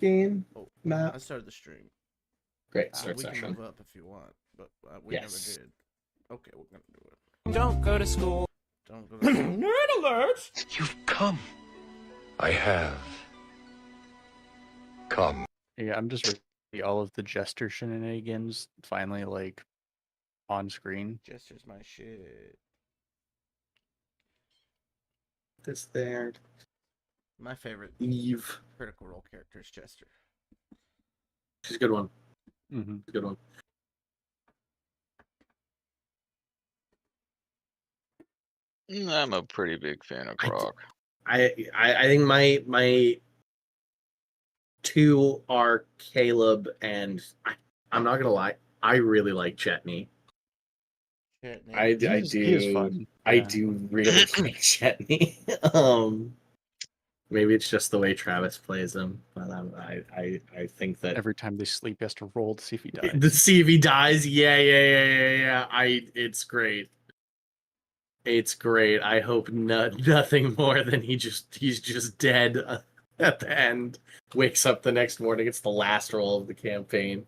game, Oh, Matt? I started the stream. Great, start We session. can move up if you want, but we Yes. never did. Okay, we're gonna do it. Don't go to school. Don't go to school. Nerd alert! You've come. I have come. Yeah, I'm just ready all of the Jester shenanigans finally like on screen. Jester's my shit. This there. My favorite Eve. Critical Role character is Jester. She's a good one. Mm-hmm. She's a good one. I'm a pretty big fan of Croc. I think my two are Caleb and I'm not gonna lie, I really like Chetney. I He is do. fun. I Yeah. do really like Chetney. Maybe it's just the way Travis plays him, but I think that Every time they sleep, he has to roll to see if he dies. to see if he dies. Yeah. It's great. It's great. I hope nothing more than he's just dead at the end. Wakes up the next morning. It's the last roll of the campaign.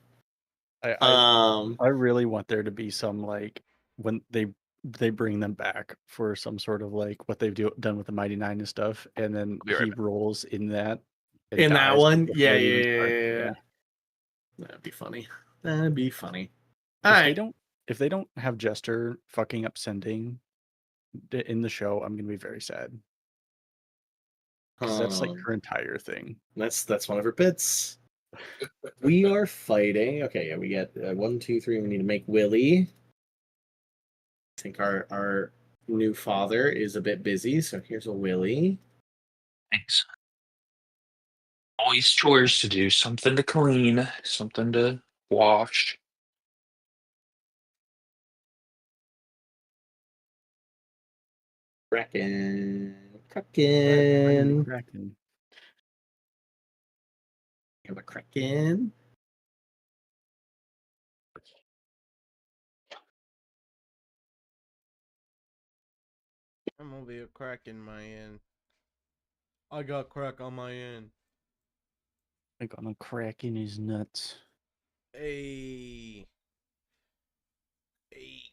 I really want there to be some like when they bring them back for some sort of like what they've done with the Mighty Nine and stuff, and then he rolls in that. and In that dies one, before yeah. they even start. That'd be funny. That'd be funny. If they don't have Jester fucking up sending in the show, I'm gonna be very sad. Because that's like her entire thing. That's one of her bits. We are fighting. Okay, yeah, we get 1, 2, 3. We need to make Willie. I think our new father is a bit busy, so here's a Willie. Thanks. Always chores to do, something to clean, something to wash. Kraken. Kraken. Have a Kraken. I'm gonna be a crack in my end. I got crack on my end. I got a crack in his nuts. Hey,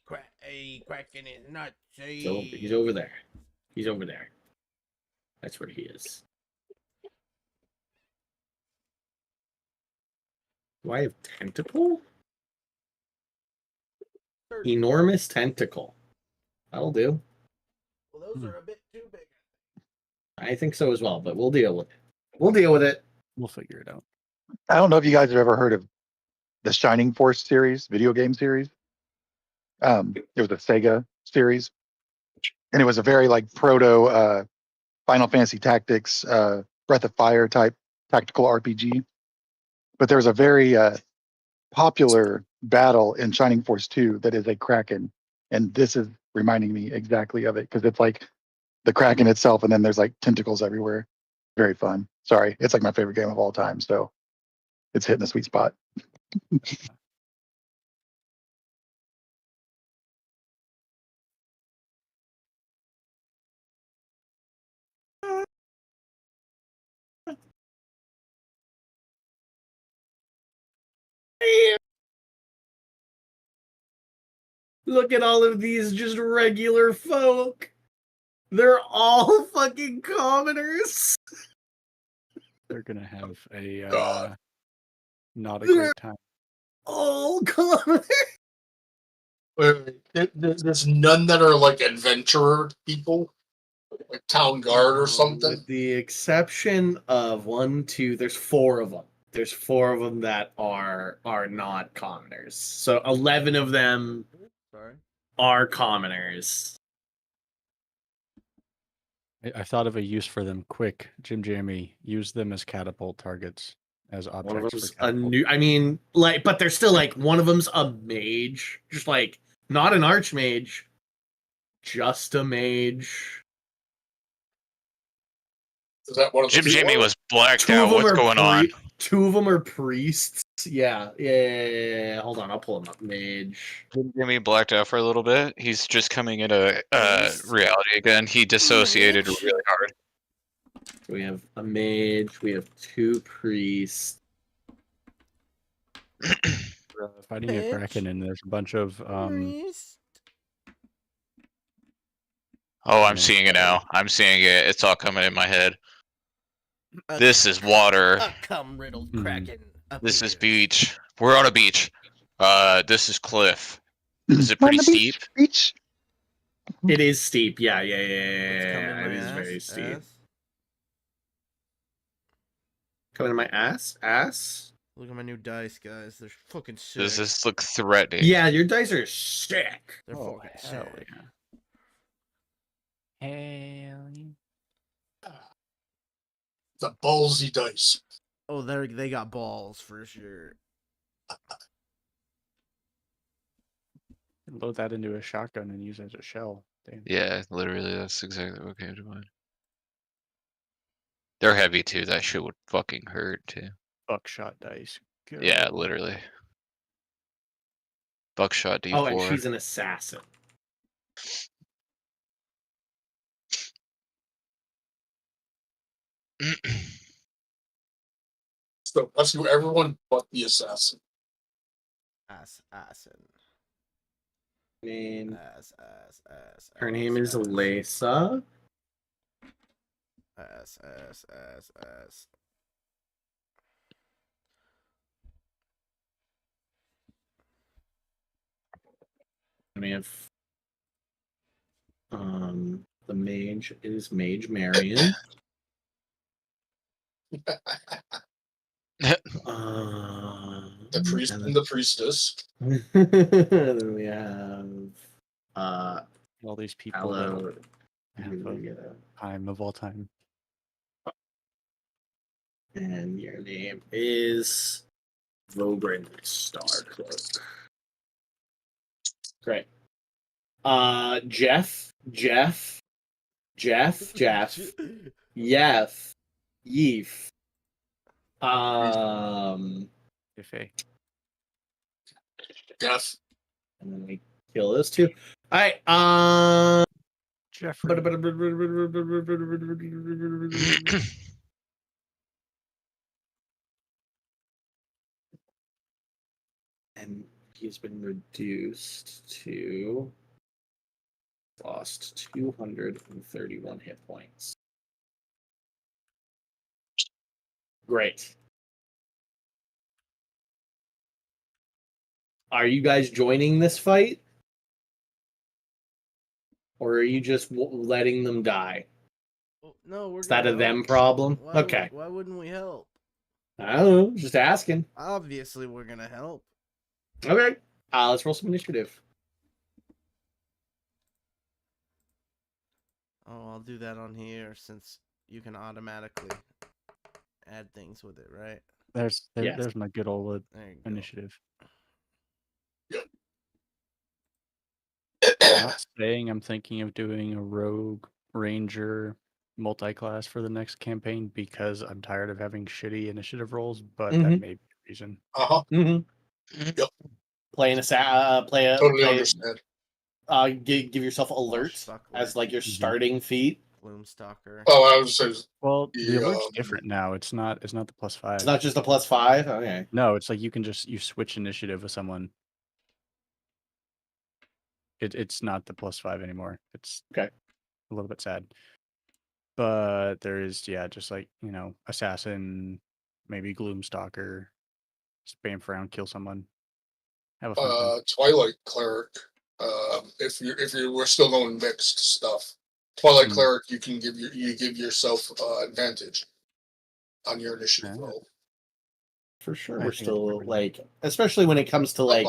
crack in his nuts. Hey. So he's over there. He's over there. That's where he is. Do I have tentacle? Enormous tentacle. That'll do. Well, those are a bit too big. I think so as well, but we'll deal with it. We'll figure it out. I don't know if you guys have ever heard of the Shining Force series, video game series. It was a Sega series, and it was a very like proto Final Fantasy Tactics, Breath of Fire type tactical RPG. But there's a very popular battle in Shining Force 2 that is a Kraken, and this is reminding me exactly of it because it's like the Kraken itself, and then there's like tentacles everywhere. Very fun. Sorry, it's like my favorite game of all time, so it's hitting the sweet spot. Look at all of these just regular folk. They're all fucking commoners. They're gonna have a not a great time. All commoners. There's none that are like adventurer people, like town guard or something. With the exception of 1, 2, there's 4 of them. There's 4 of them that are not commoners. So 11 of them are commoners. I thought of a use for them. Quick, Jim Jammy, use them as catapult targets, as objects. One of them's a new. I mean, like, but they're still like one of them's a mage, just like not an archmage, just a mage. Is that one of Jim the Jamie was blacked out. What's going on? 2 of them are priests. Yeah. Hold on, I'll pull them up. Mage. Jim Jimmy blacked out for a little bit. He's just coming into reality again. He dissociated really hard. So we have a mage. We have 2 priests. Fighting a kraken, and there's a bunch of Priest. Oh, I'm and seeing it so- now. I'm seeing it. It's all coming in my head. This is water. A cum riddled kraken. This is appears. beach. We're on a beach. This is cliff. Is it On pretty the steep? beach. It is steep. Yeah. Let's come in It my is ass. very steep. ass. Coming in my ass. Look at my new dice, guys. They're fucking sick. Does this look threatening? Yeah, your dice are sick. They're Oh, fucking hell sick. yeah. Hell yeah. The ballsy dice. Oh, they got balls for sure. Load that into a shotgun and use it as a shell. Damn. Yeah, literally, that's exactly what came to mind. They're heavy too. That shit would fucking hurt too. Buckshot dice. Go. Yeah, literally. Buckshot D4. Oh, and she's an assassin. So rescue everyone but the assassin. Assassin. I mean, Ass. her name is Alyssa. Ass. And we have the mage is Mage Marion. The priest and the priestess. Then we have All these people Hello. that have a time of all time. And your name is Vobrin Starcloak. Great. Jeff. Yeef. If a Death. And then we kill those 2. All right. Jeffrey. And he's been reduced to lost 231 hit points. Great. Are you guys joining this fight? Or are you just letting them die? No, we're Is that a gonna them help. problem? Why Okay. Why wouldn't we help? I don't know. Just asking. Obviously, we're gonna help. Okay. Let's roll some initiative. Oh, I'll do that on here since you can automatically add things with it, right? There's Yes. there's my good old There you go. initiative. Yep. Not saying I'm thinking of doing a rogue ranger multi-class for the next campaign because I'm tired of having shitty initiative rolls, but that may be the reason. Uh-huh. Yep. Playing Totally understand. Give yourself alert Swashbuckler. as like your starting feat. Gloomstalker. Oh, I was saying. Well, the The, alert's different now. It's not the +5. It's not just a +5. Okay. No, it's like you switch initiative with someone. It's not the +5 anymore. It's okay. A little bit sad. But there is, just like, assassin, maybe Gloomstalker, spam around, kill someone. Have a fun time. Twilight Cleric. If you were still going mixed stuff, Twilight Cleric, you give yourself advantage on your initiative roll. For sure, we're still like, especially when it comes to like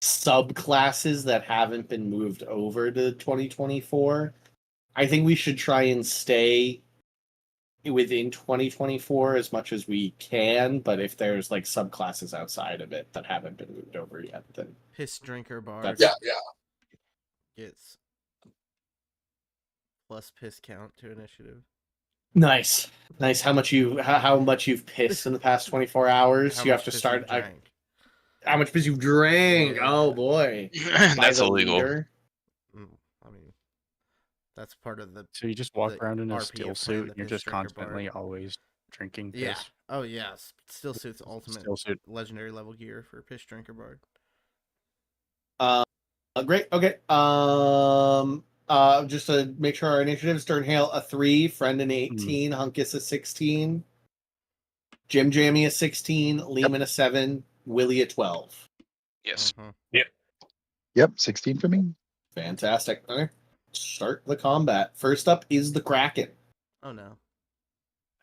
subclasses that haven't been moved over to 2024. I think we should try and stay within 2024 as much as we can, but if there's like subclasses outside of it that haven't been moved over yet, then Piss Drinker Bard gets plus piss count to initiative. Nice. How much you've pissed in the past 24 hours? You have to start. How much piss you've drank? Yeah. Oh boy, That's illegal. I mean, That's part of the. So you just walk the around in a RP still of Playing suit the and you're Piss just Drinker constantly always drinking piss. Yeah. Oh yeah. Still suits ultimate Still suit. legendary level gear for Piss Drinker Bard. Great. Okay. Just to make sure our initiatives: Sternhale a 3, Friend an 18, Hunkus a 16, Jim Jammy a 16, Lehman a 7, Willie a 12. Yes. Yep, 16 for me. Fantastic. Okay. Start the combat. First up is the Kraken. Oh no.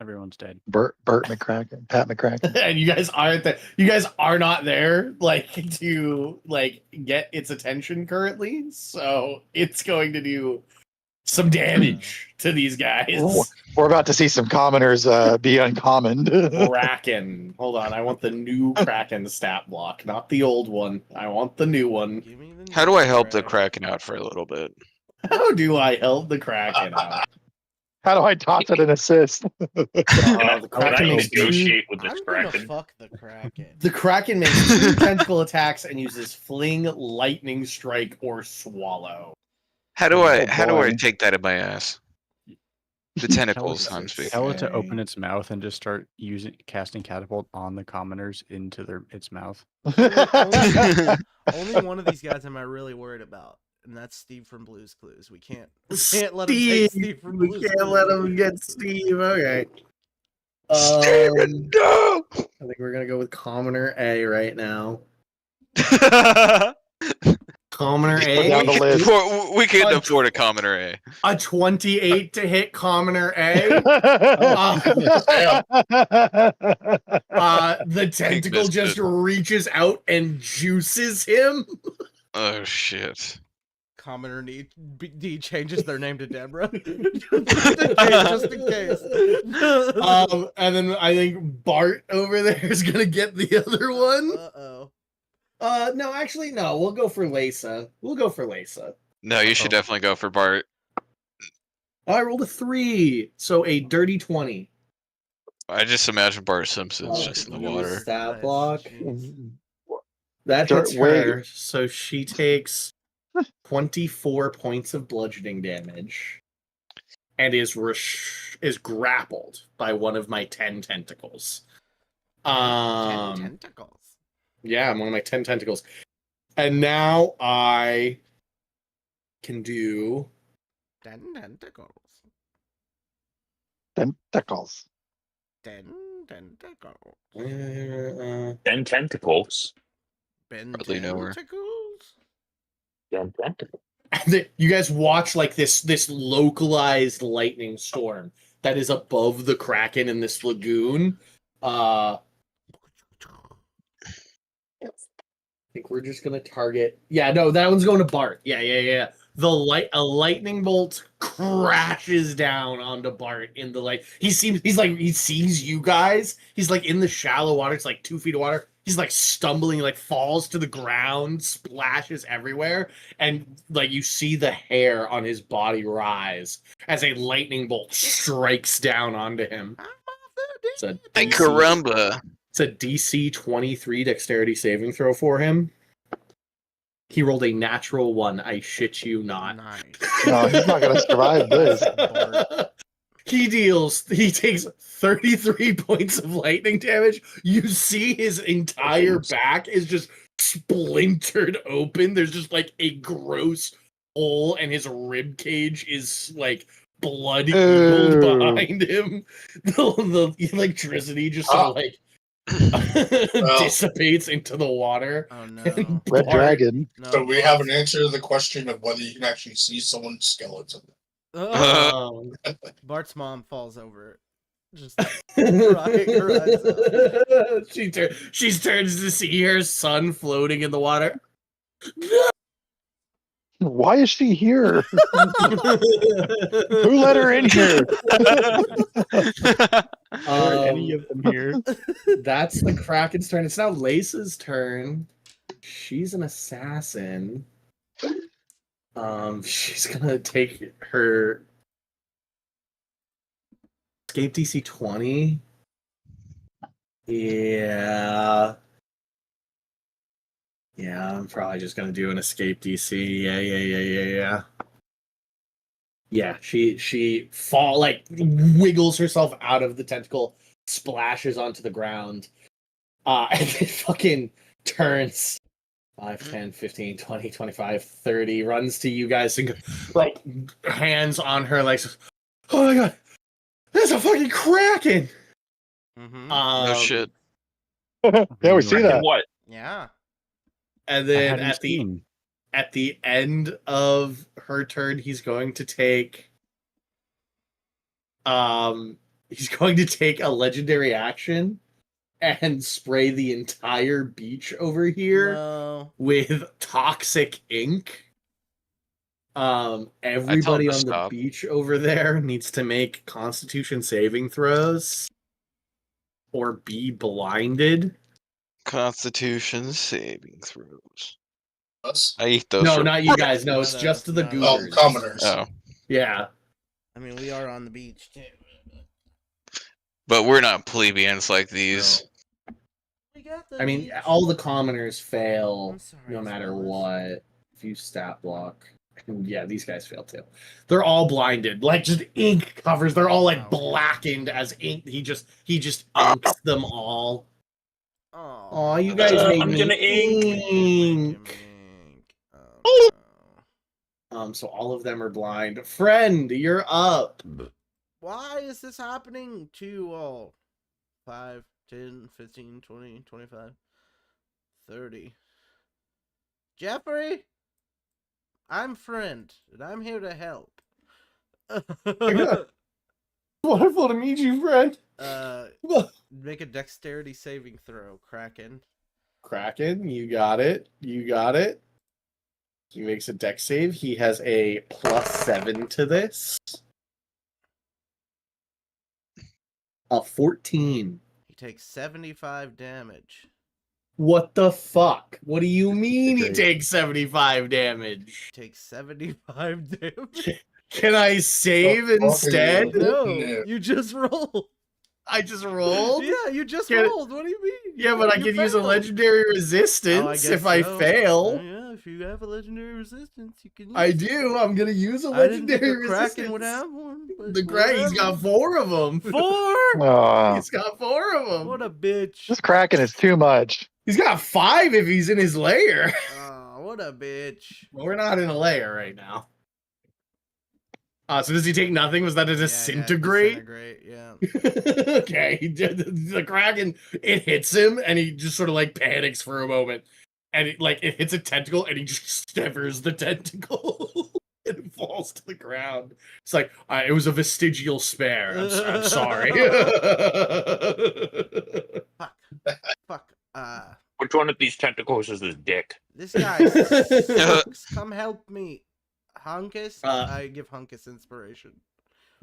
Everyone's dead. Bert McCracken, Pat McCracken. And you guys aren't there. You guys are not there, like, to get its attention currently. So it's going to do some damage to these guys. We're about to see some commoners be uncommoned. Kraken. Hold on, I want the new Kraken stat block, not the old one. I want the new one. Give me the How do I new help the crack. Kraken out for a little bit? How do I help the Kraken out? How do I toss it an assist? The Kraken makes two. negotiate with this I'm gonna Kraken? fuck the Kraken. The Kraken makes 2 tentacle attacks and uses Fling, Lightning Strike, or Swallow. How do Oh, I boy. take that in my ass? The tentacles, so to speak. Tell it to open its mouth and just start casting catapult on the commoners into its mouth. Only one of these guys am I really worried about, and that's Steve from Blue's Clues. We can't let him take Steve from We Blue's can't Clues. let him get Steve. Okay. Steven, no! I think we're gonna go with Commoner A right now. Commoner Put down the A. list. We can afford a commoner A. A 28 to hit Commoner A. The tentacle missed just it. reaches out and juices him. Oh shit. Commoner D changes their name to Deborah. just in case. And then I think Bart over there is gonna get the other one. Uh-oh. No, actually, no. We'll go for Lisa. No, you should definitely go for Bart. I rolled a 3, so a dirty 20. I just imagine Bart Simpson's just in the water. Stat block. Jeez. That hits Wait. her, so she takes 24 points of bludgeoning damage, and is grappled by one of my 10 tentacles. 10 tentacles. Yeah, I'm one of my 10 tentacles, and now I can do 10 tentacles. Tentacles. 10 tentacles. 10 tentacles. Ben Hardly know her. tentacles. 10 tentacles. You guys watch this localized lightning storm that is above the Kraken in this lagoon. I think we're just gonna target. Yeah, no, that one's going to Bart. Yeah. A lightning bolt crashes down onto Bart in the light. He sees you guys. He's like in the shallow water. It's like 2 feet of water. He's like stumbling, like falls to the ground, splashes everywhere, and like you see the hair on his body rise as a lightning bolt strikes down onto him. It's a Ay caramba. It's a DC 23 dexterity saving throw for him. He rolled a natural 1. I shit you not. Nice. No, he's not going to survive this. He takes 33 points of lightning damage. You see his entire back is just splintered open. There's just like a gross hole, and his rib cage is like blood eagled behind him. The electricity just sort of like dissipates into the water. Oh no. Red Dragon. No, So we have an answer to the question of whether you can actually see someone's skeleton. Bart's mom falls over. Just crying her eyes out. She turns to see her son floating in the water. Why is she here? Who let her in here? Any of them here? That's the Kraken's turn. It's now Lace's turn. She's an assassin. She's gonna take her escape DC 20. Yeah, I'm probably just gonna do an escape DC. Yeah. Yeah, she wiggles herself out of the tentacle, splashes onto the ground, and then fucking turns 5, 10, 15, 20, 25, 30, runs to you guys and like hands on her like, oh my god, there's a fucking kraken. No shit. Yeah, we see Kraken that. what? Yeah. And I then hadn't seen. at the end of her turn, he's going to take a legendary action and spray the entire beach over here No. with toxic ink. Everybody to on the stop. beach over there needs to make Constitution saving throws or be blinded. Constitution saving throws. Us? I eat those. No, for- not you guys. No, it's Not just us, the not us. Oh, goobers. commoners. Oh, Yeah. I mean, we are on the beach too. but we're not plebeians like these. We got the I mean, beach. all the commoners fail I'm sorry, no matter fellas. what. If you stat block. Yeah, these guys fail too. They're all blinded. Like just ink covers. They're all like Oh. blackened as ink. He just inks them all. Oh, Aw, you guys made I'm me gonna ink. Oh, So all of them are blind. Friend, you're up. why is this happening to all? 5, 10, 15, 20, 25, 30. Jeffrey? I'm friend, and I'm here to help. Wonderful to meet you, friend. Make a dexterity saving throw, Kraken. Kraken, you got it. You got it. He makes a dex save. He has a +7 to this. A 14. He takes 75 damage. What the fuck? What do you mean he Great. takes 75 damage? He takes 75 damage. Can I save instead? No, No. you just roll. I just rolled? Yeah, you just Can- rolled. What do you mean? Yeah, but I You can use a failed. legendary Oh, resistance guess if I so. fail. Yeah, if you have a legendary resistance, you can use I it. do. I'm gonna use a I didn't think legendary the Kraken resistance. would have one. But The Kraken, he's got 4 of them. 4? He's got 4 of them. What a bitch. This Kraken is too much. He's got 5 if he's in his lair. Oh, what a bitch. Well, we're not in a lair right now. So does he take nothing? Was that a disintegrate? Disintegrate, yeah. Okay, the Kraken, it hits him, and he just sort of like panics for a moment, and it hits a tentacle, and he just severs the tentacle, and it falls to the ground. It's like it was a vestigial spare. I'm sorry. Fuck. Which one of these tentacles is his dick? This guy sucks. Come help me. Hunkus? I give Hunkus inspiration.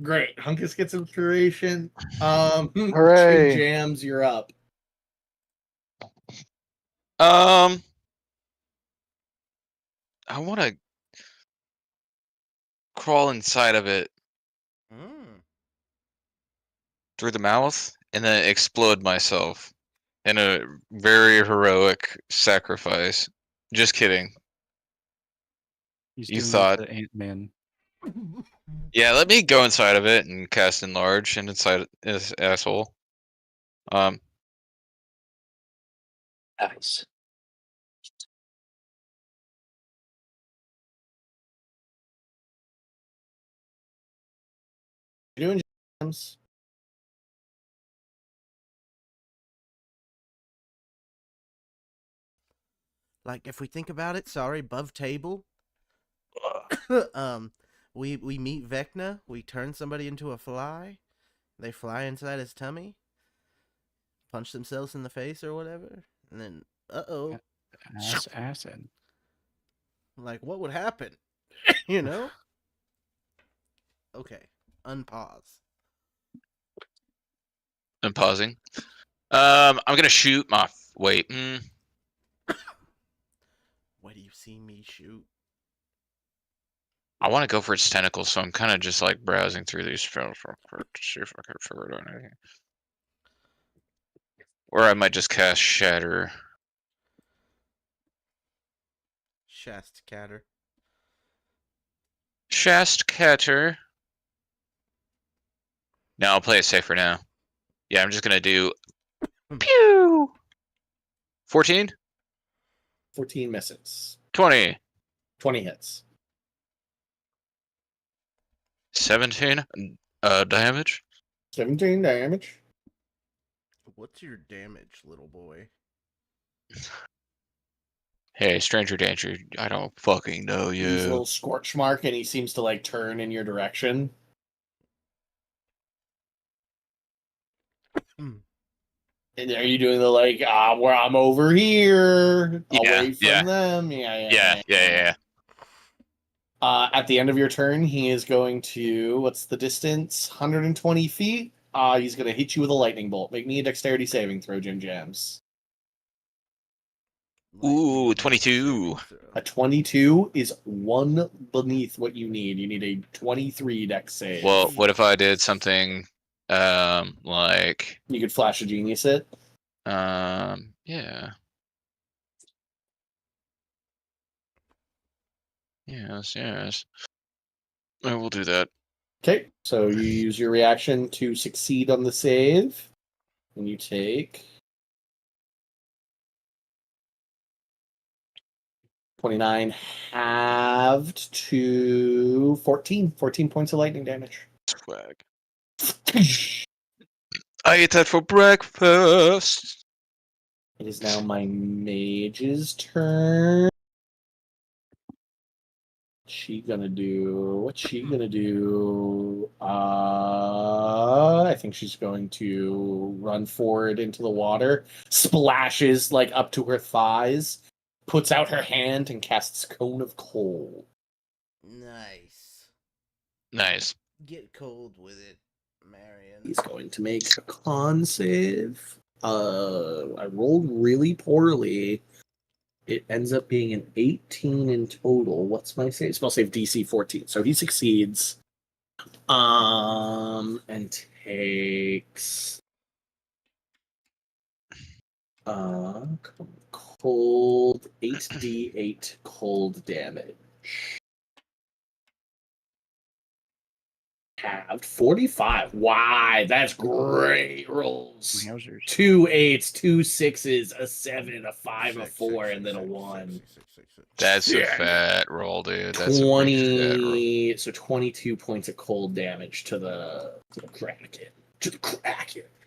Great, Hunkus gets inspiration. Hooray. Chin Jams, you're up. I want to crawl inside of it through the mouth and then explode myself in a very heroic sacrifice. Just kidding. You thought Ant-Man. Yeah, let me go inside of it and cast enlarge and inside his asshole. Nice. You're doing Jams. Like, if we think about it, sorry, above table. We meet Vecna. We turn somebody into a fly. They fly inside his tummy. Punch themselves in the face or whatever. And then, uh-oh. Acid. Like, what would happen? You know? Okay. Unpause. I'm pausing. I'm gonna shoot my. Wait. Why do you see me shoot? I want to go for its tentacles, so I'm kind of just like browsing through these spells real quick to see if I can figure out anything. Or I might just cast Shatter. Shastcatter. Shastcatter. No, I'll play it safer now. Yeah, I'm just gonna do pew. 14? 14 misses. 20. 20 hits. 17 damage. 17 damage. What's your damage, little boy? Hey, stranger danger. I don't fucking know you. He's a little scorch mark, and he seems to like turn in your direction. And are you doing the like, where I'm over here, away from them? Yeah. At the end of your turn, he is going to, what's the distance? 120 feet. He's going to hit you with a lightning bolt. Make me a dexterity saving throw, Jim Jams. Ooh, 22. A 22 is one beneath what you need. You need a 23 dex save. Well, what if I did something like you could flash a genius it? Yeah. Yes. I will do that. Okay, so you use your reaction to succeed on the save, and you take 29 halved to 14. 14 points of lightning damage. Swag. I ate that for breakfast. It is now my mage's turn. What's she gonna do? I think she's going to run forward into the water, splashes like up to her thighs, puts out her hand and casts Cone of Cold. Nice. Get cold with it, Marion. He's going to make a con save. I rolled really poorly. It ends up being an 18 in total. What's my save? Spell save DC 14. So he succeeds. And takes cold 8d8 cold damage. Halved 45. Wow, that's great rolls. Wowzers. 2 8s, 2 6s, a 7, a 5, a 4, and then a 1. That's a fat roll, dude. That's a big fat roll. 20. So 22 points of cold damage to the Kraken.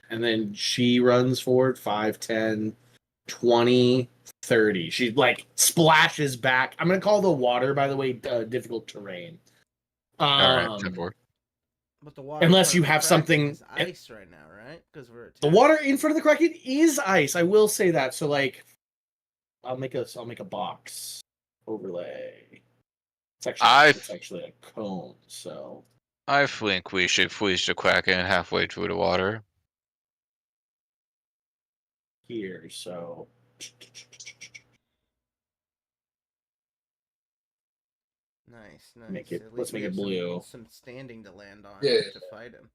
And then she runs forward 5, 10, 20, 30. She like splashes back. I'm gonna call the water, by the way, difficult terrain. All right, 10-4. But the water unless you have something is ice right now, right? Because we're the water in front of the Kraken is ice. I will say that. So like, I'll make a box overlay. It's actually a cone. So I think we should freeze the Kraken halfway through the water. Here, so nice. Let's make it blue. Some standing to land on to fight him.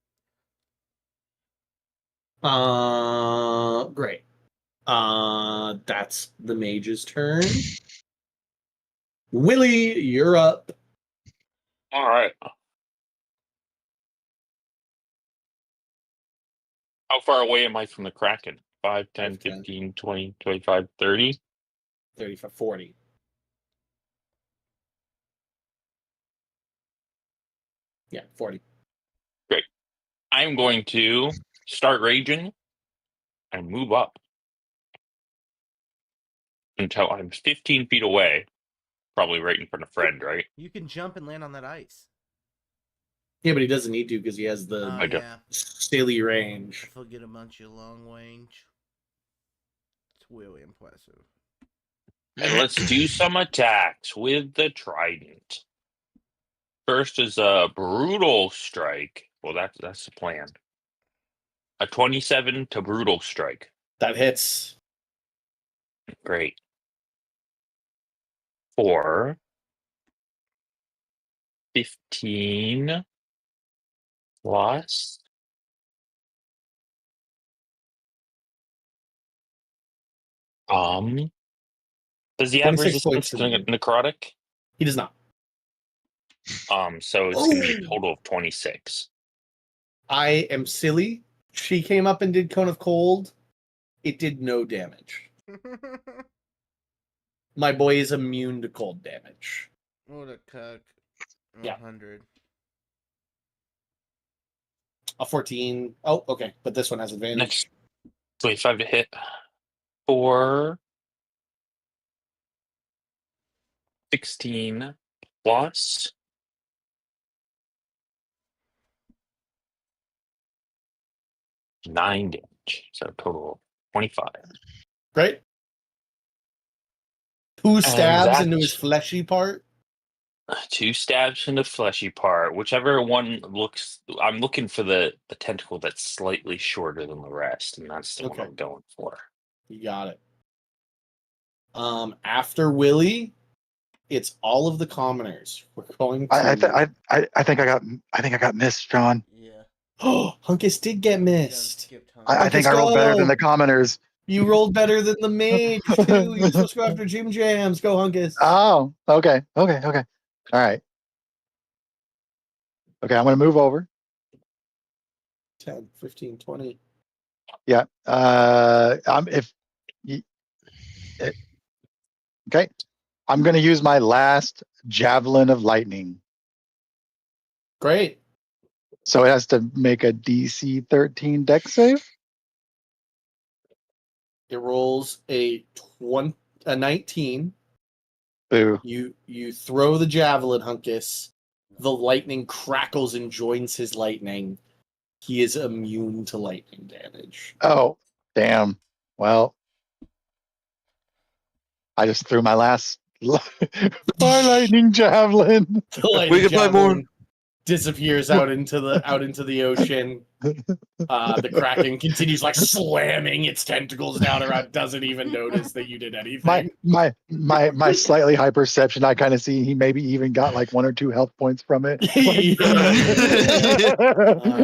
Great. That's the mage's turn. Willie, you're up. All right. How far away am I from the Kraken? 5, 10, 15, 20, 25, 30? 35, 40. Yeah, 40. Great. I'm going to start raging and move up until I'm 15 feet away. Probably right in front of Fred, right? You can jump and land on that ice. Yeah, but he doesn't need to because he has the silly range. If he'll get a bunch of long range. It's really impressive. And let's do some attacks with the trident. First is a brutal strike. Well, that's the plan. A 27 to brutal strike. That hits. Great. 4, 15 plus does he have 26 resistance points to necrotic? He does not. So it's going to be a total of 26. I am silly. She came up and did Cone of Cold. It did no damage. My boy is immune to cold damage. What a cuck. Yeah. 100. A 14. Oh, okay. But this one has advantage. Next 25 to hit for 16 plus 9 damage. So total of 25. Great. Two stabs that's- into his fleshy part. 2 stabs in the fleshy part. Whichever one looks. I'm looking for the tentacle that's slightly shorter than the rest, and that's the one Okay. I'm going for. You got it. After Willie, it's all of the commoners. We're going to. I think I got missed, John. Yeah. Oh, Hunkus did get missed. Skipped Hunkus. I think I rolled better than the commoners. You rolled better than the mage too. You're supposed to go after Jim Jams. Go Hunkus. Oh, okay. All right. Okay, I'm going to move over. 10, 15, 20. Yeah. Okay. I'm going to use my last javelin of lightning. Great. So it has to make a DC 13 dex save. It rolls a 19. Boo. You throw the javelin, Hunkus. The lightning crackles and joins his lightning. He is immune to lightning damage. Oh, damn. Well, I just threw my last my lightning javelin. The lightning We can play more. javelin disappears out into the ocean. The Kraken continues like slamming its tentacles down around, doesn't even notice that you did anything. My slightly high perception, I kind of see he maybe even got like 1 or 2 health points from it. I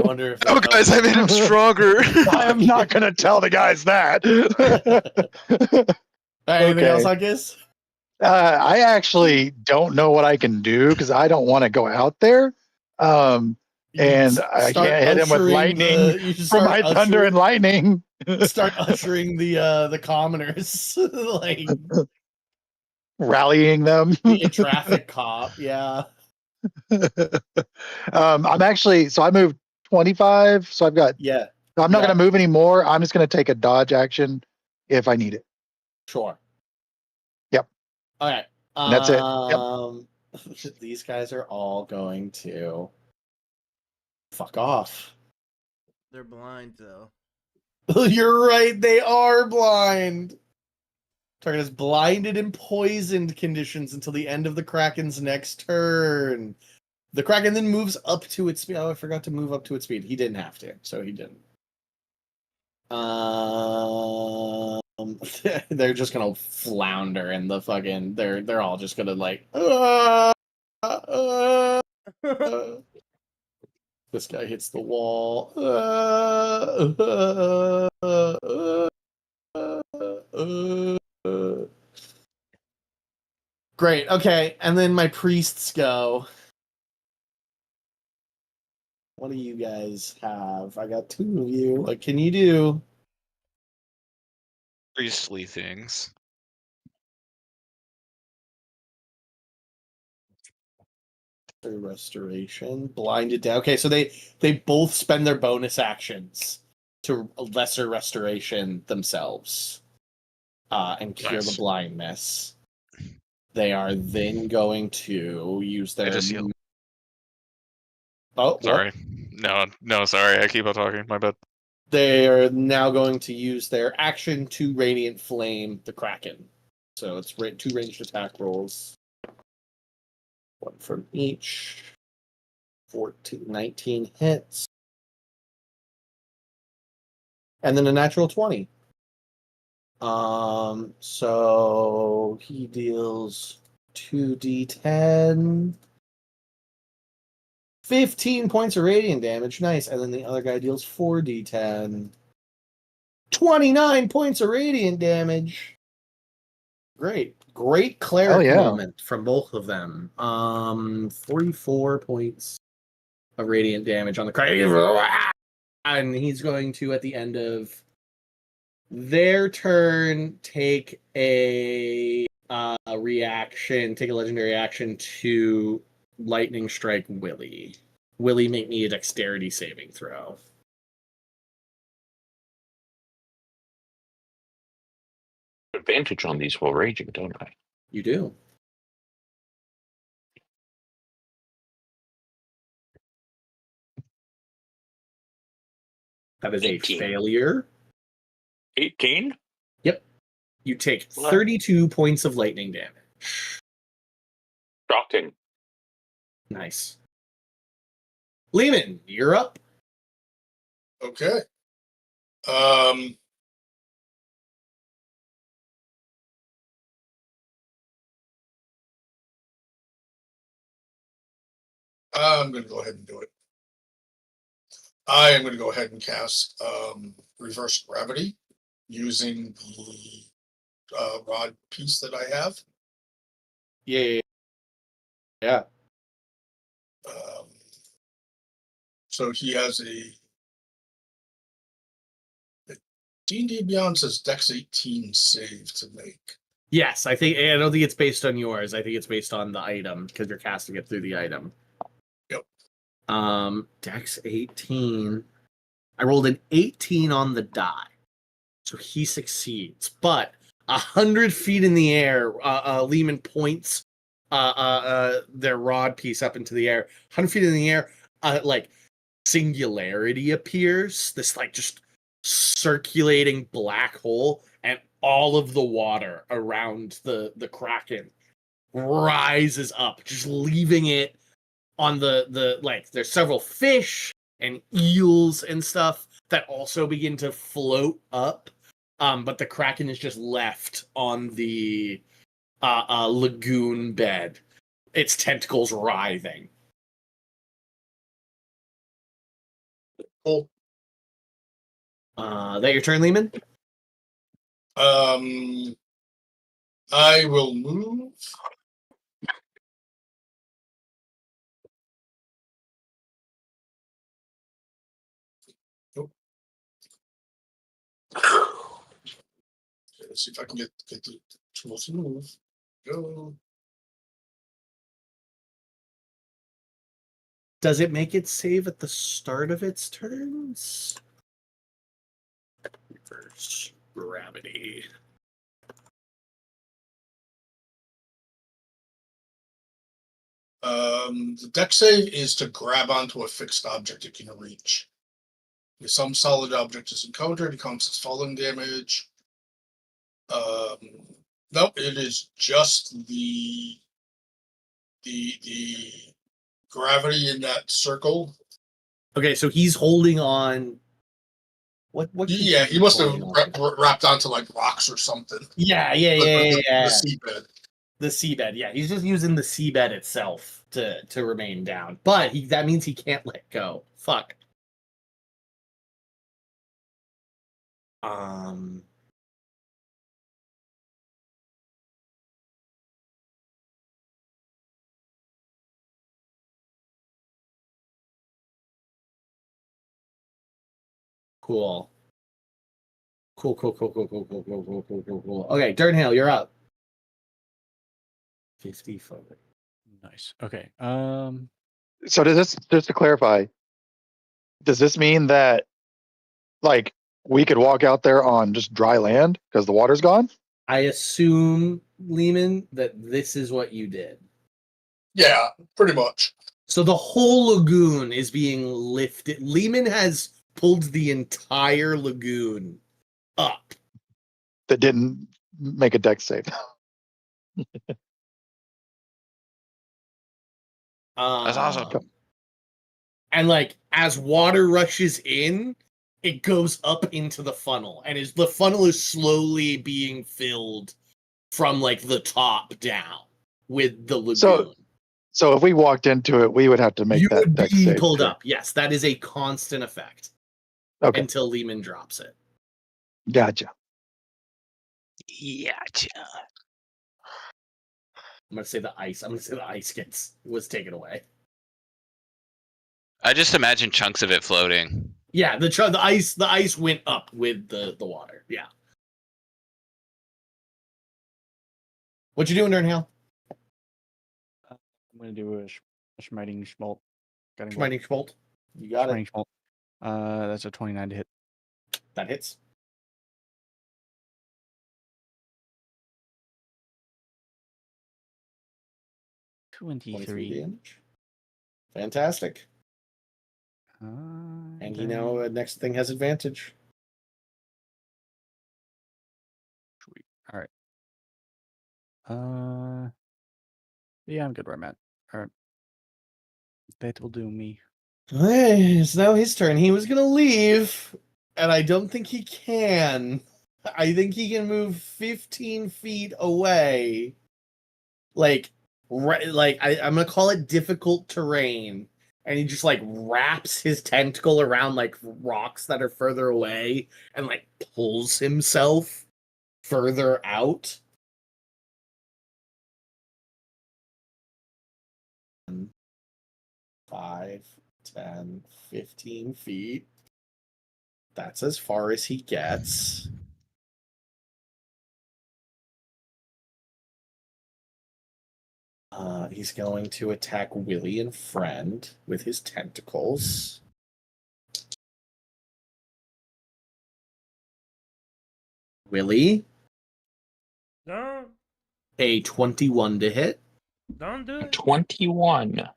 wonder if Oh, guys, I made him stronger. I am not gonna tell the guys that. Anything Okay. else, Hunkus? I actually don't know what I can do because I don't want to go out there. And I can't hit him with lightning from my thunder and lightning. Start ushering the commoners, like Rallying them. be a traffic cop. Yeah. I'm actually, so I moved 25. So I've got, Yeah. I'm not going to move anymore. I'm just going to take a dodge action if I need it. Sure. Yep. All right. And that's it. Yep. These guys are all going to fuck off. They're blind, though. You're right. They are blind. Target is blinded and poisoned conditions until the end of the Kraken's next turn. The Kraken then moves up to its speed. Oh, I forgot to move up to its speed. He didn't have to, so he didn't. They're just gonna flounder in the fucking. They're all just gonna like. This guy hits the wall. Great. Okay, and then my priests go. What do you guys have? I got 2 of you. What can you do? Priestly things. Restoration, blinded down. Okay, so they both spend their bonus actions to lesser restoration themselves, and cure the blindness. They are then going to use their. I just healed. Oh, Sorry. No, sorry. I keep on talking. My bad. They are now going to use their action to Radiant Flame the Kraken. So it's 2 ranged attack rolls. 1 from each. 19 hits. And then a natural 20. So he deals 2d10. 15 points of radiant damage. Nice. And then the other guy deals 4d10. 29 points of radiant damage. Great cleric yeah. moment from both of them. 44 points of radiant damage on the crack. And he's going to, at the end of their turn, take a reaction, take a legendary action to lightning strike Willie. Willie, make me a dexterity saving throw. Advantage on these while raging, don't I? You do. That is 18. a failure. 18? Yep. You take What? 32 points of lightning damage. Shocking. Nice. Lehman, you're up. Okay. I'm going to go ahead and do it. I am going to go ahead and cast reverse gravity using the rod piece that I have. Yeah. So he has a D&D Beyond says Dex 18 save to make. Yes, I don't think it's based on yours. I think it's based on the item because you're casting it through the item. Yep. Dex 18. I rolled an 18 on the die, so he succeeds. But 100 feet in the air, Lehman points their rod piece up into the air. 100 feet in the air, like singularity appears. This like just circulating black hole, and all of the water around the Kraken rises up, just leaving it on the like there's several fish and eels and stuff that also begin to float up. But the Kraken is just left on the lagoon bed, its tentacles writhing. Cool. That your turn, Lehman? I will move. Nope. Okay, let's see if I can get the tools to move. Go. Does it make it save at the start of its turns? Reverse gravity. The dex save is to grab onto a fixed object it can reach. If some solid object is encountered, it counts as falling damage. Nope, it is just the gravity in that circle. Okay, so he's holding on. What? Yeah, he must have wrapped onto like rocks or something. Yeah. The seabed. The seabed, yeah. He's just using the seabed itself to remain down. But that means he can't let go. Fuck. Cool. Okay, Durnhill, you're up. 50 foot. Nice. Okay. So does this, just to clarify, does this mean that like we could walk out there on just dry land because the water's gone? I assume, Lehman, that this is what you did. Yeah, pretty much. So the whole lagoon is being lifted. Lehman has pulled the entire lagoon up. That didn't make a dex save. That's awesome. And like as water rushes in, it goes up into the funnel, and the funnel is slowly being filled from like the top down with the lagoon. So if we walked into it, we would have to make you that would dex be save. pulled up. Yes, that is a constant effect. Okay. Until Lehman drops it. Gotcha. Gotcha. I'm gonna say the ice. I'm gonna say the ice was taken away. I just imagine chunks of it floating. Yeah, the ice went up with the water. Yeah. What you doing, Durnhale? I'm gonna do a Schmiting Schmolt. Schmiting Schmolt. You got it. Schmiting Schmolt. That's a 29 to hit. That hits. $23 damage. Fantastic. And he now next thing has advantage. Sweet. All right. Yeah, I'm good where I'm at. All right. That will do me. Hey, it's now his turn. He was gonna leave, and I don't think he can. I think he can move 15 feet away. I'm gonna call it difficult terrain. And he just like wraps his tentacle around like rocks that are further away and like pulls himself further out. 5, 10, 15 feet. That's as far as he gets. He's going to attack Willie and Friend with his tentacles. Willie? No, A 21 to hit. don't do it. 21.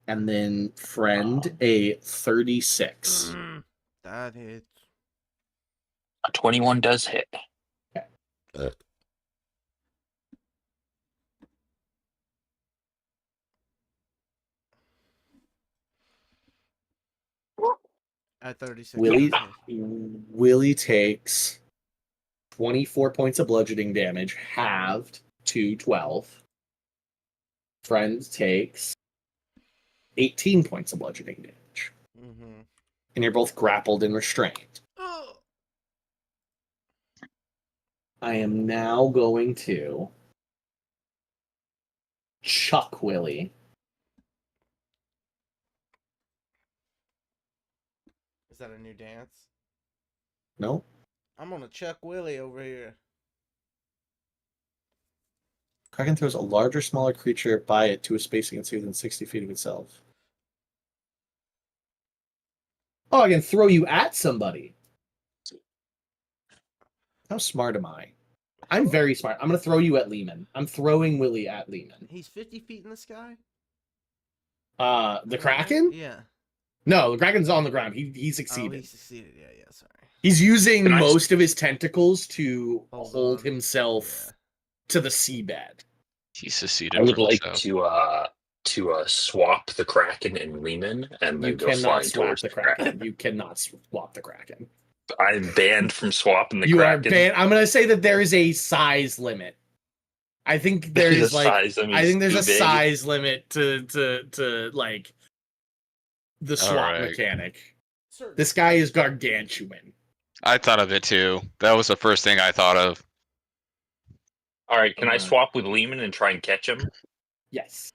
And then Friend, a 36. That hits. A 21 does hit. At 36. Willie takes 24 points of bludgeoning damage, halved to 12. Friend takes 18 points of bludgeoning damage. Mm-hmm. And you're both grappled and restrained. Oh. I am now going to chuck Willie. Is that a new dance? No. I'm gonna chuck Willie over here. Kraken throws a larger, smaller creature by it to a space within 60 feet of itself. Oh, I can throw you at somebody. How smart am I? I'm very smart. I'm going to throw you at Lehman. I'm throwing Willie at Lehman. He's 50 feet in the sky? The Kraken? Yeah. No, the Kraken's on the ground. He succeeded. Oh, he succeeded. Yeah, sorry. He's using most of his tentacles to hold on. himself to the seabed. He seceded. I would from like himself. to swap the Kraken and Lehman and then You go cannot flying swap towards the Kraken. You cannot swap the Kraken. I'm banned from swapping the You Kraken. are banned. I'm going to say that there is a size limit. I think there's like size, I think there's a big. size limit to like the swap mechanic. Certainly. This guy is gargantuan. I thought of it too. That was the first thing I thought of. All right, can I swap with Lehman and try and catch him? Yes.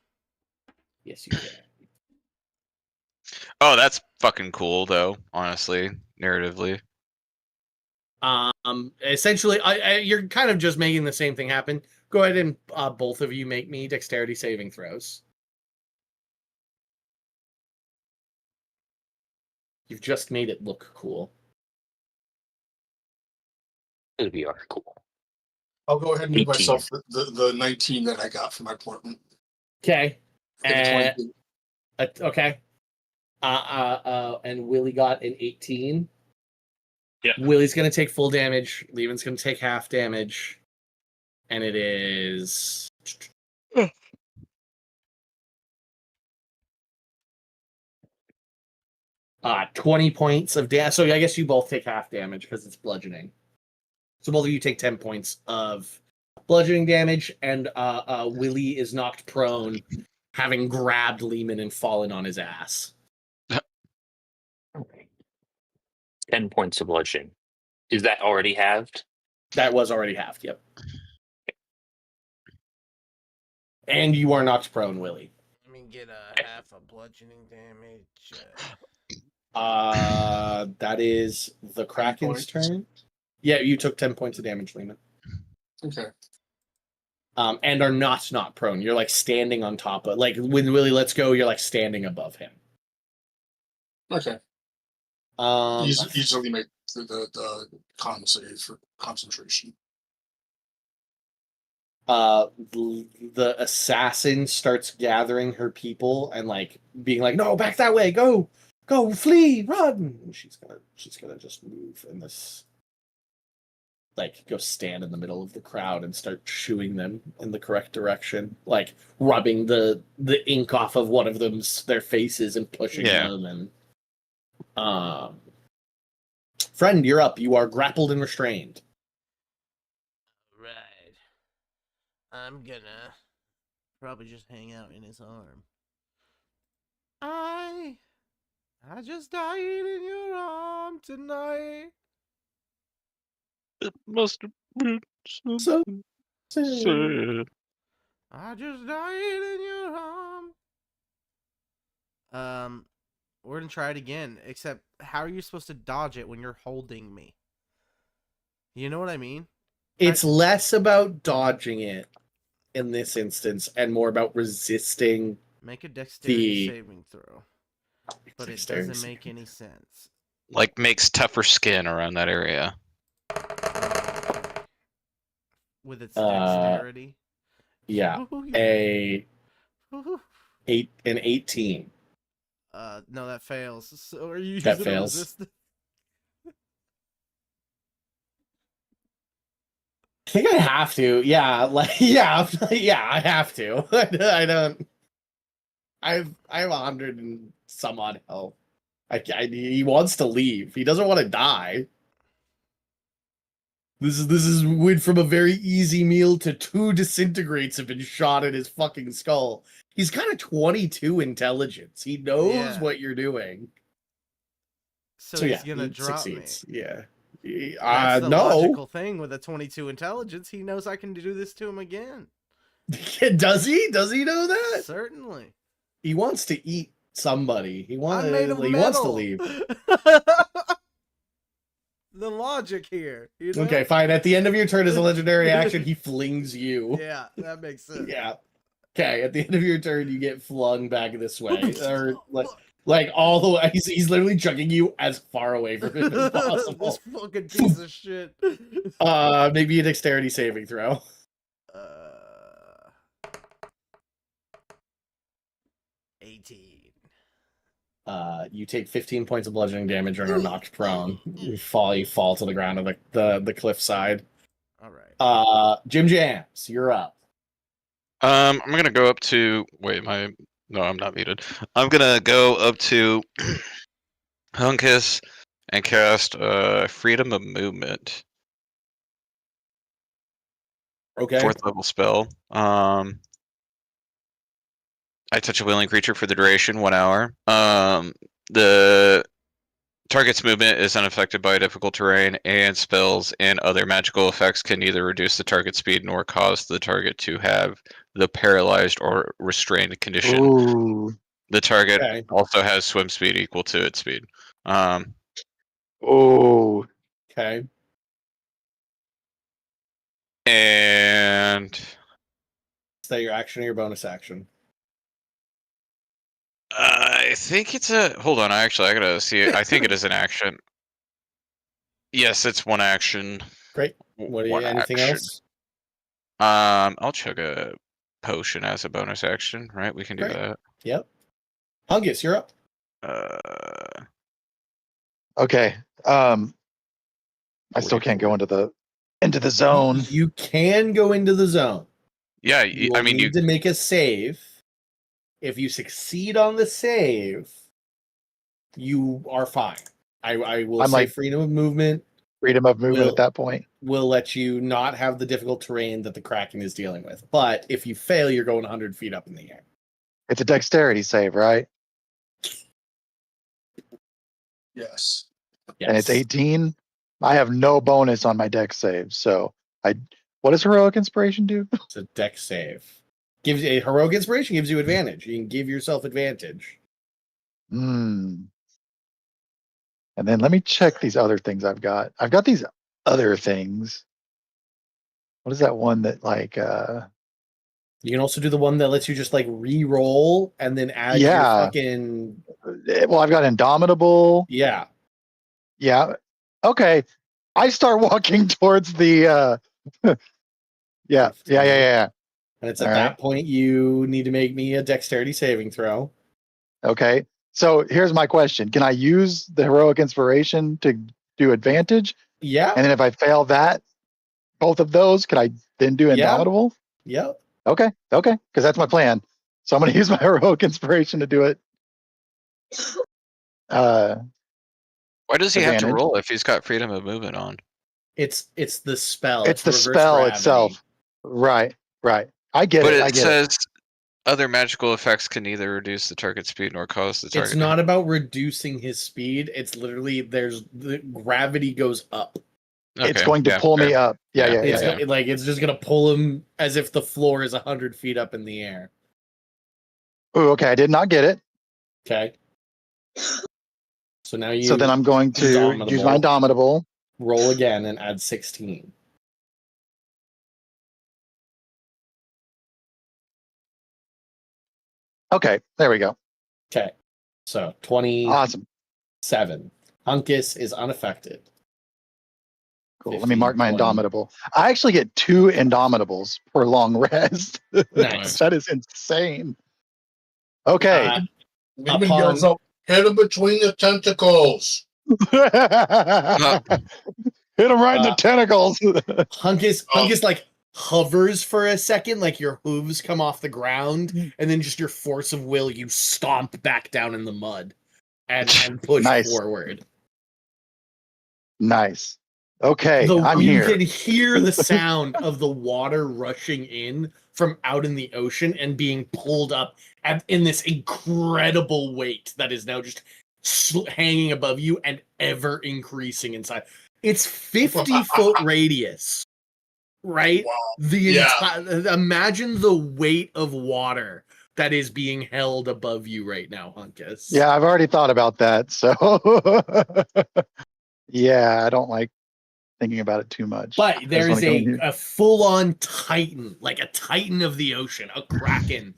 Yes, you can. Oh, that's fucking cool, though. Honestly, narratively. Essentially, you're kind of just making the same thing happen. Go ahead and both of you make me dexterity saving throws. You've just made it look cool. It'd be cool. I'll go ahead and give 18. myself the 19 that I got for my portman. Okay. Okay. And Willie got an 18. Yeah. Willie's gonna take full damage. Lehman's gonna take half damage. And it is 20 points of damage. So I guess you both take half damage because it's bludgeoning. So both of you take 10 points of bludgeoning damage, and Willie is knocked prone, having grabbed Lehman and fallen on his ass. 10 points of bludgeoning. Is that already halved? That was already halved, yep. And you are knocked prone, Willie. Let me get a half a bludgeoning damage. That is the Kraken's points. turn. Yeah, you took 10 points of damage, Lehman. Okay. And are not prone. You're like standing on top of, like when Willie lets go, you're like standing above him. Okay. Easily make the con save for concentration. The assassin starts gathering her people and like being like, no, back that way, go, flee, run. And she's gonna just move in this, like, go stand in the middle of the crowd and start shooing them in the correct direction, like rubbing the ink off of one of their faces and pushing them. And friend, you're up. You are grappled and restrained. Right. I'm gonna probably just hang out in his arm. I just died in your arm tonight. It must have been So something sad. I just died in your arm. We're gonna try it again. Except, how are you supposed to dodge it when you're holding me? You know what I mean? It's less about dodging it in this instance and more about resisting. Make a dexterity saving throw. But it Dexterity doesn't make saving any sense. Like makes tougher skin around that area. With its dexterity. Yeah. Ooh, An 18. No, that fails. So are you That using fails. a resistance? I think I have to. Yeah, like yeah, I have to. I don't. I have 100 and some odd health. He wants to leave. He doesn't want to die. This is went from a very easy meal to 2 disintegrates have been shot at his fucking skull. He's kind of 22 intelligence. He knows what you're doing. So he's yeah, gonna he drop succeeds. me. Yeah. That's the No. logical thing with a 22 intelligence. He knows I can do this to him again. Does he? Does he know that? Certainly. He wants to eat somebody. He I wants. made him He metal. wants to leave. The logic here. You know? Okay, fine. At the end of your turn as a legendary action, he flings you. Yeah, that makes sense. Yeah. Okay, at the end of your turn, you get flung back this way, or like all the way. He's literally chugging you as far away from him as possible. This fucking piece of shit. Maybe a dexterity saving throw. 18. You take 15 points of bludgeoning damage and are knocked prone. You fall to the ground of the cliffside. All right. Jim Jams, you're up. I'm gonna go up to. Wait, no, I'm not muted. I'm gonna go up to Hunkus and cast Freedom of Movement. Okay. 4th level spell. I touch a willing creature for the duration, 1 hour. The target's movement is unaffected by difficult terrain, and spells and other magical effects can neither reduce the target's speed nor cause the target to have the paralyzed or restrained condition. Ooh. The target also has swim speed equal to its speed. Oh. Okay. And is that your action or your bonus action? I think it's a. Hold on, I gotta see it. I think it is an action. Yes, it's 1 action. Great. Anything else? I'll chug a potion as a bonus action, right? We can do that. Yep. Hungus, you're up. Okay. I still can't go into the zone. You can go into the zone. Yeah, You I mean, need to make a save. If you succeed on the save, you are fine. I will say like, freedom of movement. Freedom of movement at that point will let you not have the difficult terrain that the Kraken is dealing with. But if you fail, you're going 100 feet up in the air. It's a dexterity save, right? Yes. And it's 18. I have no bonus on my dex save, so what does heroic inspiration do? It's a dex save. Gives a heroic inspiration gives you advantage. You can give yourself advantage. Hmm. And then let me check these other things I've got. I've got these other things. What is that one that like You can also do the one that lets you just like re-roll and then add your yeah. fucking Well, I've got Indomitable. yeah. Yeah. Okay. I start walking towards the yeah. And it's All at right. that point you need to make me a dexterity saving throw. Okay. So here's my question. Can I use the heroic inspiration to do advantage? Yeah. And then if I fail that, both of those, can I then do Yeah. Indomitable? Yep. Okay. Because that's my plan. So I'm going to use my heroic inspiration to do it. Why does he have to advantage. roll if he's got freedom of movement on? It's the spell. It's the reverse spell gravity. itself. Right. I get But it. it I get says other magical effects can neither reduce the target speed nor cause the target. It's not about reducing his speed. It's literally the gravity goes up. it. It's going to pull me up. Yeah. It's just gonna pull him as if the floor is 100 feet up in the air. Ooh, okay. I did not get it. Okay. So now you. So then I'm going to use my Indomitable. Roll again and add 16. Okay, there we go. Okay. So 27. Awesome. Hunkus is unaffected. Cool. 15, Let me mark my 20. Indomitable. I actually get 2 Indomitables per long rest. Nice. That is insane. Okay. Demon yells out, hit him between the tentacles. Hit him right in the tentacles. Hunkus like hovers for a second, like your hooves come off the ground, and then just your force of will, you stomp back down in the mud and push forward. Nice. Okay, I'm you here. can hear the sound of the water rushing in from out in the ocean and being pulled up in this incredible weight that is now just hanging above you and ever increasing inside. It's 50-foot radius, right? Wow. Imagine the weight of water that is being held above you right now, Hunkus. Yeah, I've already thought about that. So yeah, I don't like thinking about it too much. But there is a full-on titan, like a titan of the ocean, a kraken,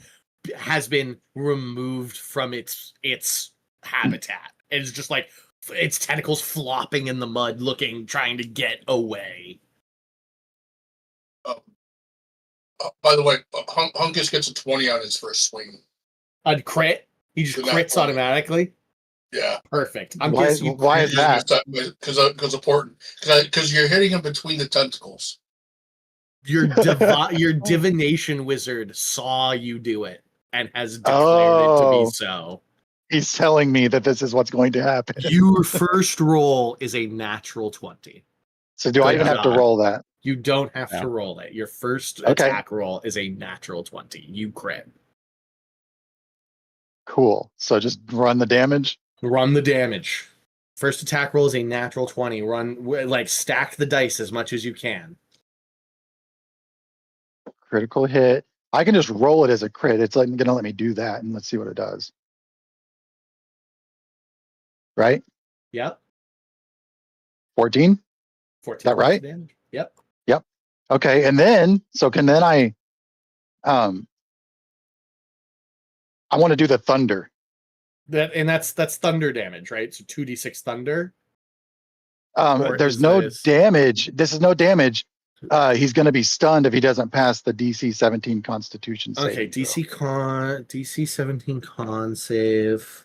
has been removed from its habitat. It's just like its tentacles flopping in the mud, trying to get away. By the way, Hunkus gets a 20 on his first swing. A crit? He just crits automatically? Yeah. Perfect. Why is that? Because important. Because you're hitting him between the tentacles. Your divination wizard saw you do it and has declared it to be so. He's telling me that this is what's going to happen. Your first roll is a natural 20. So do I even have to roll that? You don't have to roll it. Your first attack roll is a natural 20. You crit. Cool. So just run the damage? Run the damage. First attack roll is a natural 20. Stack the dice as much as you can. Critical hit. I can just roll it as a crit. It's like gonna let me do that, and let's see what it does. Right? Yep. 14? 14. Is that right? Damage. Yep. Okay, and then I want to do the thunder. That's thunder damage, right? So 2d6 thunder. There's no damage. This is no damage. He's going to be stunned if he doesn't pass the DC 17 Constitution save. Okay, DC 17 con save.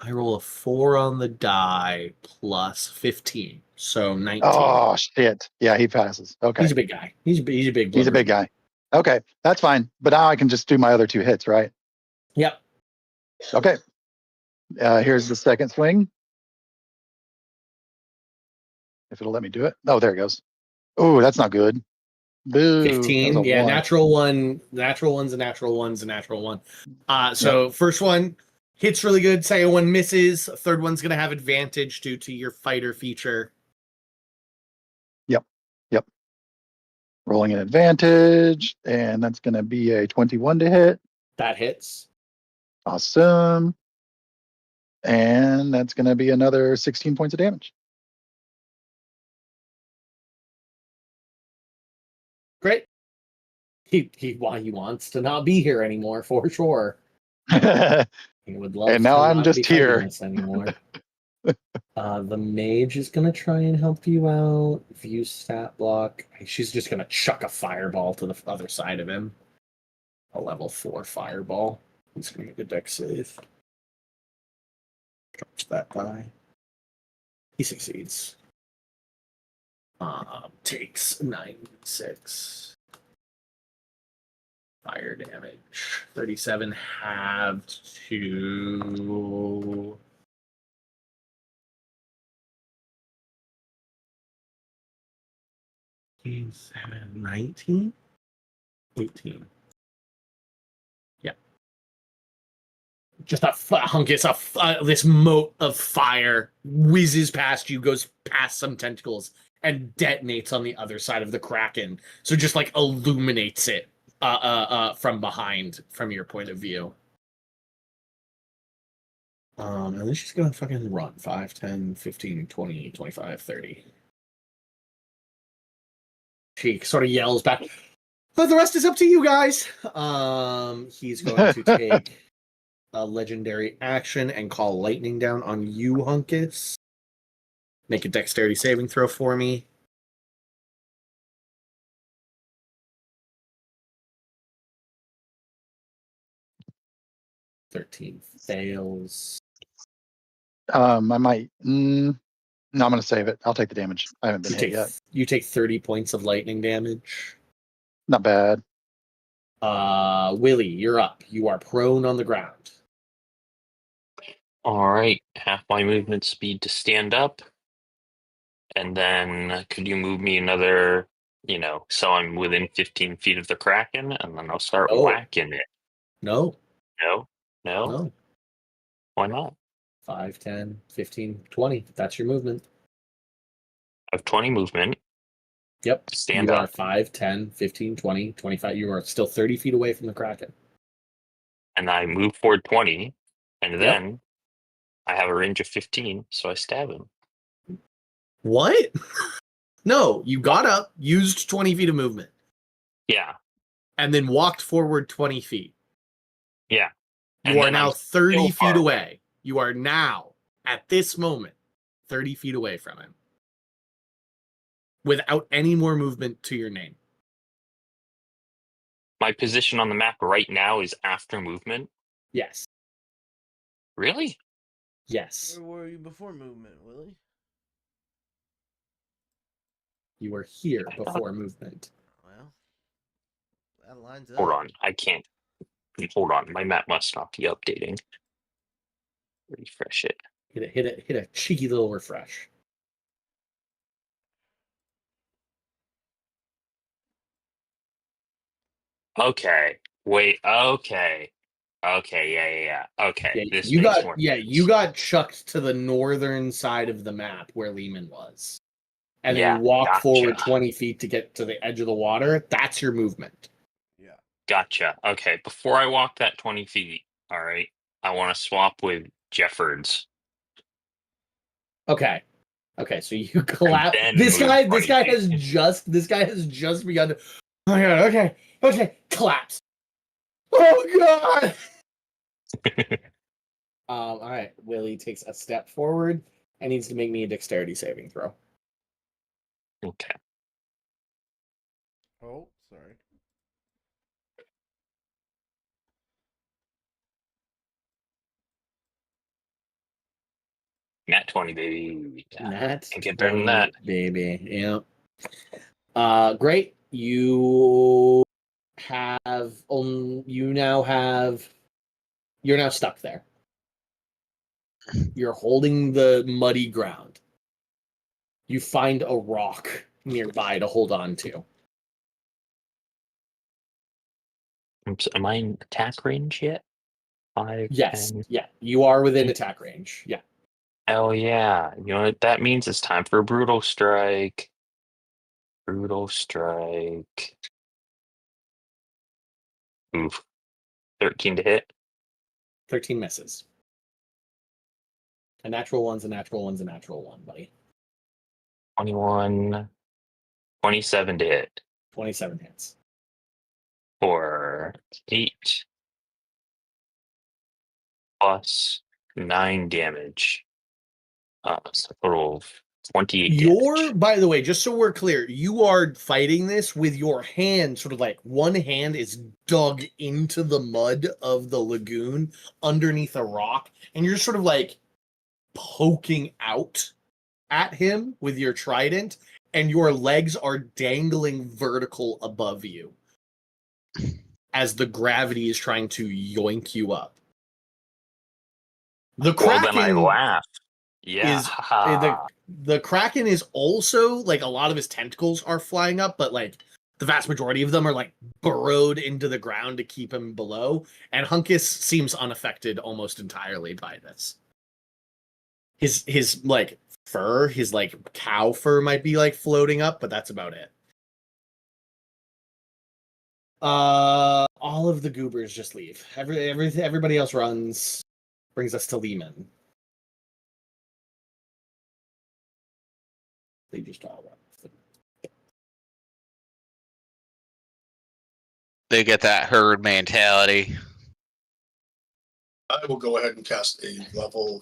I roll a 4 on the die plus 15, so 19. Oh shit! Yeah, he passes. Okay, he's a big guy. He's a big. He's a big guy. Okay, that's fine. But now I can just do my other 2 hits, right? Yep. Okay. Here's the second swing. If it'll let me do it. Oh, there it goes. Oh, that's not good. Boo. 15. Yeah, 1. Natural 1. Natural 1's a natural 1's a natural 1. So first one hits really good. Second one misses. Third one's going to have advantage due to your fighter feature. Yep. Rolling an advantage, and that's going to be a 21 to hit. That hits. Awesome. And that's going to be another 16 points of damage. Great. He wants to not be here anymore for sure. He would love And now to I'm not just be fighting here. this anymore. The mage is gonna try and help you out. View stat block. She's just gonna chuck a fireball to the other side of him. A level 4 fireball. He's gonna make a dex save. Drops that die. He succeeds. Takes 9-6. Fire damage. 37 halved to 19? 18. Yeah. Just a hunkus, this mote of fire whizzes past you, goes past some tentacles, and detonates on the other side of the Kraken. So just like illuminates it from behind, from your point of view. And then she's gonna fucking run 5, 10, 15, 20, 25, 30. She sort of yells back, but the rest is up to you guys. He's going to take a legendary action and call lightning down on you, Hunkus. Make a dexterity saving throw for me. 13 fails. I might. No, I'm going to save it. I'll take the damage. I haven't been hit yet. You take 30 points of lightning damage. Not bad. Willie, you're up. You are prone on the ground. All right, half my movement speed to stand up. And then could you move me another, so I'm within 15 feet of the Kraken, and then I'll start whacking it. No. No? No. Why not? 5, 10, 15, 20. That's your movement. I have 20 movement. Yep. Stand you up. are 5, 10, 15, 20, 25. You are still 30 feet away from the Kraken. And I move forward 20, and then I have a range of 15, so I stab him. What? No, you got up, used 20 feet of movement. Yeah. And then walked forward 20 feet. Yeah. You are now 30 feet away. You are now, at this moment, 30 feet away from him. Without any more movement to your name. My position on the map right now is after movement? Yes. Really? Yes. Where were you before movement, Willie? You were here before movement. Well, that lines up. Hold on. I can't. Hold on. My map must not be updating. Refresh it. Hit a cheeky little refresh. Okay. Wait. Okay. Okay. Yeah. Okay. Yeah, This makes more sense. you got chucked to the northern side of the map where Lehman was. And then you walk forward 20 feet to get to the edge of the water. That's your movement. Yeah. Gotcha. Okay. Before I walk that 20 feet, all right, I want to swap with Jeffords. Okay. Okay, so you collapse. This guy has just begun to. Oh my god, okay, collapse. Oh god. All right. Willie takes a step forward and needs to make me a dexterity saving throw. Okay. Oh, sorry. Nat 20, baby. Nat Can't get better than that. Baby. Yeah. Great. You're now stuck there. You're holding the muddy ground. You find a rock nearby to hold on to. Am I in attack range yet? 5, Yes. 10. Yeah. You are within attack range. Yeah. Oh yeah. You know what that means? It's time for a brutal strike. Brutal strike. Oof. 13 to hit. 13 misses. A natural one's a natural one's a natural one, buddy. 21. 27 to hit. 27 hits. For 8 plus 9 damage. So total of 28 damage. By the way, just so we're clear, you are fighting this with your hand, sort of like one hand is dug into the mud of the lagoon underneath a rock, and you're sort of like poking out at him with your trident, and your legs are dangling vertical above you as the gravity is trying to yoink you up. The Kraken, then I laugh. Yeah. the Kraken is also like a lot of his tentacles are flying up, but like the vast majority of them are like burrowed into the ground to keep him below. And Hunkus seems unaffected almost entirely by this. His like fur, his like cow fur might be like floating up, but that's about it. All of the goobers just leave. Everybody else runs. Brings us to Lehman. They just all run. They get that herd mentality. I will go ahead and cast a level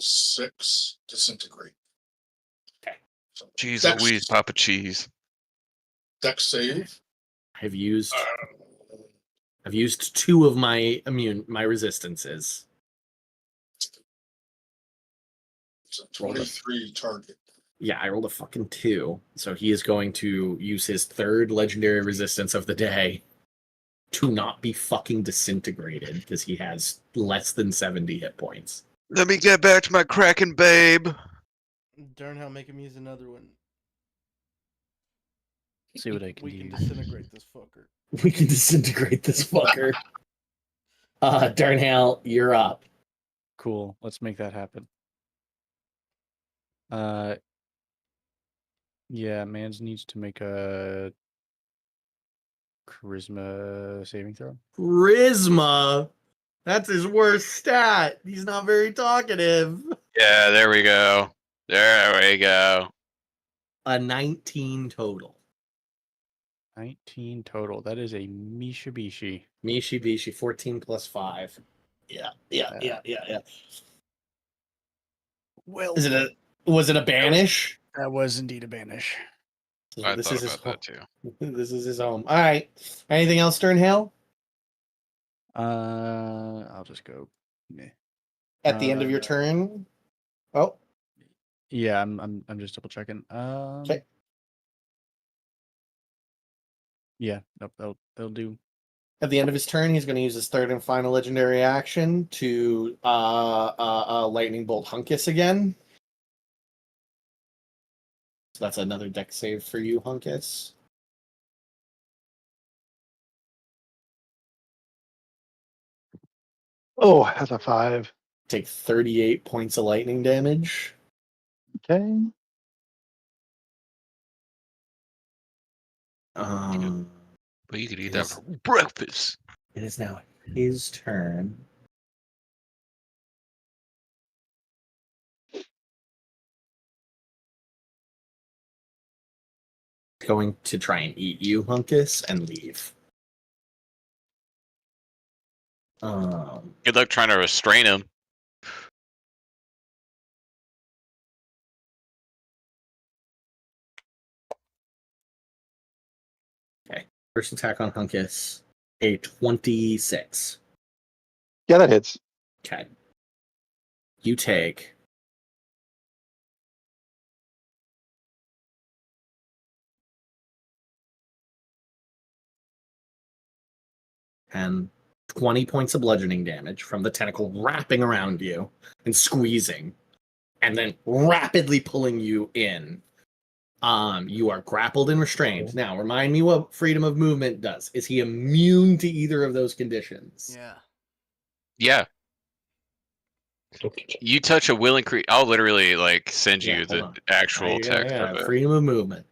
6 disintegrate. Okay. So Jeez Dex- Louise, Papa Cheese. Dex save. I've used 2 of my resistances. It's a 23 target. Yeah, I rolled a fucking 2. So he is going to use his 3rd legendary resistance of the day to not be fucking disintegrated because he has less than 70 hit points. Let me get back to my Kraken, babe. Dernhell, make him use another one. See what I can We do. can disintegrate this fucker. We can disintegrate this fucker. Darnhale, you're up. Cool. Let's make that happen. Yeah, Mans needs to make a charisma saving throw. Charisma. That's his worst stat. He's not very talkative. Yeah, there we go. There we go. A 19 total. 19 total. That is a Mishibishi. Mishibishi, 14 plus 5. Yeah. Well, Was it a banish? that was indeed a banish. I This thought is his about that home. too. This is his home. All right. Anything else, Sternhale? I'll just go. Meh. At the end of your turn? Oh, Yeah, I'm just double checking. okay. Yeah, nope, they'll do. At the end of his turn, he's going to use his 3rd and final legendary action to lightning bolt Hunkus again. So that's another deck save for you, Hunkus. Oh, that's a 5. Take 38 points of lightning damage. Okay. But you could eat It that is- for breakfast. It is now his turn. Going to try and eat you, Hunkus, and leave. Good luck trying to restrain him. First attack on Hunkus, a 26. Yeah, that hits. Okay. You take 20 points of bludgeoning damage from the tentacle wrapping around you and squeezing, and then rapidly pulling you in. You are grappled and restrained. Now, remind me what freedom of movement does. Is he immune to either of those conditions? Yeah. Yeah. You touch a willing creature. I'll literally like send Yeah, you hold the on. actual text of it. Freedom of movement.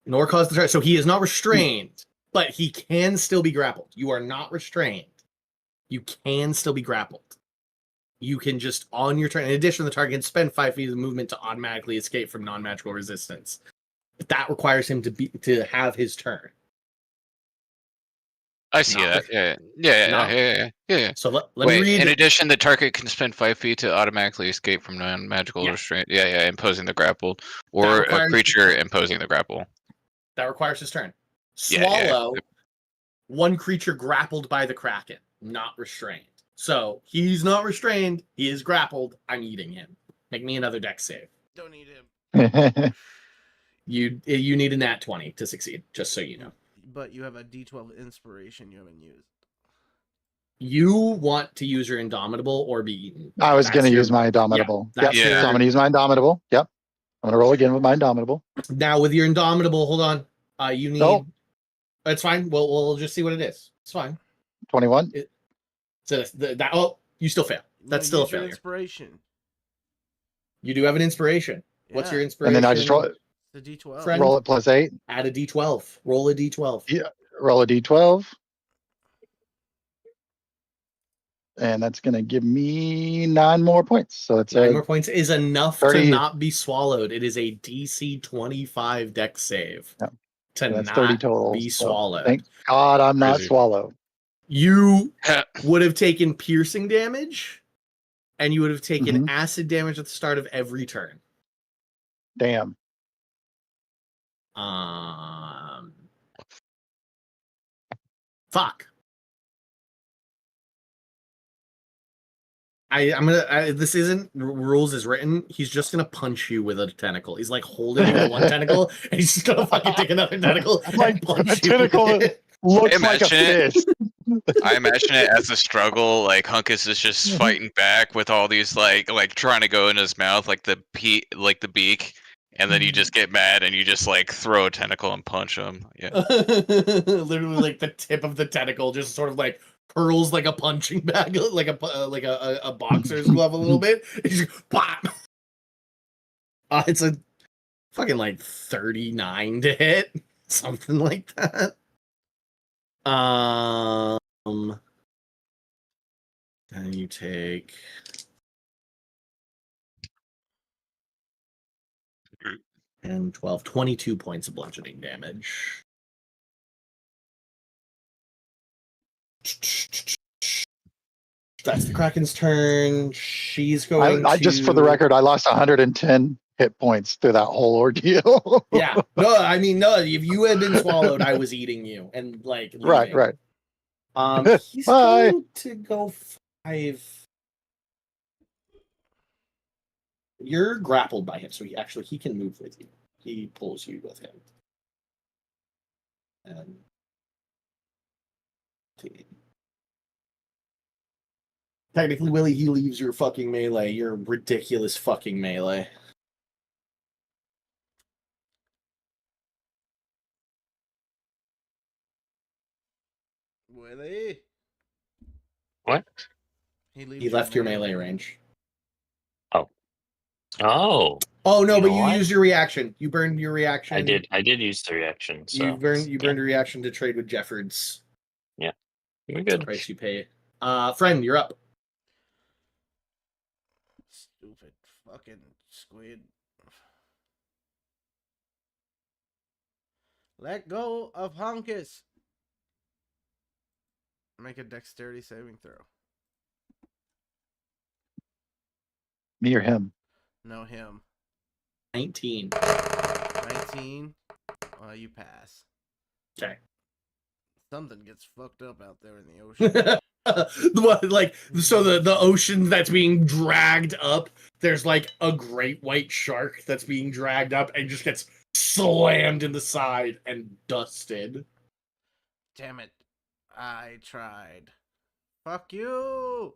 Nor cause the so he is not restrained, but he can still be grappled. You are not restrained. You can still be grappled. You can just on your turn. In addition, the target can spend 5 feet of movement to automatically escape from non-magical resistance. But that requires him to have his turn. I see Not that. re- Yeah. So let me Wait, read. in addition, the target can spend 5 feet to automatically escape from non-magical Yeah. restraint. Yeah, imposing the grapple. Or a creature imposing the grapple. That requires his turn. Yeah. Swallow, one creature grappled by the Kraken, not restrained. So he's not restrained. He is grappled. I'm eating him. Make me another dex save. Don't eat him. You need a nat 20 to succeed, just so you know. But you have a D12 inspiration you haven't used. You want to use your Indomitable or be eaten. I was going to use my Indomitable. Yeah, So I'm going to use my Indomitable. Yep. I'm going to roll again with my Indomitable. Now with your Indomitable, hold on. You need. Oh. It's fine. We'll just see what it is. It's fine. 21. You still fail. That's still a failure. Inspiration. You do have an inspiration. Yeah. What's your inspiration? And then I just roll it. The D12. Friend? Roll it plus 8. Add a D12. Roll a D12. Yeah. Roll a D12. And that's going to give me 9 more points. So it's 9 more points is enough 30. to not be swallowed. It is a DC 25 dex save. Yeah. To that's not 30 total. be swallowed. Thank God I'm not swallowed. You would have taken piercing damage, and you would have taken acid damage at the start of every turn. Damn. Fuck. I'm gonna. This isn't rules as written. He's just gonna punch you with a tentacle. He's like holding you with one tentacle, and he's just gonna fucking take another tentacle and punch a tentacle looks like a fist. I imagine it as a struggle. Like Hunkus is just fighting back with all these like trying to go in his mouth, like the beak, and then you just get mad and you just like throw a tentacle and punch him. Yeah, literally like the tip of the tentacle just sort of like curls like a punching bag, like a boxer's glove a little bit. It's just pop. It's a fucking like 39 to hit, something like that. Then you take 10, 12, 22 points of bludgeoning damage. That's the Kraken's turn. She's going I just for the record, I lost 110 hit points through that whole ordeal. Yeah. No, I mean, no, if you had been swallowed, I was eating you. And like leaving. Right. He's going to go 5. You're grappled by him, so he can move with you. He pulls you with him. And technically, Willie, he leaves your fucking melee. Your ridiculous fucking melee. Willie? What? He left your melee range. Oh. Oh no, but you used your reaction. You burned your reaction. I did use the reaction. So you burned your reaction to trade with Jeffords. Yeah. We're good. The price you pay. Friend, you're up. Stupid fucking squid. Let go of Hunkus. Make a dexterity saving throw. Me or him? No, him. 19. 19. You pass. Okay. Something gets fucked up out there in the ocean. Like, so the ocean that's being dragged up, there's like a great white shark that's being dragged up and just gets slammed in the side and dusted. Damn it. I tried. Fuck you.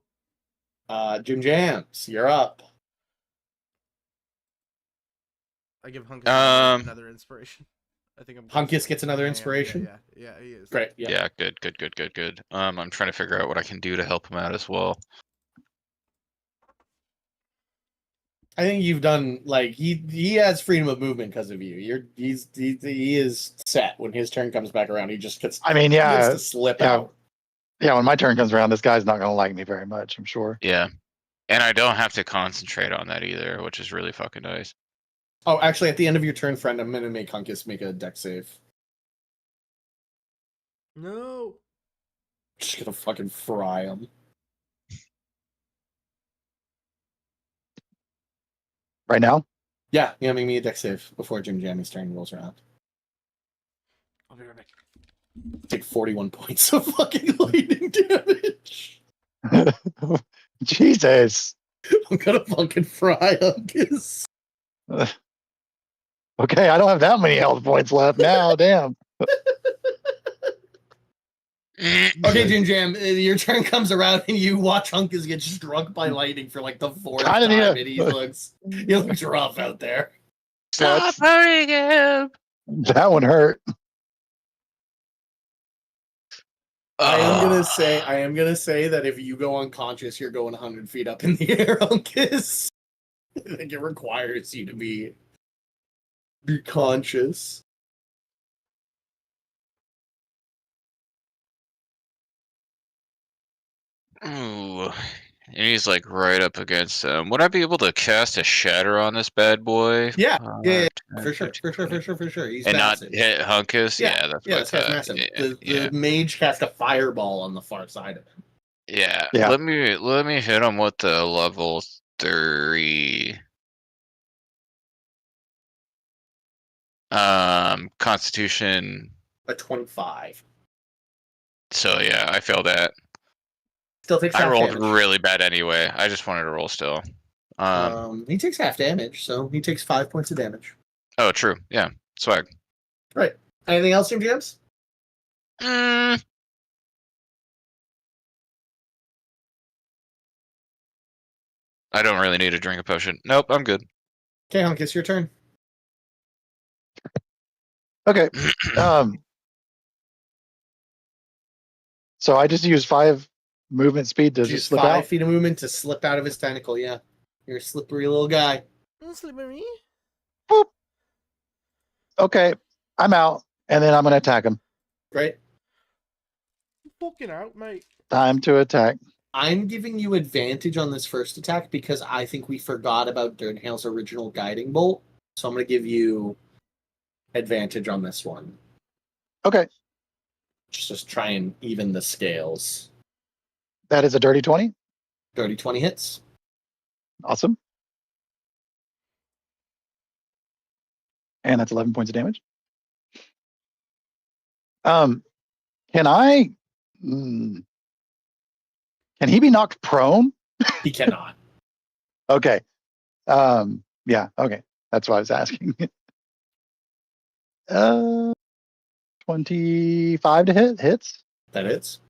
Jim Jams, you're up. I give Hunkus another inspiration. I think Hunkus gets another inspiration? Yeah, he is. Great. Yeah, good. I'm trying to figure out what I can do to help him out as well. I think you've done like he has freedom of movement because of you. He is set when his turn comes back around. He just gets. I mean, he yeah, gets to slip yeah. out. Yeah, when my turn comes around, this guy's not going to like me very much, I'm sure. Yeah. And I don't have to concentrate on that either, which is really fucking nice. Oh, actually, at the end of your turn, friend, I'm gonna make Hunkus make a deck save. No. Just gonna fucking fry him. Right now? Yeah, make me a deck save before Jim Jammy's turn rolls around. I'll be right back. Take 41 points of fucking lightning damage. Jesus. I'm gonna fucking fry Hunkus. Okay, I don't have that many health points left now. Damn. Okay, Jim Jam, your turn comes around and you watch Hunkus get struck by lightning for like the fourth time, and he looks rough out there. Stop hurting him! That one hurt. I am gonna say that if you go unconscious, you're going 100 feet up in the air, Hunkus. I think it requires you to be conscious. Ooh. And he's like right up against him. Would I be able to cast a shatter on this bad boy? Yeah, yeah, 10, for sure. 20. He's And massive. not hit Hunkus? Yeah, that's yeah, what I this guy's thought. massive. Yeah, The mage cast a fireball on the far side of him. yeah. Yeah. Let me hit him with the level 3. Constitution. A 25. So yeah, I failed that. Still takes I half rolled damage. really bad anyway. I just wanted to roll still. He takes half damage, so he takes 5 points of damage. Oh, true. Yeah, swag. Right. Anything else, Jim Jams? I don't really need to drink a potion. Nope, I'm good. Okay, Hunkus, your turn. Okay. So I just use 5 movement speed to Just slip 5 out. feet of movement to slip out of his tentacle, yeah. You're a slippery little guy. Slippery. Boop. Okay, I'm out, and then I'm going to attack him. Right? Fucking out, mate. Time to attack. I'm giving you advantage on this first attack because I think we forgot about Durnhale's original guiding bolt. So I'm going to give you advantage on this one. Okay. Just try and even the scales. That is a dirty 20. Dirty 20 hits. Awesome. And that's 11 points of damage. Can I... Can he be knocked prone? He cannot. Okay. Yeah, okay. That's what I was asking. 25 to hits. That hits.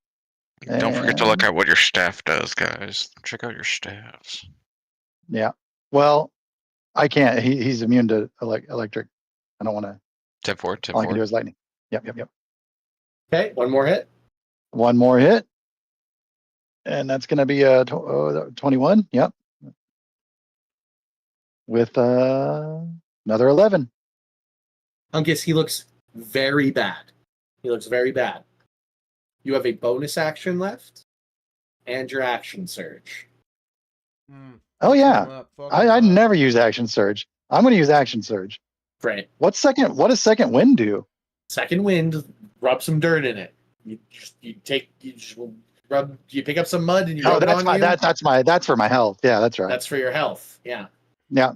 Don't forget to look at what your staff does, guys. Check out your staffs. Yeah. Well, I can't. He's immune to electric. I don't want to. 10-4, All I can do 10-4. is lightning. Yep. Okay, one more hit. One more hit. And that's going to be a 21. Yep. With another 11. Hunkus, he looks very bad. You have a bonus action left and your action surge. Oh, yeah. I never use action surge. I'm going to use action surge. Great. What does second wind do? Second wind, rub some dirt in it. You pick up some mud and you rub it on you. That's for my health. Yeah, that's right. That's for your health. Yeah. Yeah.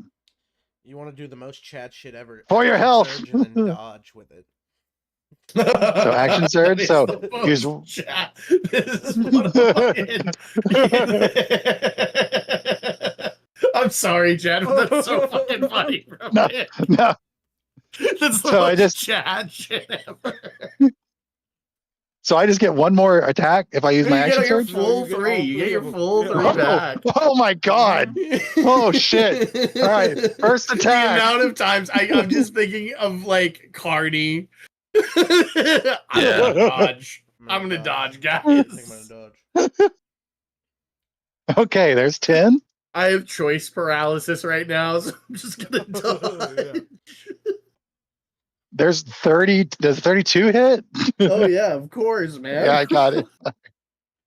You want to do the most Chad shit ever. For your health. Surge and then dodge with it. So action surge. So use. This is what I'm sorry, Chad, but that's so fucking funny, bro. No. That's the So most Chad shit ever. So I just get one more attack if I use my action surge? You get your full 3 back. Oh my god. Oh shit. All right. First attack. The amount of times I'm just thinking of like Carney. I'm gonna dodge. I'm gonna dodge, guys. I'm gonna dodge. Okay, there's 10. I have choice paralysis right now, so I'm just gonna die. There's 30. Does 32 hit? Oh yeah, of course, man. Yeah, I got it.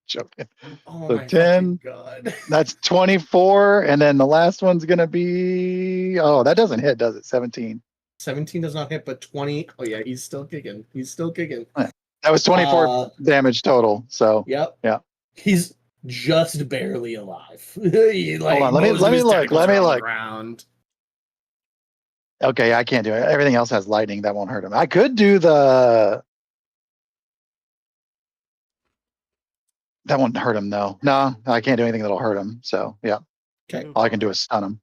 Joking. Oh So my 10. fucking god. That's 24, and then the last one's gonna be. Oh, that doesn't hit, does it? 17. 17 does not hit, but 20. Oh yeah, he's still kicking. He's still kicking. That was 24 damage total. So Yep. yeah. He's just barely alive. Like, hold on, let me look. Let me look. Ground. Okay, I can't do it. Everything else has lightning. That won't hurt him. I could do the. That won't hurt him though. No, I can't do anything that'll hurt him. So yeah. Okay. All I can do is stun him.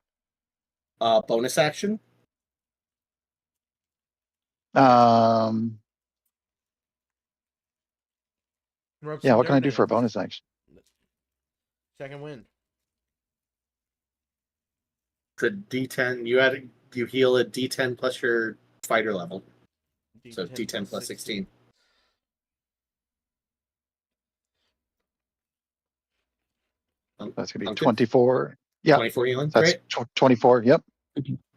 Bonus action. Yeah, what can I do for a bonus action? Second wind. It's a D10. You heal a D10 plus your fighter level. So D10 plus 16. That's gonna be 24. Yeah, 24 healing. that's Great. 24. Yep.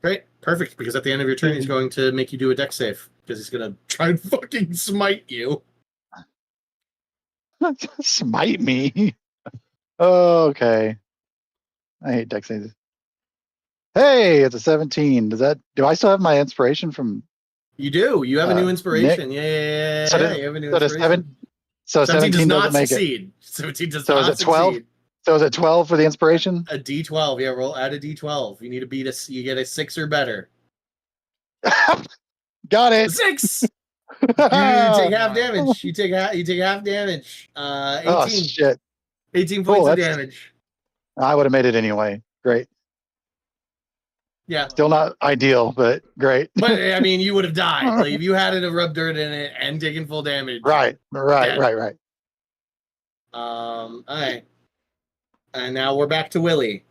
Great. Perfect. Because at the end of your turn, he's going to make you do a dex save because he's going to try and fucking smite you. Smite me. Okay. I hate dex saves. Hey, it's a 17. Do I still have my inspiration from? You do. You have a new inspiration. Nick? Yeah. So you have a new inspiration. So 17 does not make succeed. 17 does so not is it 12? succeed. So is it 12 for the inspiration? A D12. Yeah, roll add a D12. You need to beat you get a 6 or better. Got it. 6. You take half damage. You take half damage. 18. Oh shit. 18 points Cool, of damage. I would have made it anyway. Great. Yeah. Still not ideal, but great. But I mean, you would have died. Like if you had to rub dirt in it and taken full damage. Right. All right. And now we're back to Willie.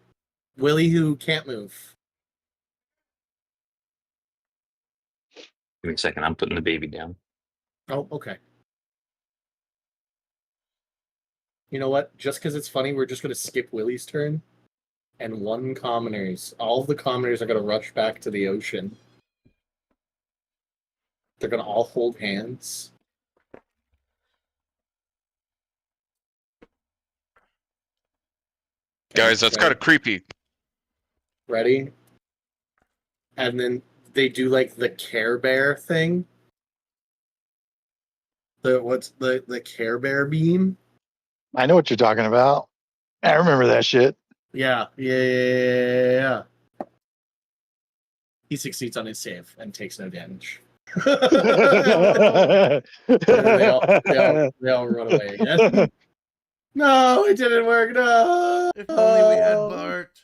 Willie who can't move. Give me a second. I'm putting the baby down. Oh, okay. You know what? Just because it's funny, we're just going to skip Willie's turn. And all of the commoners are going to rush back to the ocean. They're going to all hold hands. Guys, that's kind of creepy. Ready? And then they do like the Care Bear thing. What's the Care Bear beam? I know what you're talking about. I remember that shit. Yeah. He succeeds on his save and takes no damage. they all run away again. No, it didn't work. No. If only we had Bart.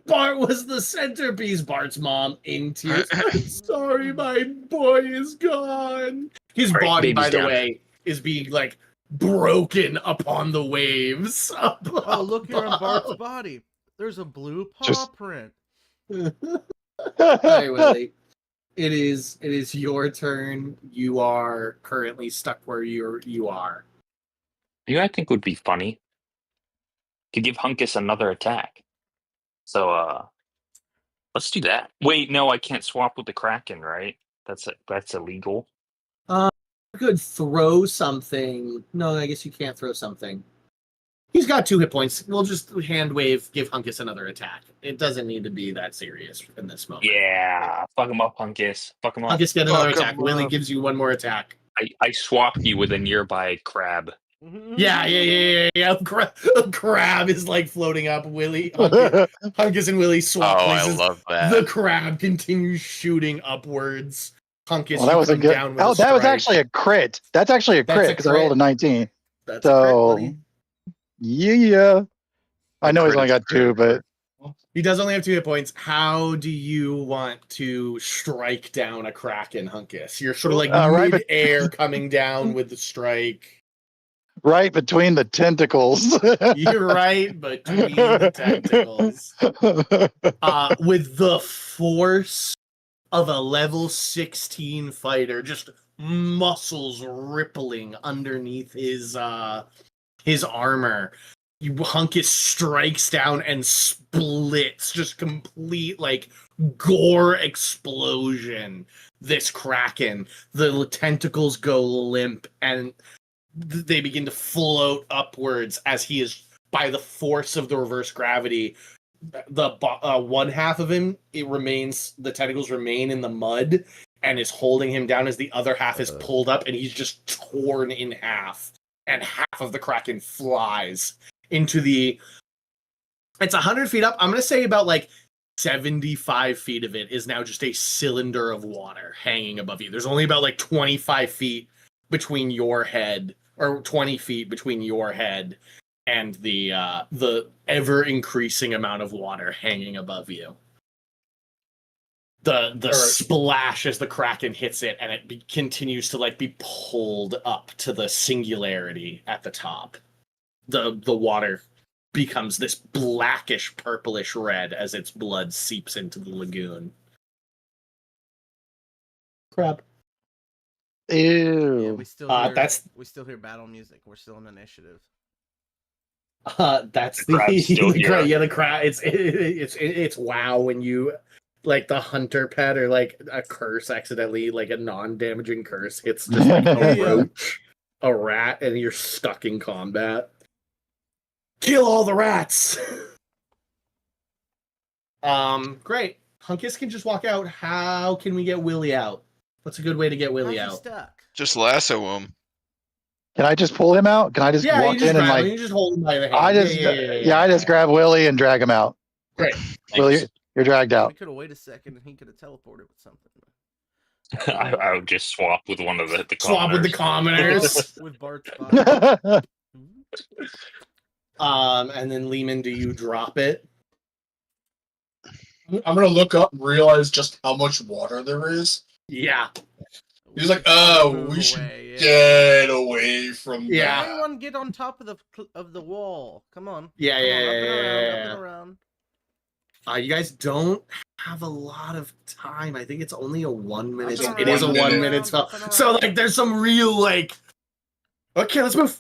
Bart was the centerpiece. Bart's mom in tears. I'm sorry, my boy is gone. His body, by the way, is being like broken upon the waves. Oh, look here on Bart's body. There's a blue paw print. Hi, Willie. It is your turn. You are currently stuck where you are. You know what I think would be funny? To give Hunkus another attack. So let's do that. Wait, no, I can't swap with the Kraken, right? That's illegal. You could throw something. No, I guess you can't throw something. He's got 2 hit points. We'll just hand wave, give Hunkus another attack. It doesn't need to be that serious in this moment. Yeah, fuck him up, Hunkus. Fuck him up. Hunkus get another attack. Willie gives you 1 more attack. I swapped you with a nearby crab. Yeah. A crab is like floating up. Hunkus and Willie swap places. I love that. The crab continues shooting upwards. Hunkus, that was a good. That was actually a crit. That's actually a crit because I rolled a 19. That's a crit, yeah. I know he's only got 2, but he does only have 2 hit points. How do you want to strike down a Kraken, Hunkus? You're sort of like mid-air coming down with the strike. Right between the tentacles. You're right between the tentacles. With the force of a level 16 fighter, just muscles rippling underneath his armor. Hunkus strikes down and splits, just complete like gore explosion. This Kraken, the tentacles go limp and they begin to float upwards as he is, by the force of the reverse gravity, the one half of him, the tentacles remain in the mud and is holding him down as the other half is pulled up and he's just torn in half, and half of the Kraken flies into it's 100 feet up. I'm going to say about like 75 feet of it is now just a cylinder of water hanging above you. There's only about like 25 feet between your head, or 20 feet between your head and the ever increasing amount of water hanging above you. The splash as the Kraken hits it, and it continues to like be pulled up to the singularity at the top. The water becomes this blackish purplish red as its blood seeps into the lagoon. Crab. Ew. Yeah, we still hear we still hear battle music. We're still in initiative. That's the crab's still here. Yeah, the crab. It's wow when you like the hunter pet or like a curse accidentally, like a non-damaging curse hits just like a roach, a rat, and you're stuck in combat. Kill all the rats. Great. Hunkus can just walk out. How can we get Willie out? What's a good way to get Willie How's he out? stuck? Just lasso him. Can I just pull him out? Can I just walk in and like? You just hold him by the hand. I just grab Willie and drag him out. Great. Willie, you're dragged We out. could have waited a second and he could have teleported with something. I would just swap with one of the Swap with the commoners. With Bart's body. And then Lehman, do you drop it? I'm gonna look up and realize just how much water there is. Yeah. He's like, oh, we should get away from Yeah. that. Everyone get on top of the wall. Come on. Yeah, Come yeah, on, yeah, up and around, yeah, up yeah. and around. You guys don't have a lot of time. I think it's only a 1 minute. It's It is a 1 minute spell. So like, there's some real like. Okay, let's move.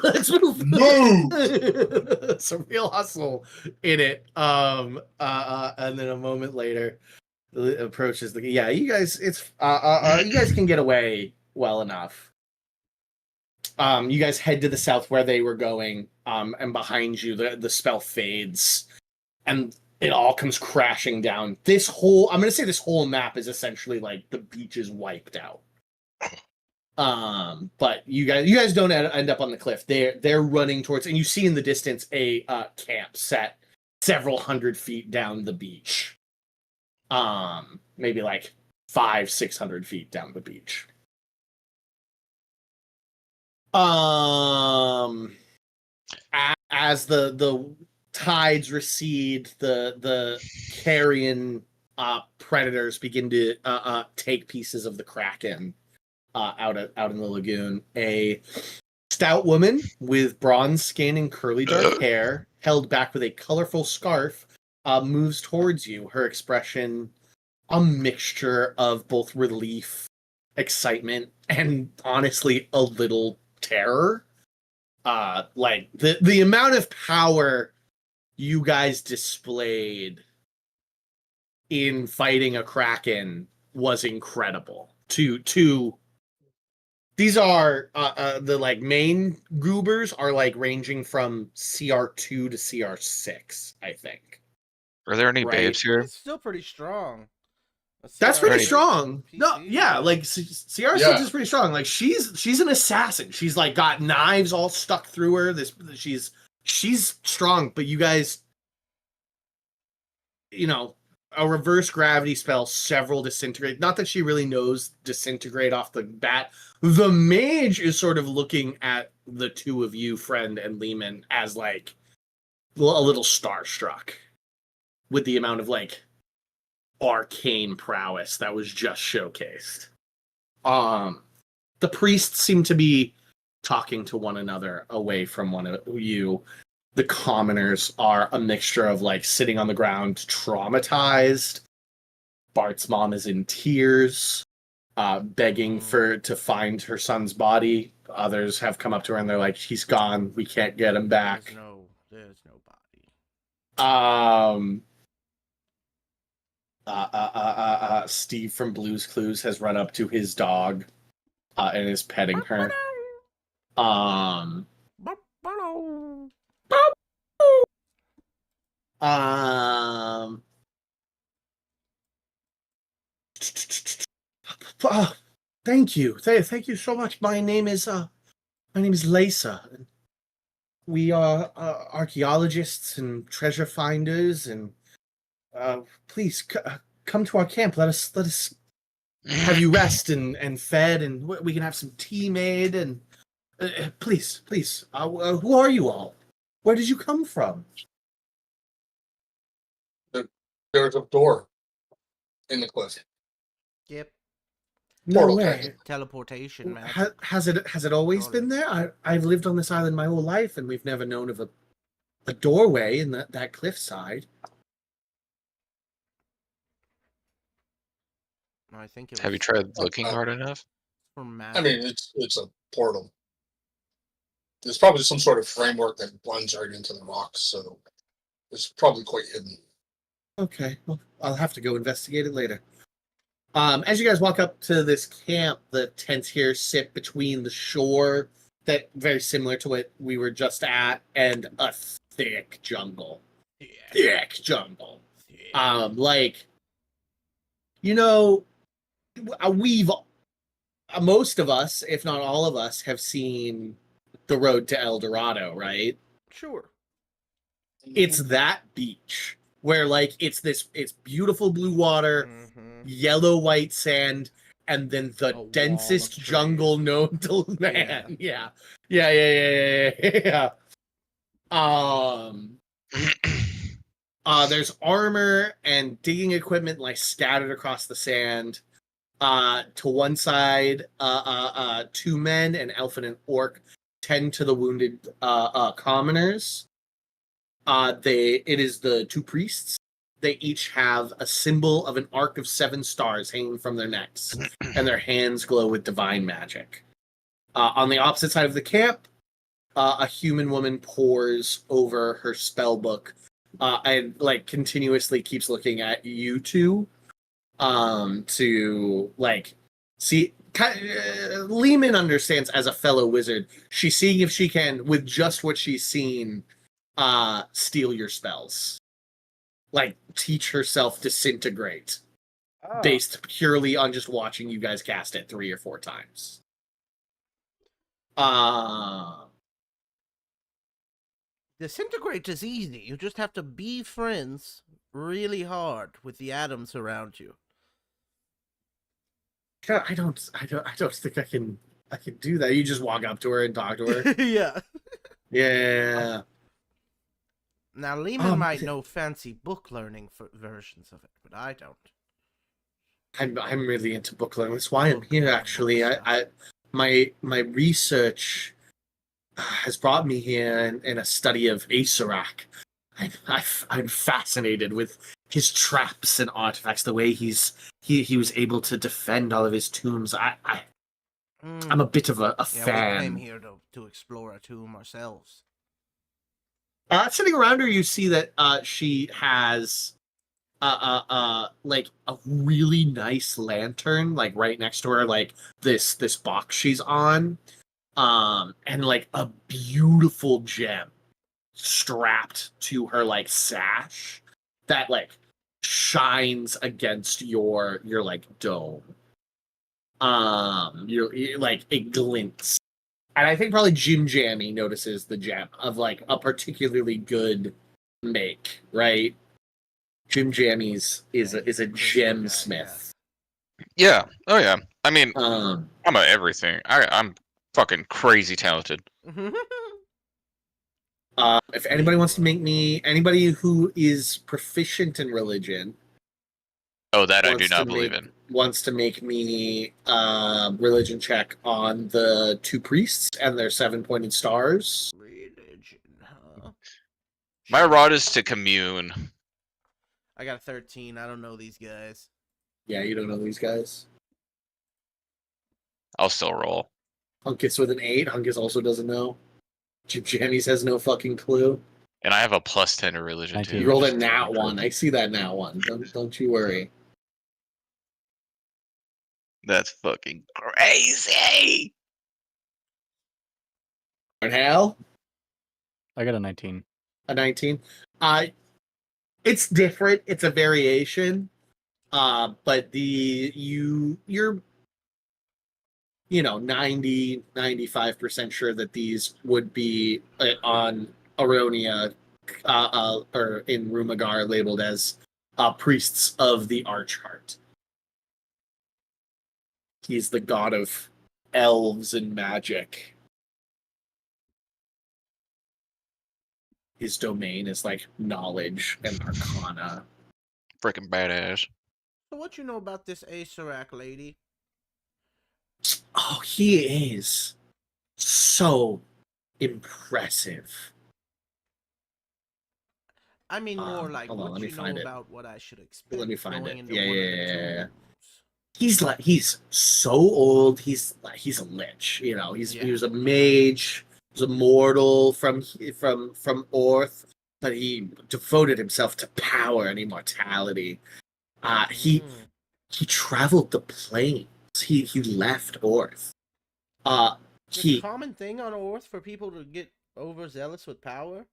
Let's move. Move. Some real hustle in it. And then a moment later, it approaches the. Yeah, you guys. It's you guys can get away well enough. You guys head to the south where they were going. And behind you, the spell fades, and it all comes crashing down. I'm gonna say this whole map is essentially like the beach is wiped out. But you guys don't end up on the cliff. They're running towards, and you see in the distance a camp set several hundred feet down the beach. Maybe like 500-600 feet down the beach. As the tides recede, the carrion predators begin to take pieces of the Kraken out in the lagoon. A stout woman with bronze skin and curly dark hair, held back with a colorful scarf, moves towards you. Her expression, a mixture of both relief, excitement, and honestly a little terror. Like the amount of power you guys displayed in fighting a Kraken was incredible. These are the like main goobers are like ranging from CR2 to CR6, I think. Are there any babes here? It's still pretty strong. That's pretty strong. PC, No, yeah, like CR6 Yeah. is pretty strong. Like she's an assassin. She's like got knives all stuck through her. She's strong, but you guys, a reverse gravity spell, several disintegrate. Not that she really knows disintegrate off the bat. The mage is sort of looking at the two of you, Friend and Lehman, as like a little starstruck with the amount of like arcane prowess that was just showcased. The priests seem to be talking to one another away from one of you. The commoners are a mixture of like sitting on the ground, traumatized. Bart's mom is in tears. begging to find her son's body. Others have come up to her and they're like, "He's gone. We can't get him back." There's no body. Steve from Blue's Clues has run up to his dog and is petting her. Um, thank you. Thank you so much. My name is Lisa. We are archaeologists and treasure finders, and please come to our camp. Let us have you rest and fed, and we can have some tea made. And please, who are you all? Where did you come from? There's a door in the cliff. Yep. No Portal way. Teleportation, man. Has it always been there? I've lived on this island my whole life, and we've never known of a doorway in that cliffside. I think it was Have you tried looking hard enough? for magic. I mean, it's a portal. There's probably some sort of framework that blends right into the rocks, so it's probably quite hidden. Okay, well, I'll have to go investigate it later. As you guys walk up to this camp, the tents here sit between the shore, that very similar to what we were just at, and a thick jungle. Thick jungle. Like, you know, we've most of us, if not all of us, have seen The Road to El Dorado, right? Sure. It's that beach where, like, it's beautiful blue water, yellow white sand, and then the densest jungle known to man. Yeah. There's armor and digging equipment like scattered across the sand. To one side, two men, an elf and an orc, tend to the wounded commoners. It is the two priests. They each have a symbol of an arc of 7 stars hanging from their necks, and their hands glow with divine magic. On the opposite side of the camp, a human woman pores over her spell book, and like continuously keeps looking at you two, to like see. Lehman understands as a fellow wizard. She's seeing if she can, with just what she's seen, steal your spells. Like, teach herself disintegrate. Based purely on just watching you guys cast it 3 or 4 times. Disintegrate is easy. You just have to be friends really hard with the atoms around you. I don't think I can do that. You just walk up to her and talk to her. Yeah. Yeah. Now, Lehman might know fancy book learning versions of it, but I don't. I'm really into book learning. That's why I'm here. Actually, my research has brought me here in a study of Asarak. I'm fascinated with his traps and artifacts. The way he was able to defend all of his tombs. I'm a bit of a fan. We came here to explore a tomb ourselves. Sitting around her, you see that she has like a really nice lantern, like right next to her, like this box she's on, and like a beautiful gem strapped to her like sash that like shines against your like dome. You're like it glints. And I think probably Jim Jammy notices the gem of like a particularly good make, right? Jim Jammies is a gem smith. Yeah. Oh yeah. I mean, I'm at everything. I'm fucking crazy talented. If anybody wants to make me, anybody who is proficient in religion. Oh, that I do not believe in. Wants to make me religion check on the two priests and their 7-pointed stars. Religion, huh? My rod is to commune. I got a 13. I don't know these guys. Yeah, you don't know these guys. I'll still roll. Hunkus with an 8. Hunkus also doesn't know. Jim Jammies has no fucking clue. And I have a +10 to religion 19. too. You rolled a just to nat be clear. 1. I see that nat 1. Don't you worry. That's fucking crazy. And Hal, I got a 19. a 19. It's different. It's a variation. But you're 90-95% sure that these would be on Aronia or in Rumagar labeled as priests of the Archheart. He's the god of elves and magic. His domain is like knowledge and arcana. Freaking badass. So what you know about this Asarak lady? Oh, he is so impressive. I mean, more like hold on, what let me you know find it. about what I should expect. Let me find going it. into Yeah, one of the yeah. tombs. He's so old. He's a lich. He was a mage. He was a mortal from Orth, but he devoted himself to power and immortality. He traveled the plains. He left Orth. It's a common thing on Orth for people to get overzealous with power.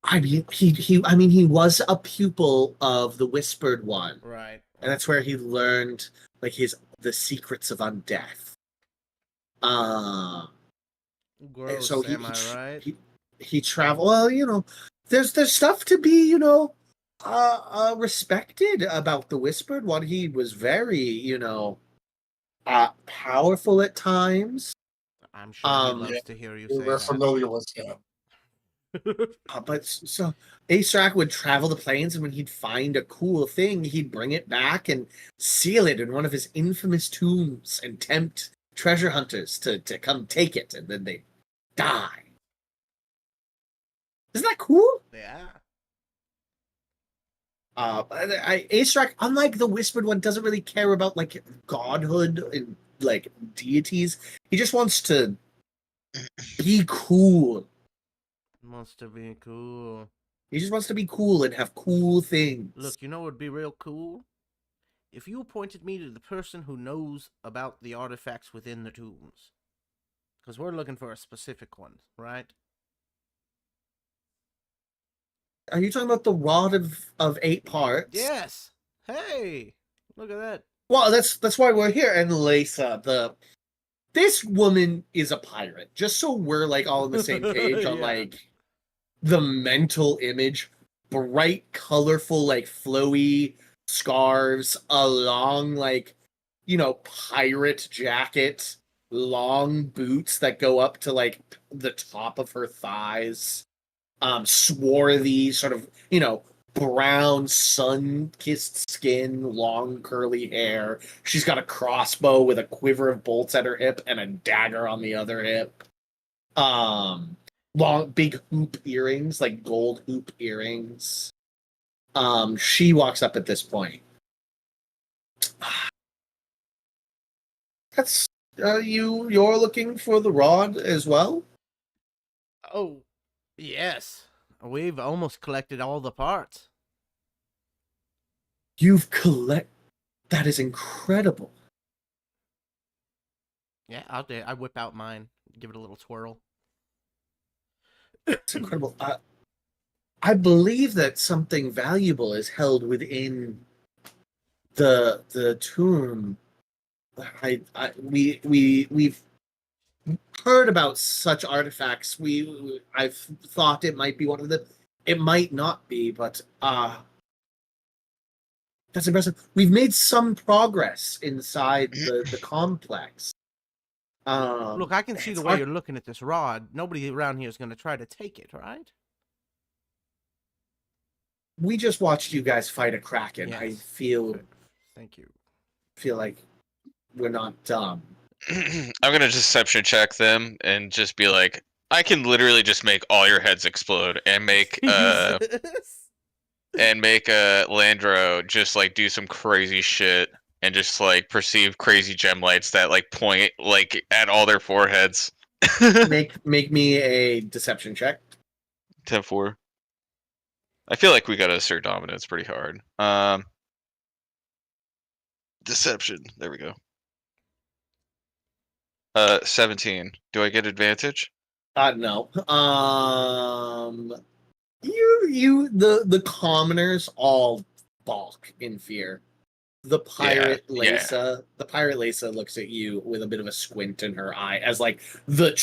I mean, he was a pupil of the Whispered One, Right? And that's where he learned like the secrets of undeath. Gross, So am I right? he traveled. Well, there's stuff to be respected about the Whispered One. He was very powerful at times. I'm sure he loves to hear you say We're that. familiar with him. But so Asarak would travel the plains, and when he'd find a cool thing, he'd bring it back and seal it in one of his infamous tombs and tempt treasure hunters to come take it, and then they die. Isn't that cool? Yeah. Asarak, unlike the Whispered One, doesn't really care about like godhood and like deities. He just wants to be cool. Wants to be cool. He just wants to be cool and have cool things. Look, you know what would be real cool? If you appointed me to the person who knows about the artifacts within the tombs. Because we're looking for a specific one, right? Are you talking about the rod of 8 parts? Yes. Hey, look at that. Well, that's why we're here. And Lisa, this woman is a pirate. Just so we're like all on the same page on Yeah. like the mental image, bright, colorful, like flowy scarves, a long like pirate jacket, long boots that go up to like the top of her thighs. Swarthy, sort of, brown, sun-kissed skin, long curly hair. She's got a crossbow with a quiver of bolts at her hip and a dagger on the other hip. Long, big hoop earrings, like gold hoop earrings. She walks up at this point. That's you're looking for the rod as well? Oh, yes. We've almost collected all the parts. That is incredible. Yeah, I whip out mine, give it a little twirl. It's incredible. I believe that something valuable is held within the tomb. We've heard about such artifacts. I've thought it might be one of them. It might not be, but that's impressive. We've made some progress inside the complex. Look, I can see the way you're looking at this rod. Nobody around here is going to try to take it, right? We just watched you guys fight a kraken. Yes. I feel. Thank you. Feel like we're not dumb. I'm gonna deception check them and just be like, I can literally just make all your heads explode and make Landro just like do some crazy shit and just like perceive crazy gem lights that like point like at all their foreheads. Make me a deception check. 10-4. I feel like we gotta assert dominance pretty hard. Deception. There we go. 17. Do I get advantage? No. The commoners all balk in fear. The pirate Lisa looks at you with a bit of a squint in her eye as like the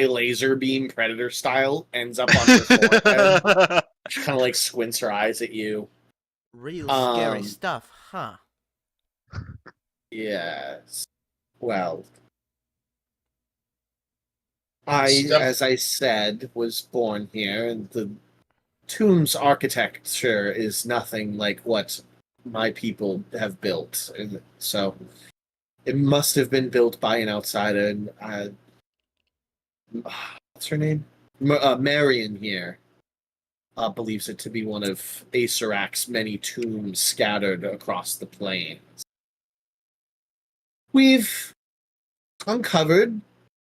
laser beam predator style ends up on her forehead. She kind of like squints her eyes at you. Real scary stuff, huh? Yes. Well, as I said, was born here, and the tomb's architecture is nothing like what my people have built. And so it must have been built by an outsider. And what's her name? Marion here believes it to be one of Acerak's many tombs scattered across the plains. We've uncovered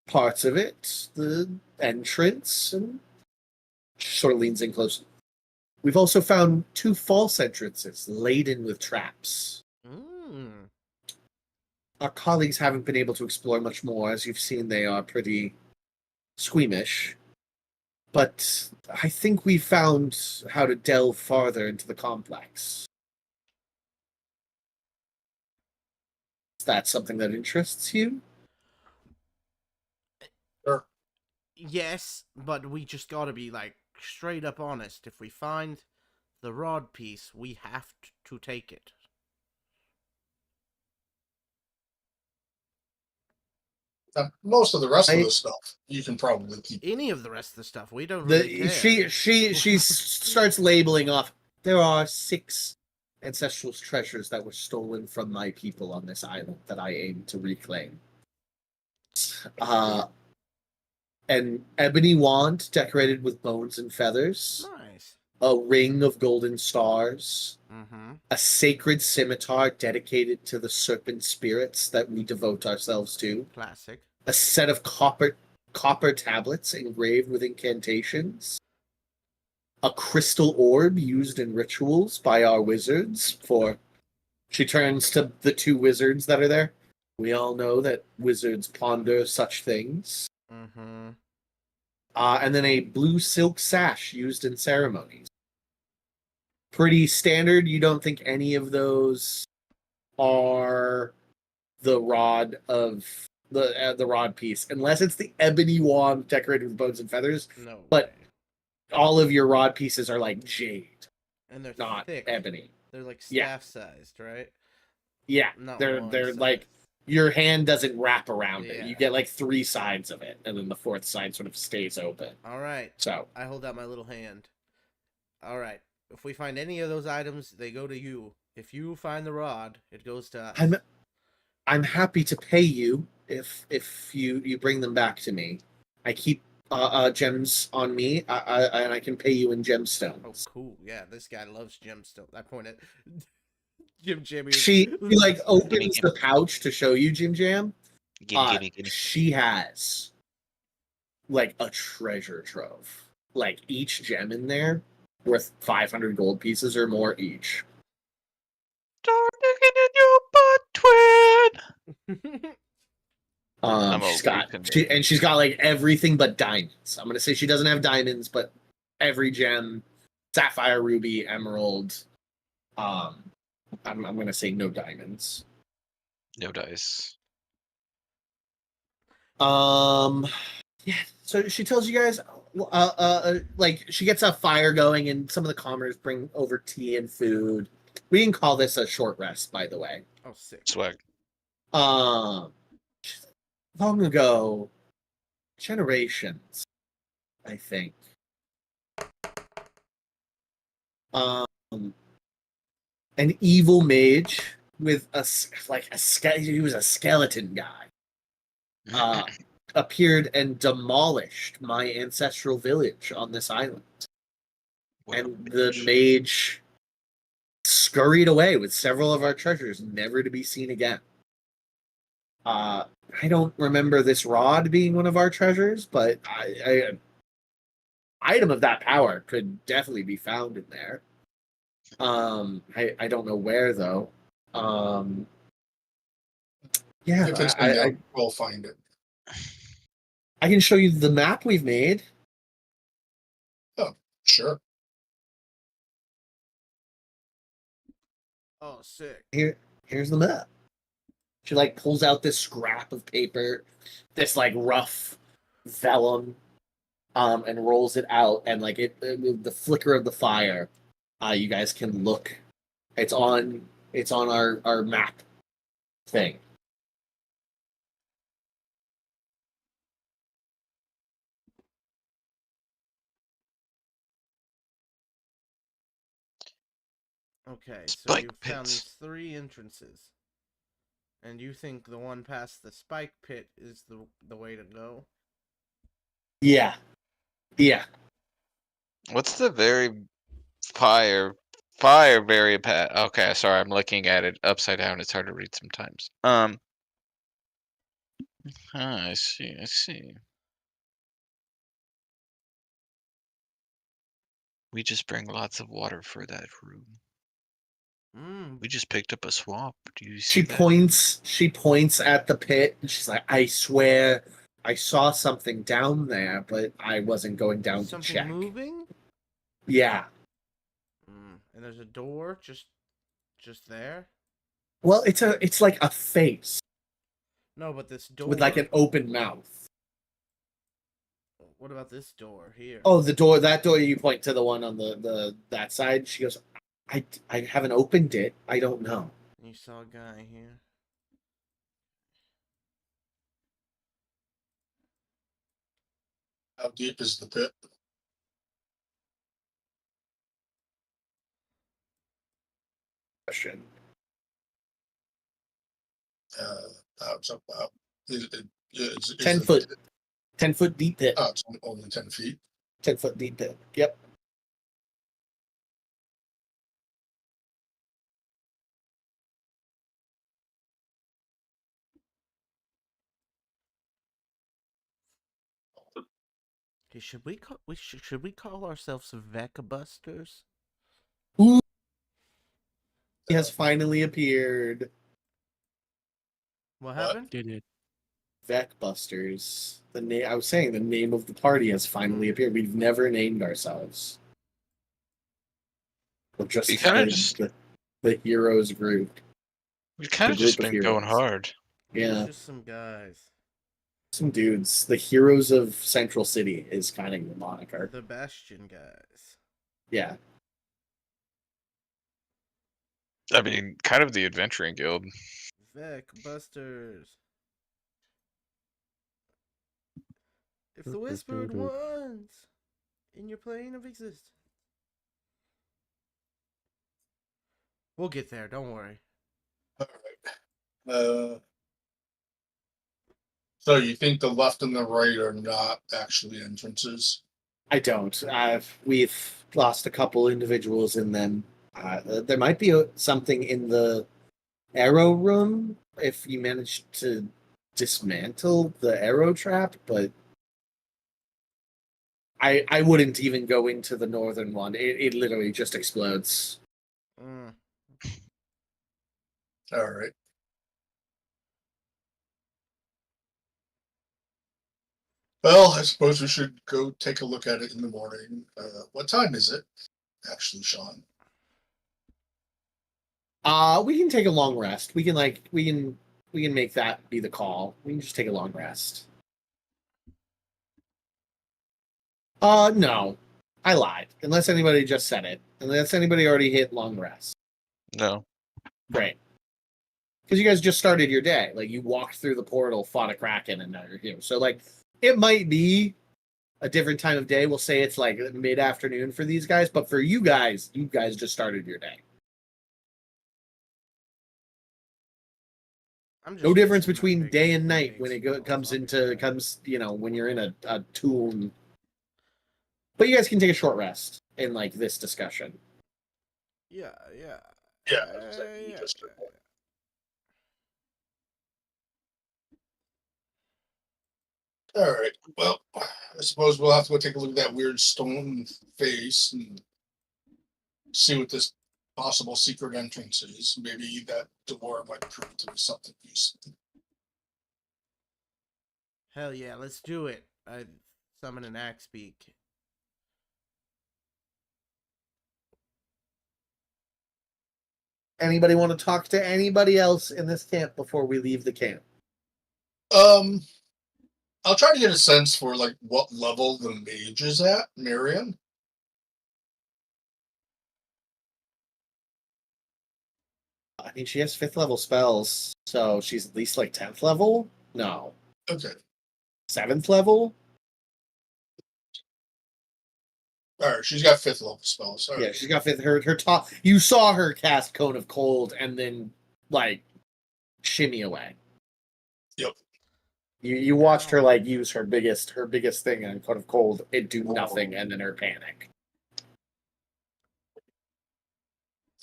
parts of it, the entrance, and she sort of leans in close. We've also found 2 false entrances laden with traps. Our colleagues haven't been able to explore much more. As you've seen, they are pretty squeamish. But I think we found how to delve farther into the complex. Is that something that interests you? Sure. Yes, but we just gotta be, like, straight up honest. If we find the rod piece, we have to take it. Most of the rest of the stuff you can probably keep. Any of the rest of the stuff, we don't really care. She starts labeling off. There are 6 ancestral treasures that were stolen from my people on this island that I aim to reclaim. An ebony wand decorated with bones and feathers. Nice. A ring of golden stars. A sacred scimitar dedicated to the serpent spirits that we devote ourselves to. Classic. A set of copper tablets engraved with incantations. A crystal orb used in rituals by our wizards for... She turns to the 2 wizards that are there. We all know that wizards ponder such things. And then a blue silk sash used in ceremonies. Pretty standard. You don't think any of those are the rod of the rod piece, unless it's the ebony wand decorated with bones and feathers. No. But all of your rod pieces are like jade, and they're not thick. ebony. They're like staff-sized, right? Yeah, Not they're like your hand doesn't wrap around it. You get like 3 sides of it, and then the 4th side sort of stays open. All right. So I hold out my little hand. All right. If we find any of those items, they go to you. If you find the rod, it goes to us. I'm happy to pay you if you bring them back to me. I keep gems on me, and I can pay you in gemstones. Oh, cool. Yeah, this guy loves gemstones. I point at Jim Jam. She like opens the pouch to show you Jim Jam. Gimme. She has like a treasure trove. Like each gem in there worth 500 gold pieces or more each. Start digging in your butt, twin. She's got like everything but diamonds. I'm gonna say she doesn't have diamonds, but every gem, sapphire, ruby, emerald. I'm gonna say no diamonds. No dice. Yeah. So she tells you guys, like she gets a fire going, and some of the commoners bring over tea and food. We can call this a short rest, by the way. Oh, sick. Swag. Long ago, generations, I think. An evil mage with he was a skeleton guy. Appeared and demolished my ancestral village on this island. And the mage scurried away with several of our treasures, never to be seen again. I don't remember this rod being one of our treasures, but item of that power could definitely be found in there. I don't know where though. Yeah, If it's in there, we'll find it. I can show you the map we've made. Oh, sure. Oh, sick. Here's the map. She like pulls out this scrap of paper, this like rough vellum, and rolls it out, and like with the flicker of the fire, you guys can look. It's on our map thing. Okay, so Spike you found pits. these 3 entrances. And you think the one past the spike pit is the way to go? Yeah. What's the very fire very pat? Okay, sorry, I'm looking at it upside down. It's hard to read sometimes. I see. We just bring lots of water for that room. We just picked up a swamp. Do you see that? She points at the pit, and she's like, "I swear, I saw something down there, but I wasn't going down to check." Something moving? Yeah. And there's a door just there? Well, it's like a face. No, but this door with like an open mouth. What about this door here? Oh, that door you point to, the one on the that side. She goes, I haven't opened it. I don't know. You saw a guy here. How deep is the pit? Question. It's about it's 10 foot. 10-foot deep pit. Oh, it's only 10 feet. 10-foot deep pit. Yep. Okay, should we call ourselves Veccabusters? Ooh. He has finally appeared. What happened? Did it? Veccbusters. I was saying the name of the party has finally appeared. We've never named ourselves. We're just the heroes group. We've kind of just been going hard. Yeah. Just some guys. Some dudes. The heroes of Central City is kind of the moniker. The Bastion guys. Yeah. I mean, kind of the adventuring guild. Veccbusters. If the whispered ones in your plane of existence. We'll get there, don't worry. All right. So you think the left and the right are not actually entrances? I don't. We've lost a couple individuals in them. There might be something in the arrow room if you manage to dismantle the arrow trap, but I wouldn't even go into the northern one. It literally just explodes. All right. Well, I suppose we should go take a look at it in the morning. What time is it, actually, Sean? We can take a long rest. We can make that be the call. We can just take a long rest. No. I lied. Unless anybody just said it. Unless anybody already hit long rest. No. Great. Because you guys just started your day. Like, you walked through the portal, fought a kraken, and now you're here. So, like, it might be a different time of day. We'll say it's like mid-afternoon for these guys, but for you guys just started your day. No difference between day and night when it comes, when you're in a tomb. But you guys can take a short rest in, like, this discussion. Yeah. Yeah, I was gonna say, you just all right. Well, I suppose we'll have to go take a look at that weird stone face and see what this possible secret entrance is. Maybe that door might prove to be something useful. Hell yeah, let's do it. I summon an axe beak. Anybody want to talk to anybody else in this camp before we leave the camp? I'll try to get a sense for like what level the mage is at, Marion. I mean, she has 5th level spells, so she's at least like 10th level? No. Okay. 7th level? All right, she's got 5th level spells. All Yeah, right. she's got 5th. Her top. You saw her cast Cone of Cold and then, like, shimmy away. Yep. You watched her like use her biggest thing on Cone of Cold and do nothing, and then her panic.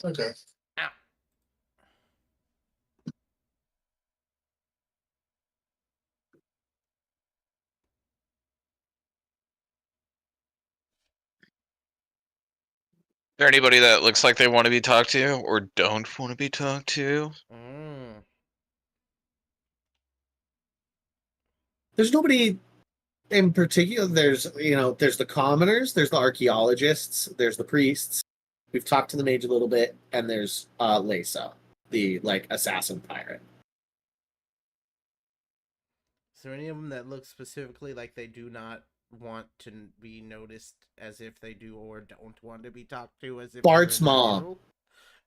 Okay. Ow. Is there anybody that looks like they want to be talked to or don't want to be talked to? There's nobody in particular. There's there's the commoners, there's the archaeologists, there's the priests. We've talked to the mage a little bit, and there's Lesa, the like assassin pirate. Is there any of them that look specifically like they do not want to be noticed as if they do or don't want to be talked to as if Bart's they're in the mom. middle?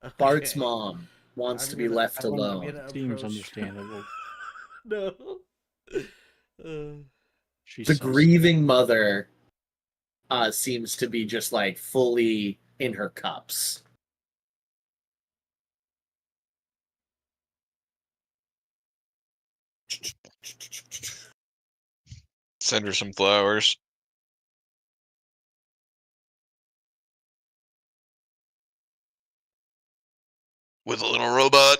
Okay. Bart's mom wants I'm to be gonna- left I'm alone. gonna Seems approach- understandable. No. She's The so grieving mother seems to be just like fully in her cups. Send her some flowers. With a little robot.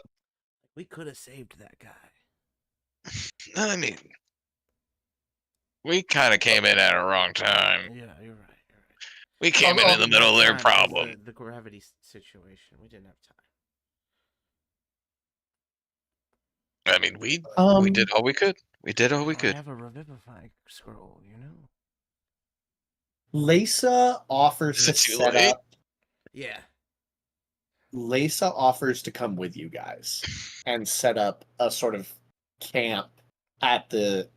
We could have saved that guy. I mean, we kind of came in at a wrong time. Yeah, you're right. We came in the middle of their Time is problem. The gravity situation. We didn't have time. I mean, we did all we could. We did all we I could. have a revivify scroll, you know. Lesa offers Is to it too set late? up. Yeah. Lesa offers to come with you guys and set up a sort of camp at the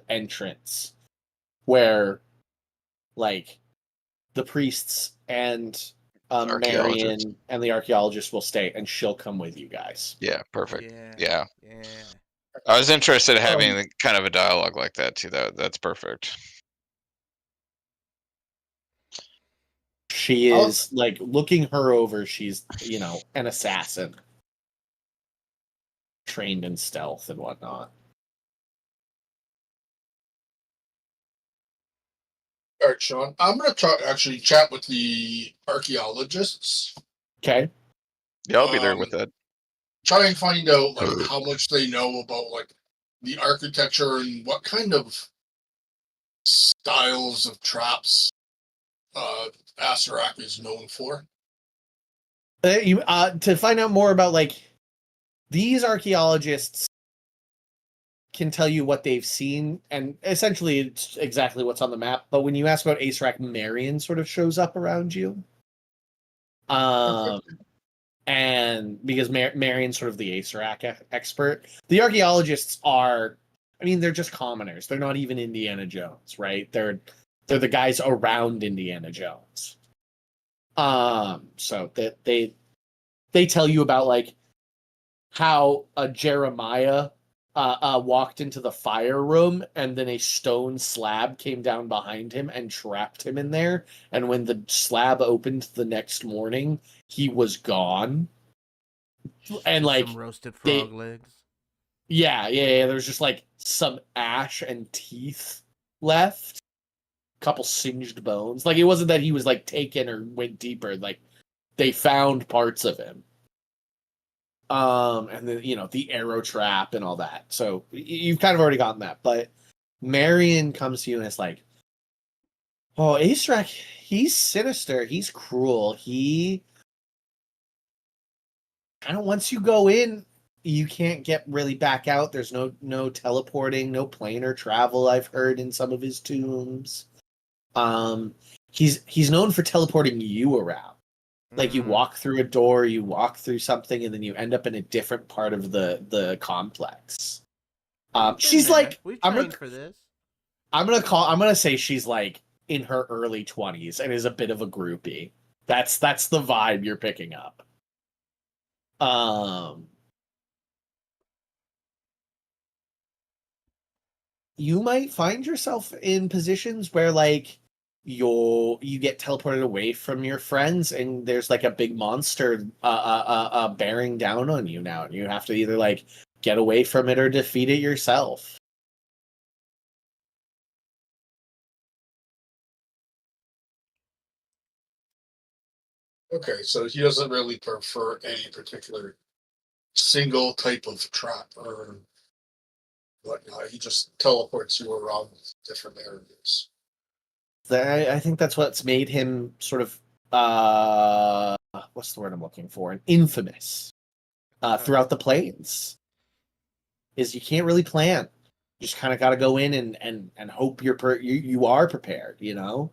entrance where like the priests and Archaeologists. Marion and the archaeologist will stay, and she'll come with you guys. Yeah, perfect. Yeah. Yeah. I was interested in having kind of a dialogue like that too. That's perfect. She is like looking her over. She's an assassin, trained in stealth and whatnot. All right, Sean. I'm gonna actually chat with the archaeologists. Okay. Yeah, I'll be there with that. Try and find out like how much they know about like the architecture and what kind of styles of traps Asarak is known for. To find out more about like these archaeologists can tell you what they've seen, and essentially it's exactly what's on the map. But when you ask about Asarak, Marion sort of shows up around you. And because Marion's sort of the Asarak expert, the archaeologists are, I mean, they're just commoners. They're not even Indiana Jones, right? They're the guys around Indiana Jones. So that they tell you about like how Jeremiah walked into the fire room, and then a stone slab came down behind him and trapped him in there. And when the slab opened the next morning, he was gone. And like some roasted frog legs. Yeah. There's just like some ash and teeth left. A couple singed bones. Like it wasn't that he was like taken or went deeper. Like they found parts of him. And then the arrow trap and all that. So you've kind of already gotten that. But Marion comes to you and is like, "Oh, Aesrak, he's sinister. He's cruel. He kind of once you go in, you can't get really back out. There's no teleporting, no planar travel. I've heard in some of his tombs. He's known for teleporting you around. Like you walk through a door, you walk through something, and then you end up in a different part of the complex. She's like, We've I'm trained gonna, for this. I'm gonna say she's like in her early 20s and is a bit of a groupie. That's the vibe you're picking up. You might find yourself in positions where like you get teleported away from your friends and there's like a big monster bearing down on you now, and you have to either like get away from it or defeat it yourself. Okay, so he doesn't really prefer any particular single type of trap or whatnot. He just teleports you around different areas. I think that's what's made him sort of what's the word I'm looking for? An infamous throughout the plains. Is you can't really plan. You just kind of got to go in and hope you are prepared, you know?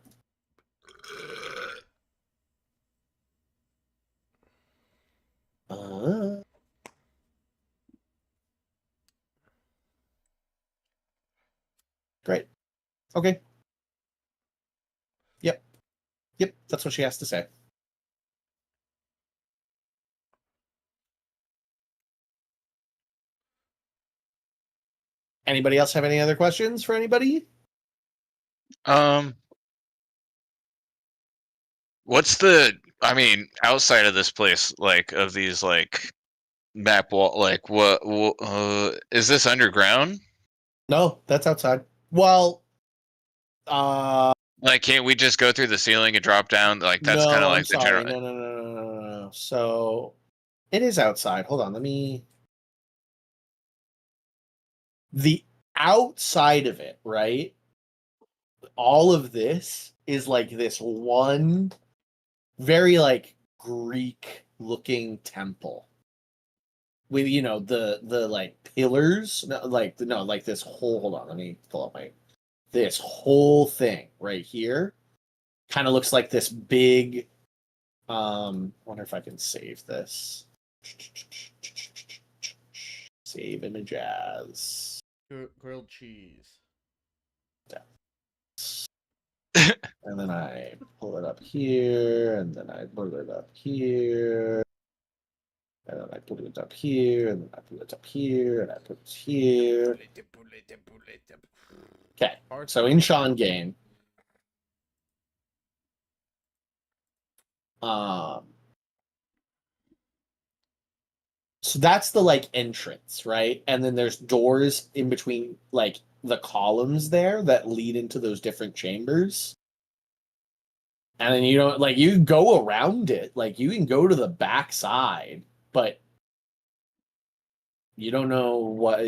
Great. Okay. Yep, that's what she has to say. Anybody else have any other questions for anybody? What's outside of this place, like of these like map wall, like what is this underground? No, that's outside. Well, like can't we just go through the ceiling and drop down? Like that's kind no, of I'm like the sorry. general. No. So it is outside. Hold on, the outside of it, right? All of this is like this one very like Greek looking temple with the like pillars, like this whole, hold on, let me pull up this whole thing right here kind of looks like this big wonder if I can save this. Save image as Grilled cheese. and then I pull it up here, and then I pull it up here, and then I put it up here, and then I put it up here, and I put it here. Okay, so in Sean game, so that's the like entrance, right? And then there's doors in between like the columns there that lead into those different chambers. And then you can go around it, like you can go to the back side, but you don't know what,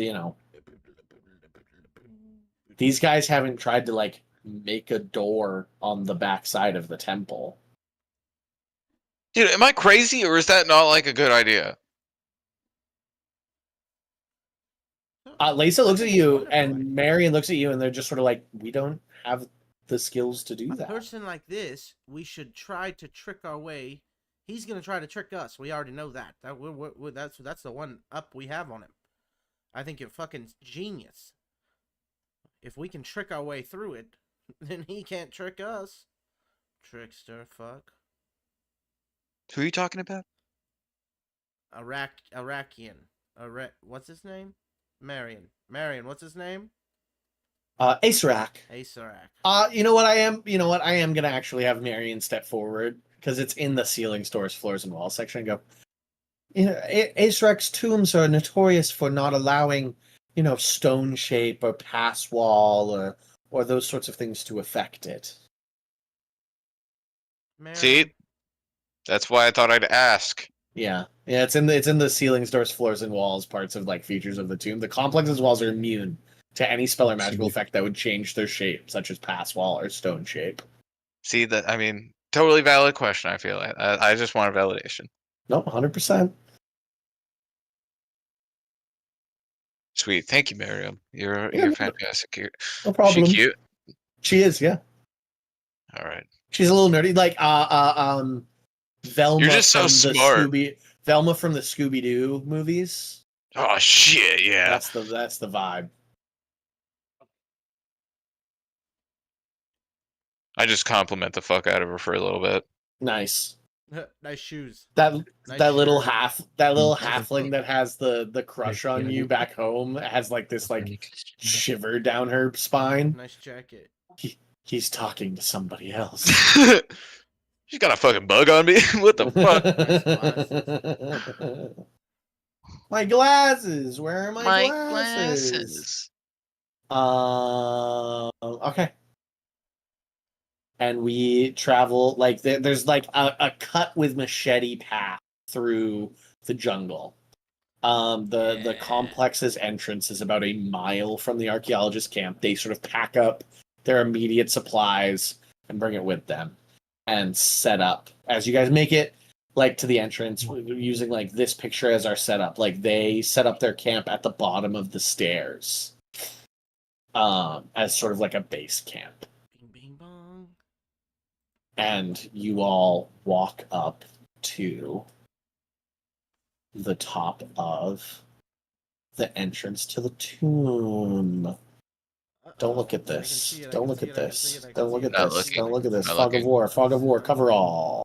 these guys haven't tried to like make a door on the back side of the temple. Dude, am I crazy or is that not like a good idea? Lisa looks at you and Marion looks at you and they're just sort of like, we don't have the skills to do that. A person like this, we should try to trick our way. He's gonna try to trick us. We already know that. That's the one up we have on him. I think you're fucking genius. If we can trick our way through it, then he can't trick us. Trickster, fuck. Who are you talking about? Iraqian. What's his name? Marion, what's his name? Aesrak. Aesrak. I am gonna actually have Marion step forward because it's in the ceiling, stores, floors, and walls section and go, Aesrak's tombs are notorious for not allowing, stone shape or pass wall or those sorts of things to affect it. Marion. See? That's why I thought I'd ask. Yeah, it's in the ceilings, doors, floors, and walls parts of like features of the tomb. The complex's walls are immune to any spell or magical effect that would change their shape, such as pass wall or stone shape. See that? I mean, totally valid question. I feel like I just want a validation. No, 100%. Sweet, thank you, Miriam. You're Yeah, fantastic. no Is she problem. cute? She is, yeah. All right. She's a little nerdy, like Velma You're just so from the smart. Velma from the Scooby Doo movies. Oh shit, yeah. That's the vibe. I just compliment the fuck out of her for a little bit. Nice. Nice shoes. That Nice little shirt. halfling that has the crush on you back home has like this like shiver down her spine. Nice jacket. He's talking to somebody else. She's got a fucking bug on me. What the fuck? My glasses. Where are my glasses? Okay. And we travel like there's like a cut with machete path through the jungle. The complex's entrance is about a mile from the archaeologist camp. They sort of pack up their immediate supplies and bring it with them and set up. As you guys make it like to the entrance, using like this picture as our setup, like they set up their camp at the bottom of the stairs. As sort of like a base camp. Bing bing bong. And you all walk up to the top of the entrance to the tomb. Don't look at this. Don't look at this. Don't look at this. Don't look at this. Fog of war. Fog of war. Cover all.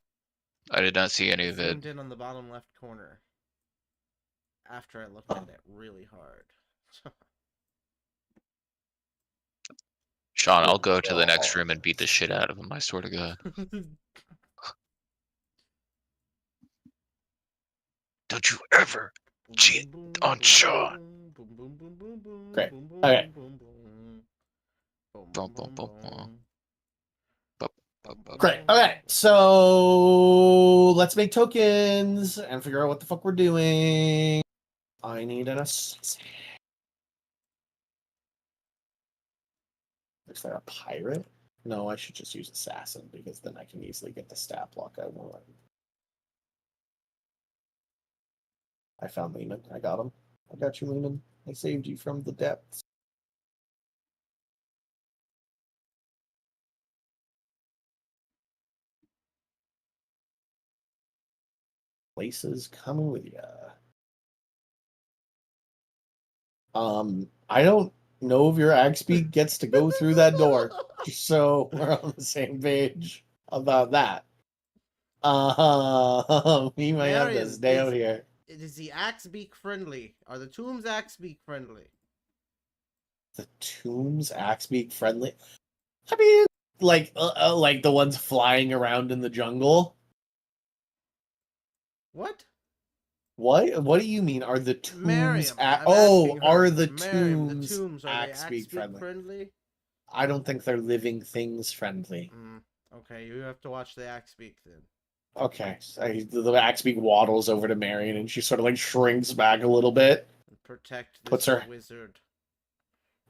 I did not see any of it. Zoomed in on the bottom left corner. After I looked at it really hard. Sean, I'll go to the next room and beat the shit out of him. I swear to God. Don't you ever cheat on Sean. Great. Okay. Great. Okay. So let's make tokens and figure out what the fuck we're doing. I need an assassin. Is there a pirate? No, I should just use assassin because then I can easily get the stat block I want. I found Lehman. I got him. I got you, Lehman. I saved you from the depths. Places coming with ya. I don't know if your Agspeak gets to go through that door. Just so we're on the same page about that. We might have to stay out here. Is the Axbeak friendly? Are the tombs Axbeak friendly? The tombs Axbeak friendly? I mean, like the ones flying around in the jungle. What? What do you mean? Are the tombs? Miriam, are the Miriam, tombs are Axbeak friendly? friendly? I don't think they're living things friendly. Okay, you have to watch the Axbeak then. Okay, so the Axbeak waddles over to Marion, and she sort of like shrinks back a little bit. Protect this wizard.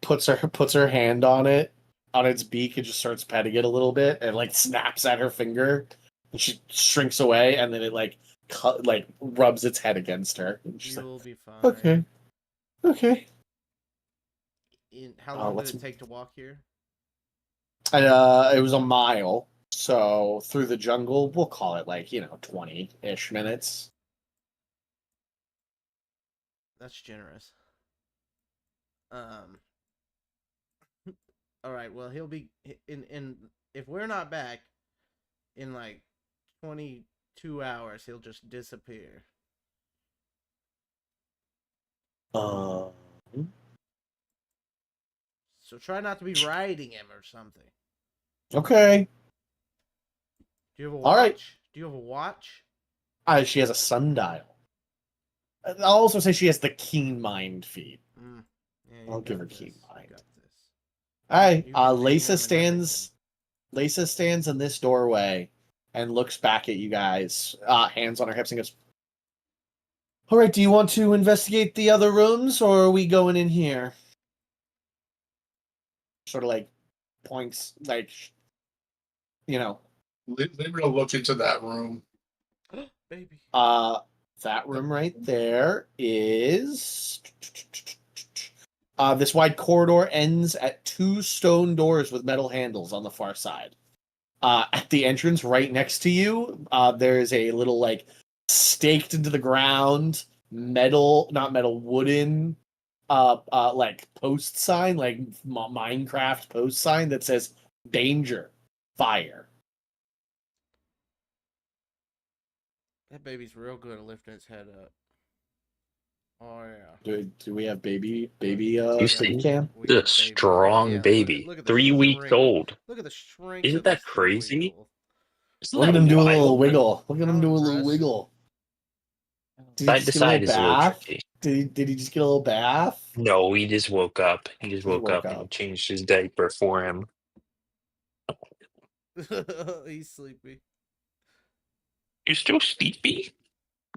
Puts her hand on its beak, and just starts petting it a little bit, and like snaps at her finger, and she shrinks away, and then it like rubs its head against her. And she's You'll like, be fine. Okay. How long did it take to walk here? It was a mile. So through the jungle, we'll call it 20-ish minutes. That's generous. All right. Well, he'll be in if we're not back in 22 hours, he'll just disappear. So try not to be riding him or something. Okay. Do you have a watch? All right. Do you have a watch? She has a sundial. I'll also say she has the keen mind feed. Yeah, I'll give her keen mind. Got this. Hi. Lisa stands in this doorway and looks back at you guys, hands on her hips, and goes, All right, do you want to investigate the other rooms, or are we going in here? Sort of like points, like, you know. They're gonna look into that room. Baby. That room right there is. This wide corridor ends at 2 stone doors with metal handles on the far side. At the entrance, right next to you, there is a little like staked into the ground wooden like post sign, like Minecraft post sign that says danger, fire. That baby's real good at lifting its head up. Oh yeah. Do we have baby You see cam? the strong baby, Look at the 3 weeks strength. old. Look at the strength. Isn't of that this crazy? 3-week-old. Isn't Look at that him do a wild? little wiggle. Look at him How do a little impressive. wiggle. Did he Side just to get a little side is a little bath? tricky. Did he just get a little bath? No, he just woke up. He just woke woke up and up. changed his diaper for him. He's sleepy. You're still sleepy?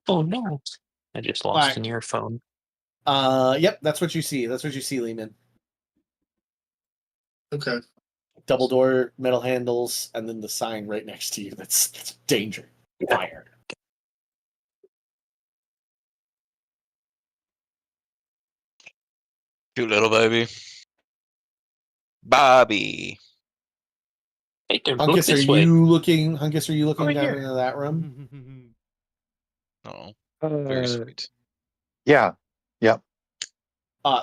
Oh no. I just lost Alright. an earphone. Yep, that's what you see. That's what you see, Lehman. Okay. Double door, metal handles, and then the sign right next to you. That's danger. Fire. Cute little baby. Bobby. Hey, look Hunkus, this are way. you looking Over down here. into that room? Oh, very sweet. Yeah. Yep.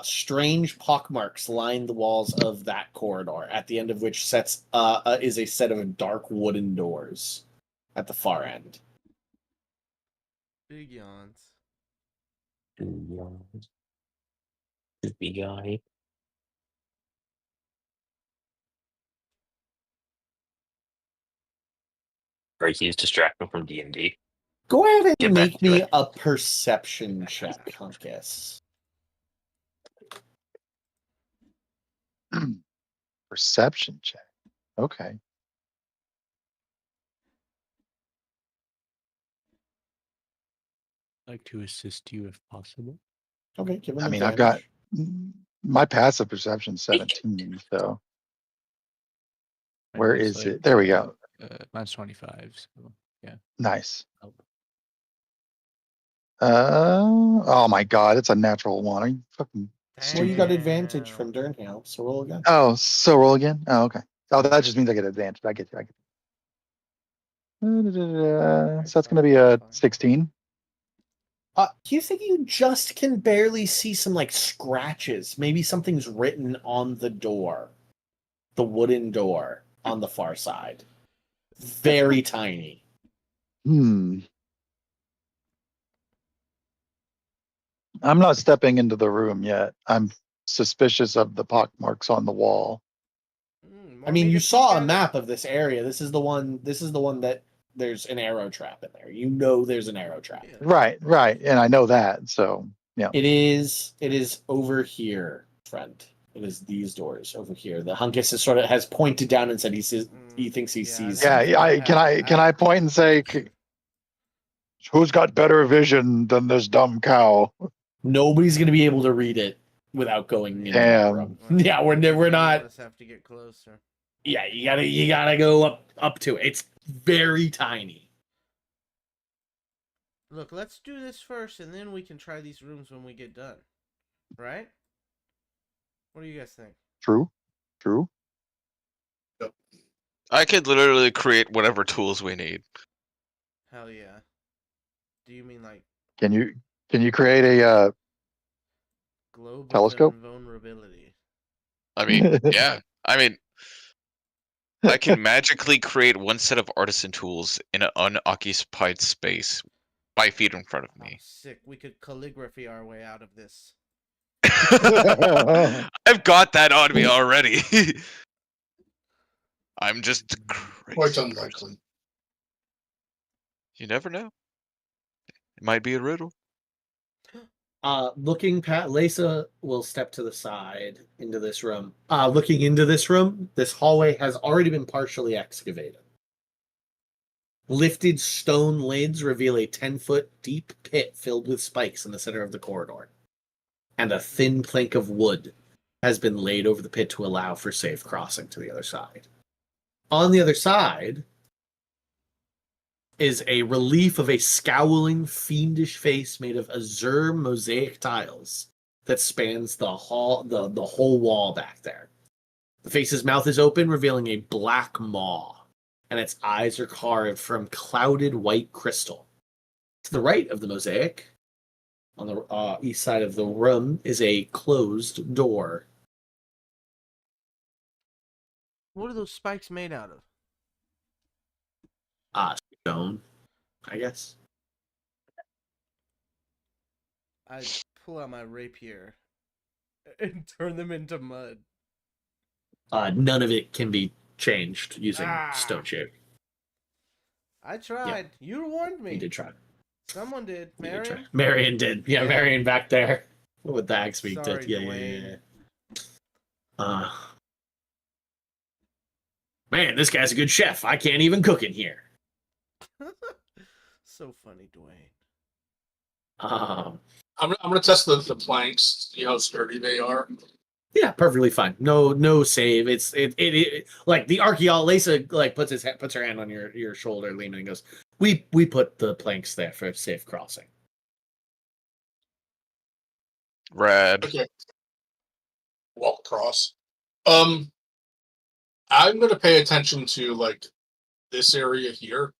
Strange pockmarks line the walls of that corridor, at the end of which is a set of dark wooden doors at the far end. Big yawns. Creepy guy. Right, he's distracting from D&D. Go ahead and Get back make to me it. a perception check, Hunkus. Perception check. Okay. I'd like to assist you if possible. Okay, give him I mean, advantage. I've got my passive perception 17. So where Mine's is it? There we go. Mine's 25. So yeah. Nice. Help. Oh my God, it's a natural one. Are you fucking? Well, you got Damn. advantage from Durnhill, so roll again. Oh, so roll again. Oh, okay. Oh, that just means I get advantage. I get you. So that's going to be a 16. You think you just can barely see some like scratches? Maybe something's written on the door, the wooden door on the far side. Very tiny. I'm not stepping into the room yet. I'm suspicious of the pockmarks on the wall. I mean, you saw a map of this area. This is the one that there's an arrow trap in there. You know there's an arrow trap. Yeah. Right. And I know that. So, yeah. It is over here, friend. It is these doors over here. The Hunkus has pointed down and said he thinks he sees. Yeah, can I point and say, who's got better vision than this dumb cow? Nobody's gonna be able to read it without going in that room. Yeah, we're not. Just have to get closer. Yeah, you gotta go up to it. It's very tiny. Look, let's do this first, and then we can try these rooms when we get done. Right? What do you guys think? True. I could literally create whatever tools we need. Hell yeah. Do you mean like Can you create a global telescope? Vulnerability? I mean, yeah. I mean, I can magically create one set of artisan tools in an unoccupied space 5 feet in front of me. Sick. We could calligraphy our way out of this. I've got that on me already. I'm just crazy. Quite unlikely. You never know. It might be a riddle. Looking past, Lisa will step to the side into this room. Looking into this room, this hallway has already been partially excavated. Lifted stone lids reveal a 10-foot deep pit filled with spikes in the center of the corridor. And a thin plank of wood has been laid over the pit to allow for safe crossing to the other side. On the other side is a relief of a scowling, fiendish face made of azure mosaic tiles that spans the hall, the whole wall back there. The face's mouth is open, revealing a black maw, and its eyes are carved from clouded white crystal. To the right of the mosaic, on the east side of the room, is a closed door. What are those spikes made out of? Stone, I guess. I pull out my rapier and turn them into mud. None of it can be changed using stone shape. I tried. Yeah. You warned me. You did try. Someone did. Marion? Marion did. Yeah, Marion back there with the axe we did. Yeah, Dwayne. yeah. Man, this guy's a good chef. I can't even cook in here. So funny, Dwayne. I'm gonna test the planks, see how sturdy they are. Yeah, perfectly fine. No save. It like the archaeologist like puts her hand on your shoulder, Lehman, and goes, We put the planks there for safe crossing. Rad. Okay. Walk across. I'm gonna pay attention to like this area here.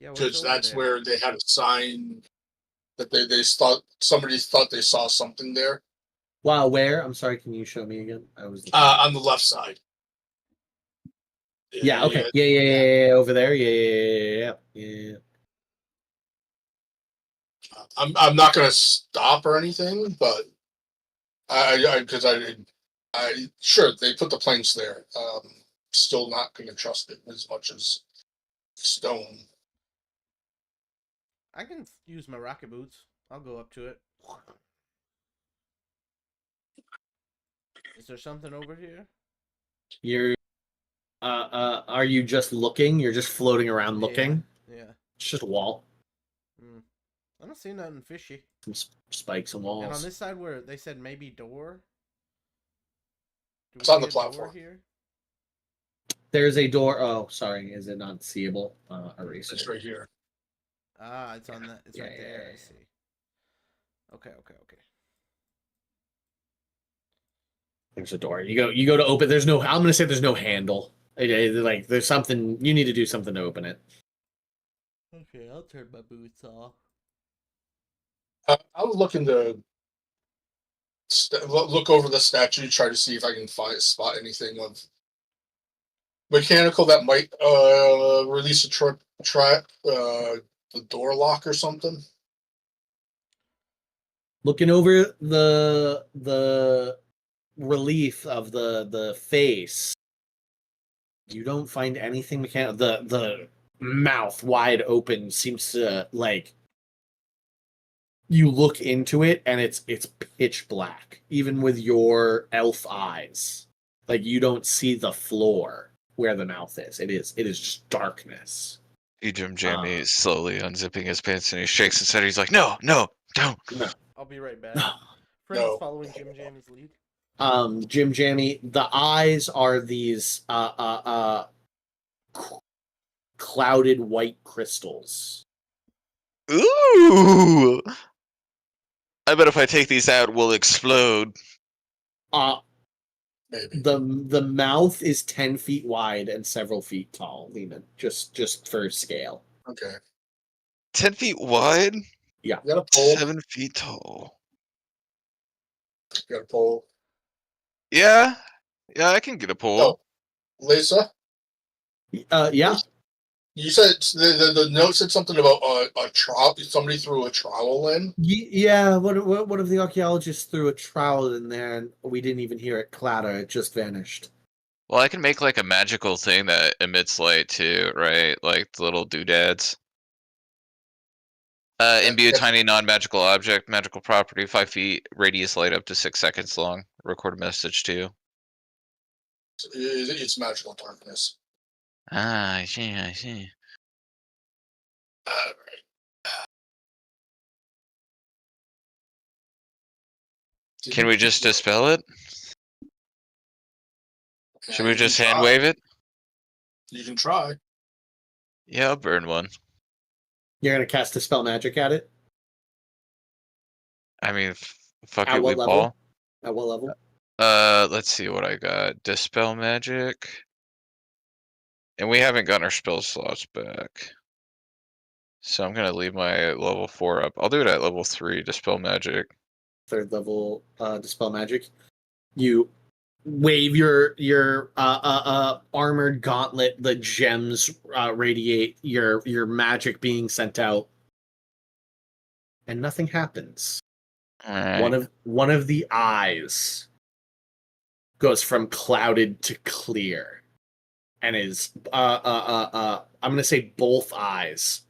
Yeah, because that's where they had a sign that they thought somebody thought they saw something there. Wow, where? I'm sorry, can you show me again? I was on the left side. Yeah, okay. Yeah, over there. Yeah. I'm not gonna stop or anything, but I sure they put the planks there. Still not gonna trust it as much as stone. I can use my rocket boots. I'll go up to it. Is there something over here? You're are you just looking? You're just floating around looking? Yeah. It's just a wall. I don't see nothing fishy. Some spikes and walls. And on this side where they said maybe door? It's on the platform. Here? There's a door. Oh, sorry. Is it not seeable? Eraser. It's right here. It's on that. It's right there. I see. Okay. There's a door. You go to open. There's no. I'm gonna say there's no handle. Like there's something. You need to do something to open it. Okay, I'll turn my boots off. I was looking to look over the statue, try to see if I can spot anything of mechanical that might release a the door lock or something. Looking over the relief of the face, you don't find anything mechanical. The mouth wide open seems to like. You look into it and it's pitch black, even with your elf eyes. Like you don't see the floor where the mouth is. It is just darkness. Jim Jamie slowly unzipping his pants and he shakes his head. He's like, "No, don't." No. I'll be right back. Friends following Jim Jamie's lead. Jim Jamie, the eyes are these clouded white crystals. Ooh! I bet if I take these out, we'll explode. Maybe. The mouth is 10 feet wide and several feet tall, Lehman. Just for scale. Okay. 10 feet wide? Yeah. You got a pole? 7 feet tall. You got a pole? Yeah, I can get a pole. Oh, Lisa? Yeah. You said the note said something about a trowel. Somebody threw a trowel in. Yeah. What if the archaeologist threw a trowel in there and we didn't even hear it clatter? It just vanished. Well, I can make like a magical thing that emits light too, right? Like the little doodads. Imbue a tiny non-magical object, magical property, 5 feet, radius light up to 6 seconds long. Record a message to you. It's magical darkness. Ah, I see, I see. Can we just dispel it? Should we just hand wave it? You can try. Yeah, I'll burn one. You're gonna cast Dispel Magic at it? I mean, fuck At it, what we level? ball. At what level? Let's see what I got. Dispel magic. And we haven't gotten our spell slots back. So I'm gonna leave my level 4 up. I'll do it at level 3, Dispel Magic. 3rd level Dispel Magic. You wave your armored gauntlet, the gems radiate your magic being sent out. And nothing happens. Alright. One of the eyes goes from clouded to clear. And is I'm gonna say both eyes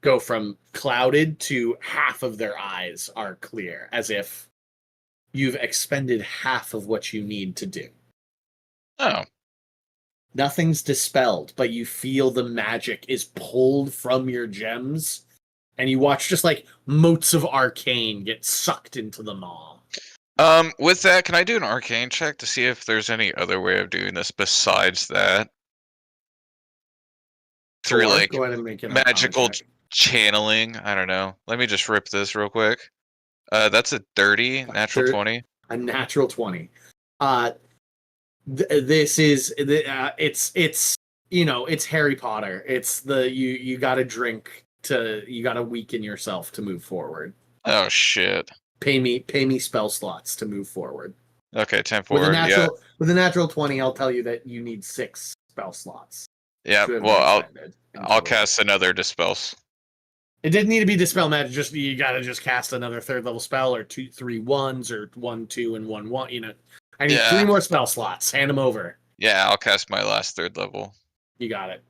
go from clouded to half of their eyes are clear, as if you've expended half of what you need to do. Oh. Nothing's dispelled, but you feel the magic is pulled from your gems, and you watch just like motes of arcane get sucked into the maw. With that, can I do an arcane check to see if there's any other way of doing this besides that? Through Sure, like go ahead and make an magical Arcana check. channeling. I don't know. Let me just rip this real quick. That's a 30, natural 20. A natural 20. This is it's you know, it's Harry Potter. It's the you got to drink to you got to weaken yourself to move forward. Oh shit. Pay me spell slots to move forward. Okay, 10 With forward. with a natural 20, I'll tell you that you need 6 spell slots. Yeah, well, I'll cast another dispels. It didn't need to be Dispel Magic, just you gotta just cast another 3rd level spell, or 2, 3 1s, or 1, 2, and 1, 1. You know, I need 3 more spell slots. Hand them over. Yeah, I'll cast my last 3rd level. You got it.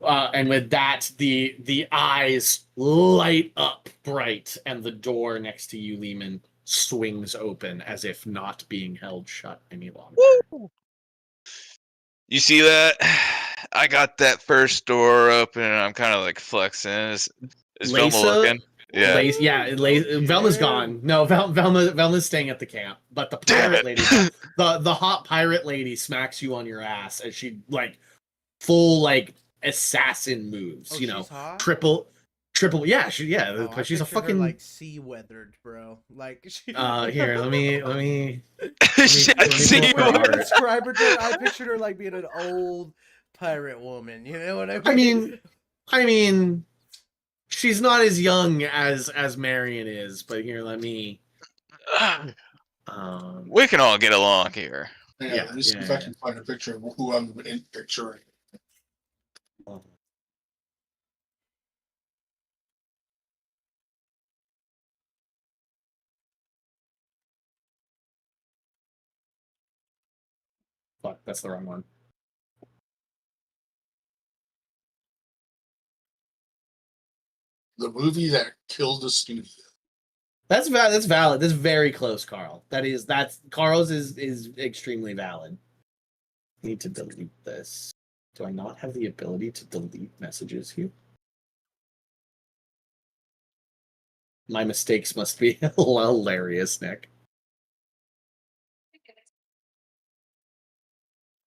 And with that, the eyes light up bright, and the door next to you, Lehman, swings open as if not being held shut any longer. Woo! You see that? I got that first door open, and I'm kind of like flexing. Is Velma looking? Yeah. Velma's gone. No, Velma's staying at the camp. But the pirate lady, the hot pirate lady, smacks you on your ass as she like full like assassin moves. Oh, you know, she's hot? triple. Yeah, Oh, she's a pictured her, fucking like sea weathered, bro. Like she... here. Let me describe her to. I pictured her like being an old pirate woman. You know what I mean? I mean, she's not as young as Marion is, but here, let me. We can all get along here. Yeah, let me see if I can find a picture of who I'm picturing. Fuck, that's the wrong one. The movie that killed the studio. That's valid. That's very close, Carl. That's Carl's is extremely valid. I need to delete this. Do I not have the ability to delete messages here? My mistakes must be hilarious, Nick.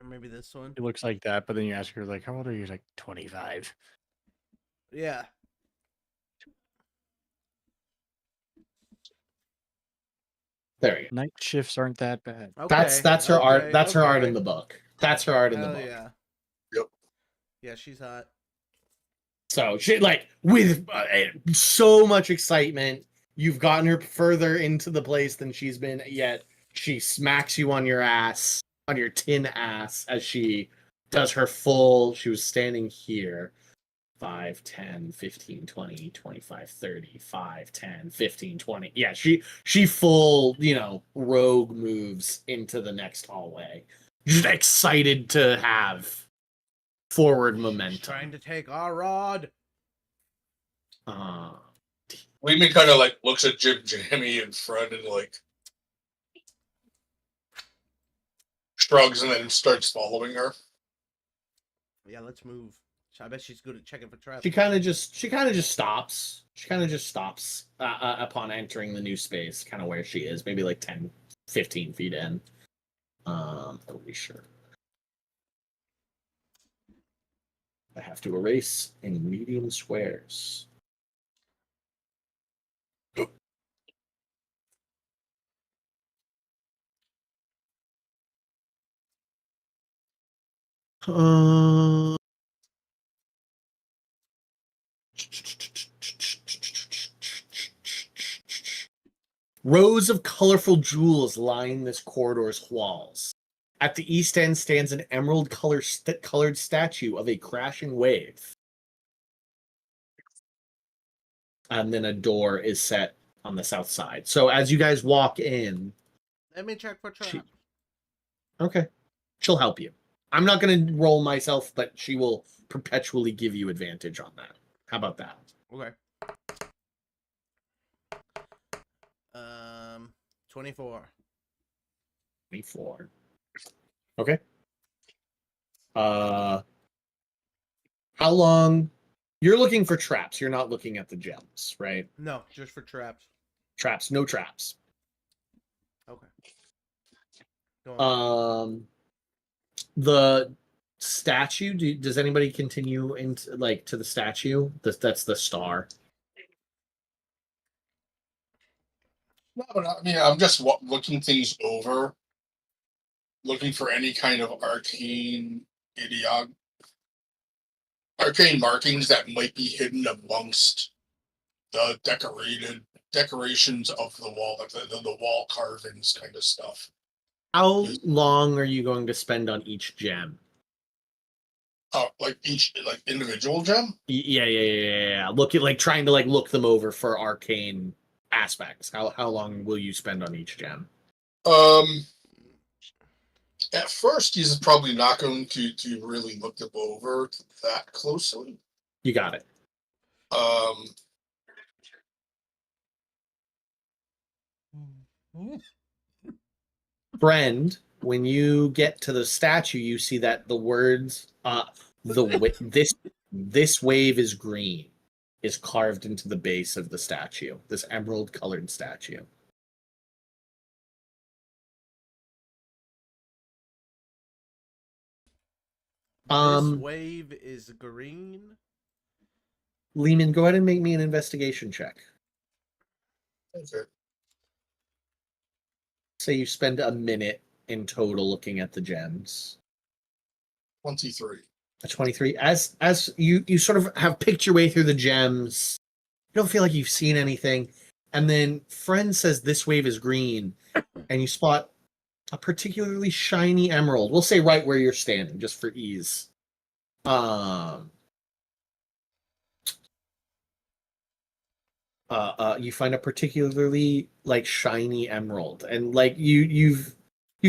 Or maybe this one. It looks like that, but then you ask her, like, how old are you? Like 25. Yeah. There you go. Night shifts aren't that bad. Okay, That's her art. That's her art okay. in the book. That's her art in the Hell book. yeah. Yep. Yeah, she's hot. So she like with so much excitement, you've gotten her further into the place than she's been yet. She smacks you on your ass, on your tin ass, as she does her full. She was standing here. 5, 10, 15, 20, 25, 30, 5, 10, 15, 20. Yeah, she full, you know, rogue moves into the next hallway. Just excited to have forward momentum. Trying to take our rod. Lehman kind of like looks at Jim Jamie in front and like shrugs and then starts following her. Yeah, let's move. I bet she's good at checking for traps. She kind of just stops. She kind of just stops upon entering the new space, kind of where she is, maybe like 10, 15 feet in. Are we sure? I have to erase in medium squares. Rows of colorful jewels line this corridor's walls. At the east end stands an emerald colored statue of a crashing wave. And then a door is set on the south side. So as you guys walk in, let me check for traps. Okay. She'll help you. I'm not going to roll myself, but she will perpetually give you advantage on that. How about that? Okay. 24. 24. Okay. How long? You're looking for traps. You're not looking at the gems, right? No, just for traps. Traps. No traps. Okay. Go on. The statue. Does anybody continue into like to the statue? That's the star. No, but I mean, I'm just looking things over, looking for any kind of arcane markings that might be hidden amongst the decorations of the wall, like the wall carvings kind of stuff. How long are you going to spend on each gem? Like each individual gem? Yeah. Look at trying to look them over for arcane aspects. How long will you spend on each gem? At first, he's probably not going to really look them over that closely. You got it. Friend, when you get to the statue, you see that the words this wave is green is carved into the base of the statue. This emerald colored statue. This wave is green. Lehman, go ahead and make me an investigation check. Okay. Say you spend a minute in total looking at the gems. 23. A 23. As you sort of have picked your way through the gems, you don't feel like you've seen anything. And then friend says this wave is green, and you spot a particularly shiny emerald. We'll say right where you're standing, just for ease. You find a particularly shiny emerald, and you've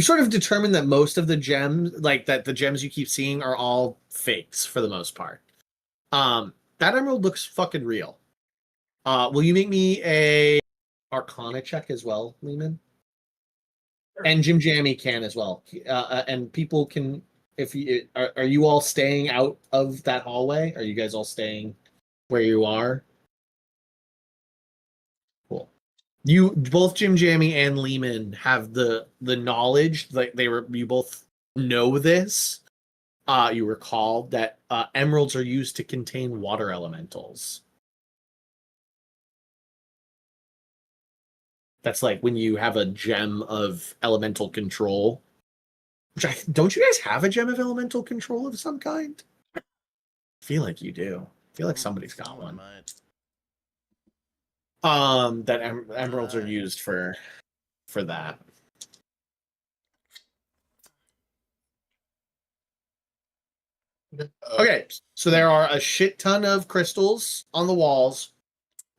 sort of determined that most of the gems, that the gems you keep seeing are all fakes for the most part. That emerald looks fucking real. Will you make me a Arcana check as well, Lehman? And Jim Jammy can as well. And people can, if you are you all staying out of that hallway? Are you guys all staying where you are? Cool. You both Jim Jammy and Lehman have the knowledge, you both know this. You recall that emeralds are used to contain water elementals. That's when you have a gem of elemental control. Don't you guys have a gem of elemental control of some kind? I feel like you do. I feel like somebody's got one. That emeralds are used for that. Okay, so there are a shit ton of crystals on the walls.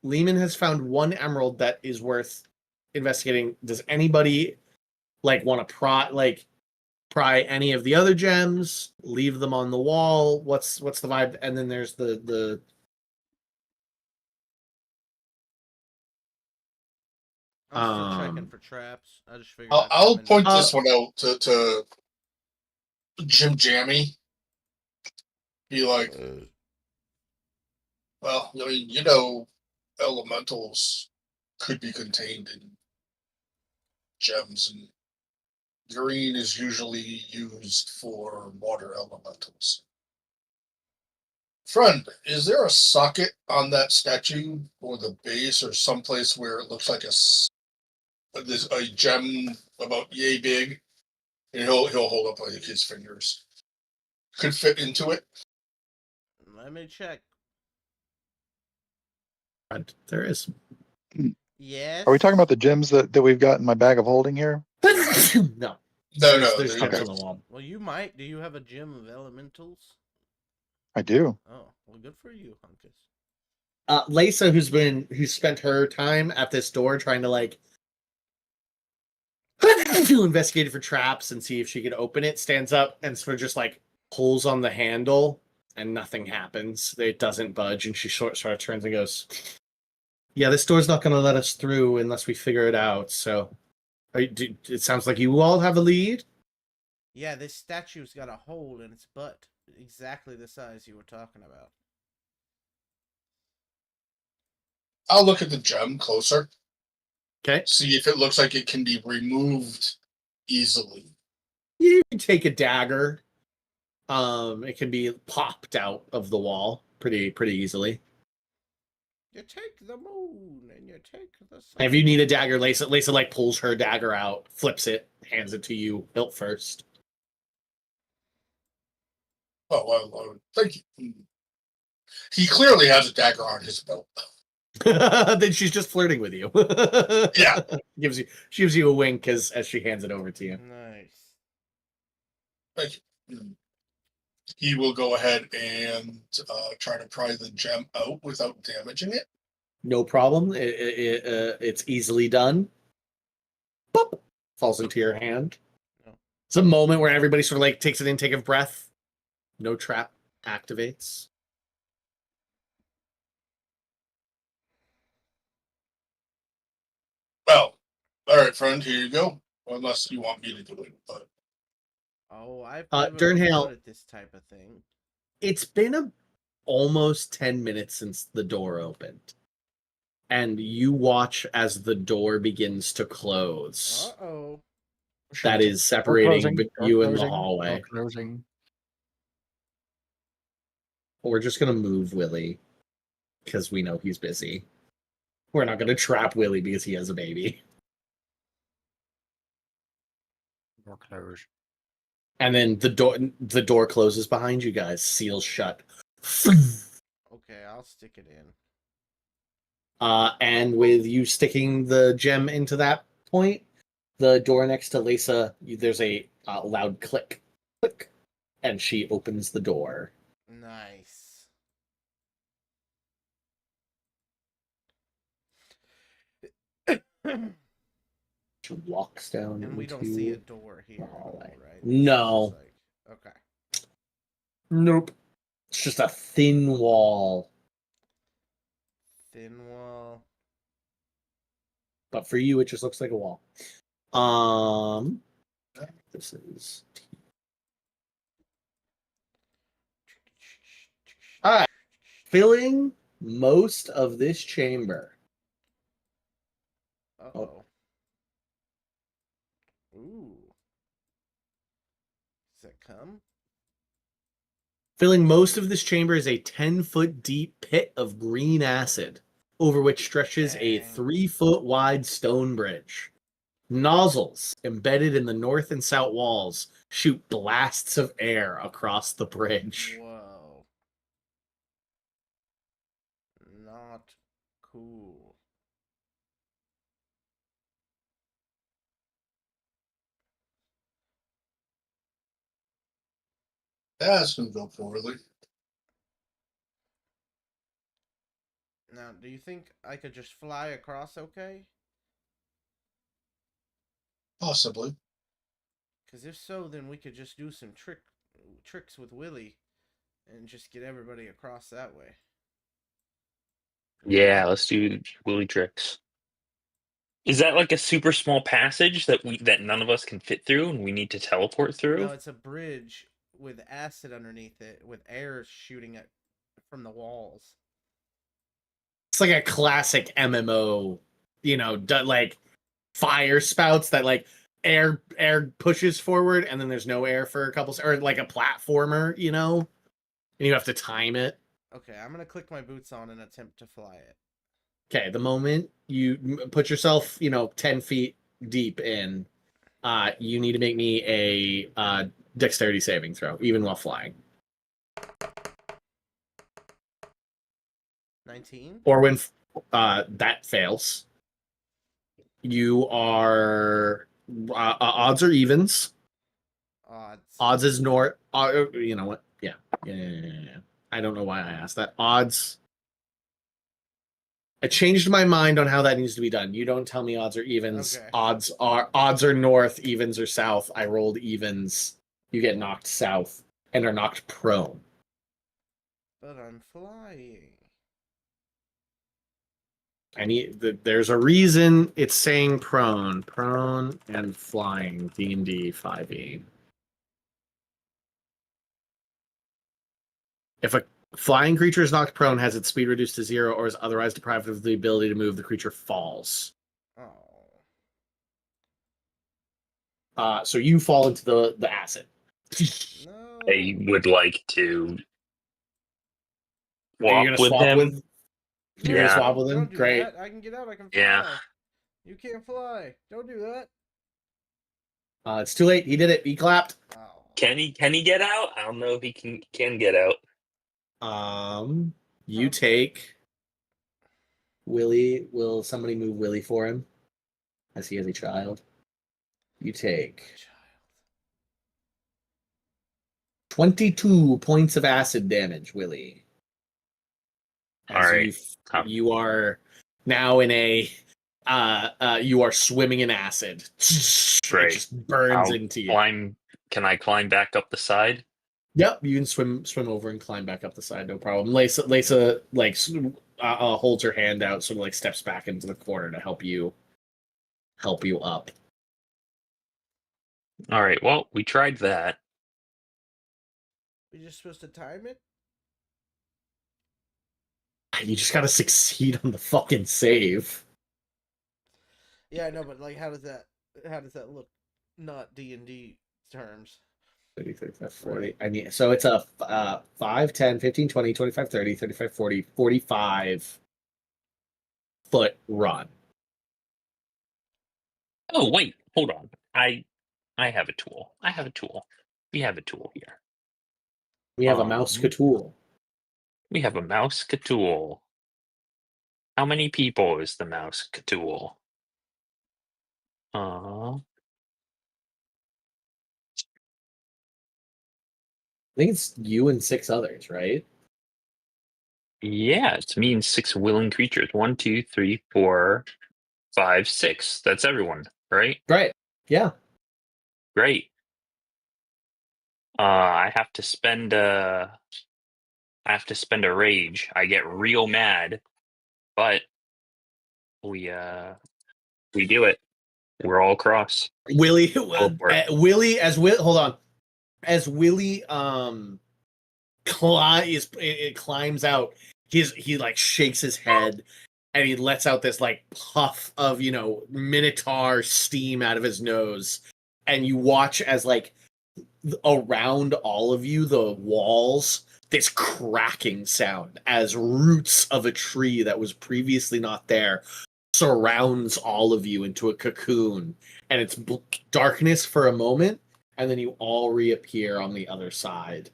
Lehman has found one emerald that is worth investigating. Does anybody want to pry any of the other gems? Leave them on the wall? What's the vibe? And then there's the I'm still checking for traps. I just figured I'll point this one out to Jim Jammy. Be like, well, elementals could be contained in gems, and green is usually used for water elementals. Friend, is there a socket on that statue or the base or someplace where it looks like there's a gem about yay big? And he'll hold up like his fingers. Could fit into it. Let me check. There is. Yes. Are we talking about the gems that we've got in my bag of holding here? No. No. There's gems okay. on the wall. Well, you might. Do you have a gem of elementals? I do. Oh, well, good for you, Hunkus. Lisa, who's spent her time at this door trying to like investigate for traps and see if she could open it, stands up and sort of just like pulls on the handle and nothing happens. It doesn't budge, and she sort of turns and goes, "Yeah, this door's not going to let us through unless we figure it out. So, it sounds like you all have a lead." Yeah, this statue's got a hole in its butt, exactly the size you were talking about. I'll look at the gem closer. Okay. See if it looks like it can be removed easily. You can take a dagger. It can be popped out of the wall pretty easily. You take the moon and you take the sun. And if you need a dagger, Lisa like pulls her dagger out, flips it, hands it to you, hilt first. Oh, well, thank you. He clearly has a dagger on his belt. Then she's just flirting with you. Yeah. She gives you a wink as she hands it over to you. Nice. Thank you. He will go ahead and try to pry the gem out without damaging it. No problem. It's easily done. Boop, falls into your hand. No. It's a moment where everybody sort of like takes an intake of breath. No trap activates. Well, all right, friend, here you go. Unless you want me to do it, but Oh, I've never been Durnhale, good at this type of thing. it's been almost 10 minutes since the door opened. And you watch as the door begins to close. Uh-oh. That is separating you and the hallway. Closing. We're just going to move Willie because we know he's busy. We're not going to trap Willie because he has a baby. Door closed. And then the door closes behind you guys, seals shut. Okay, I'll stick it in. And with you sticking the gem into that point, the door next to Lisa, there's a loud click, and she opens the door. Nice. She walks down. And we don't into see a door here, hallway. right? No. Okay. Nope. It's just a thin wall. Thin wall. But for you, it just looks like a wall. This is. All right. Filling most of this chamber. Uh-oh. Ooh. Does that come? Filling most of this chamber is a 10-foot deep pit of green acid, over which stretches a 3-foot wide stone bridge. Nozzles embedded in the north and south walls shoot blasts of air across the bridge. Whoa. Not cool. that's going to go poorly. Now, do you think I could just fly across okay? Possibly. Because if so, then we could just do some tricks with Willie and just get everybody across that way. Yeah, let's do Willy tricks. Is that like a super small passage that none of us can fit through and we need to teleport through? No, it's a bridge with acid underneath it, with air shooting it from the walls. It's like a classic MMO, like fire spouts that like air pushes forward and then there's no air for a couple, or like a platformer, and you have to time it. Okay, I'm gonna click my boots on and attempt to fly it. Okay, the moment you put yourself, 10 feet deep in, you need to make me a dexterity saving throw, even while flying. 19? Or when that fails, you are odds or evens. Odds. Odds is north. You know what? Yeah. I don't know why I asked that. Odds. I changed my mind on how that needs to be done. You don't tell me odds or evens. Okay. Odds are north, evens are south. I rolled evens. You get knocked south and are knocked prone. But I'm flying. There's a reason it's saying prone and flying. D&D 5e. If a flying creature is knocked prone, has its speed reduced to 0, or is otherwise deprived of the ability to move, the creature falls. Oh. So you fall into the acid. No. I would like to Are you swap gonna with swap him. with? You're gonna Yeah. swap with him. Don't do Great. that. I can get out. I can fly. Yeah. You can't fly. Don't do that. It's too late. He did it. He clapped. Oh. Can he get out? I don't know if he can get out. You take Willie. Will somebody move Willie for him? As he is a child. You take 22 points of acid damage, Willie. All right. You are now in a you are swimming in acid. Great. It just burns I'll into you. Can I climb back up the side? Yep, you can swim over and climb back up the side, no problem. Lisa like holds her hand out, sort of like steps back into the corner to help you up. All right. Well, we tried that. We're just supposed to time it? You just gotta succeed on the fucking save. Yeah, I know, but like, how does that look? Not D&D terms. 30, 35, 40. I mean, so it's a 5, 10, 15, 20, 25, 30, 35, 40, 45 foot run. Oh, wait. Hold on. I have a tool. We have a tool here. We have a mouse tool. We have a mouse tool. How many people is the mouse tool? I think it's you and 6 others, right? Yeah, it means 6 willing creatures. 1, 2, 3, 4, 5, 6. That's everyone, right? Right. Yeah. Great. I have to spend a rage. I get real mad, but we do it. We're all across. Willie for it. Willie hold on. As Willie climbs out, he like shakes his head and he lets out this like puff of minotaur steam out of his nose, and you watch as like around all of you the walls, this cracking sound as roots of a tree that was previously not there surrounds all of you into a cocoon, and it's darkness for a moment, and then you all reappear on the other side.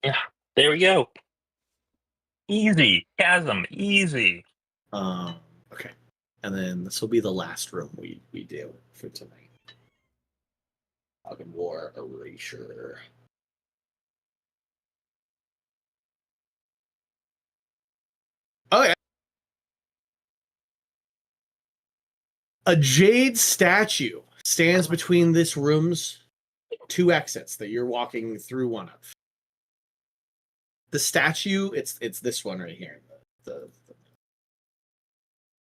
Yeah, there we go. Easy. Chasm, easy. Okay. And then this will be the last room we do for tonight. Fog and War Erasure. Okay. A jade statue stands between this room's 2 exits that you're walking through one of. The statue, it's this one right here.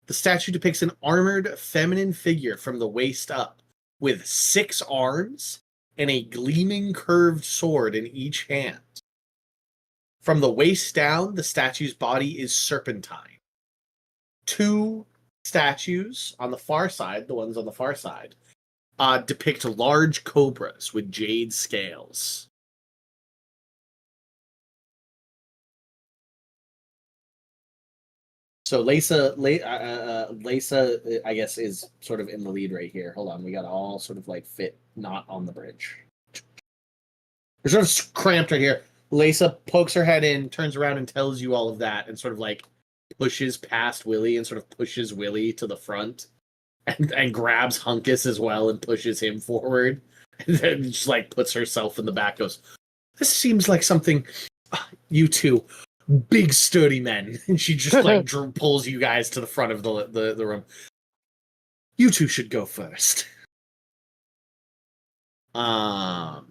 The statue depicts an armored feminine figure from the waist up, with 6 arms and a gleaming curved sword in each hand. From the waist down, the statue's body is serpentine. 2 statues on the far side, the ones on the far side, depict large cobras with jade scales. So Lisa, I guess, is sort of in the lead right here. Hold on, we got to all sort of like fit not on the bridge. We're sort of cramped right here. Lisa pokes her head in, turns around, and tells you all of that, and sort of like pushes past Willie and sort of pushes Willie to the front, and grabs Hunkus as well and pushes him forward, and then just like puts herself in the back. Goes, this seems like something you two. Big sturdy men, and she just like pulls you guys to the front of the room. You two should go first. Do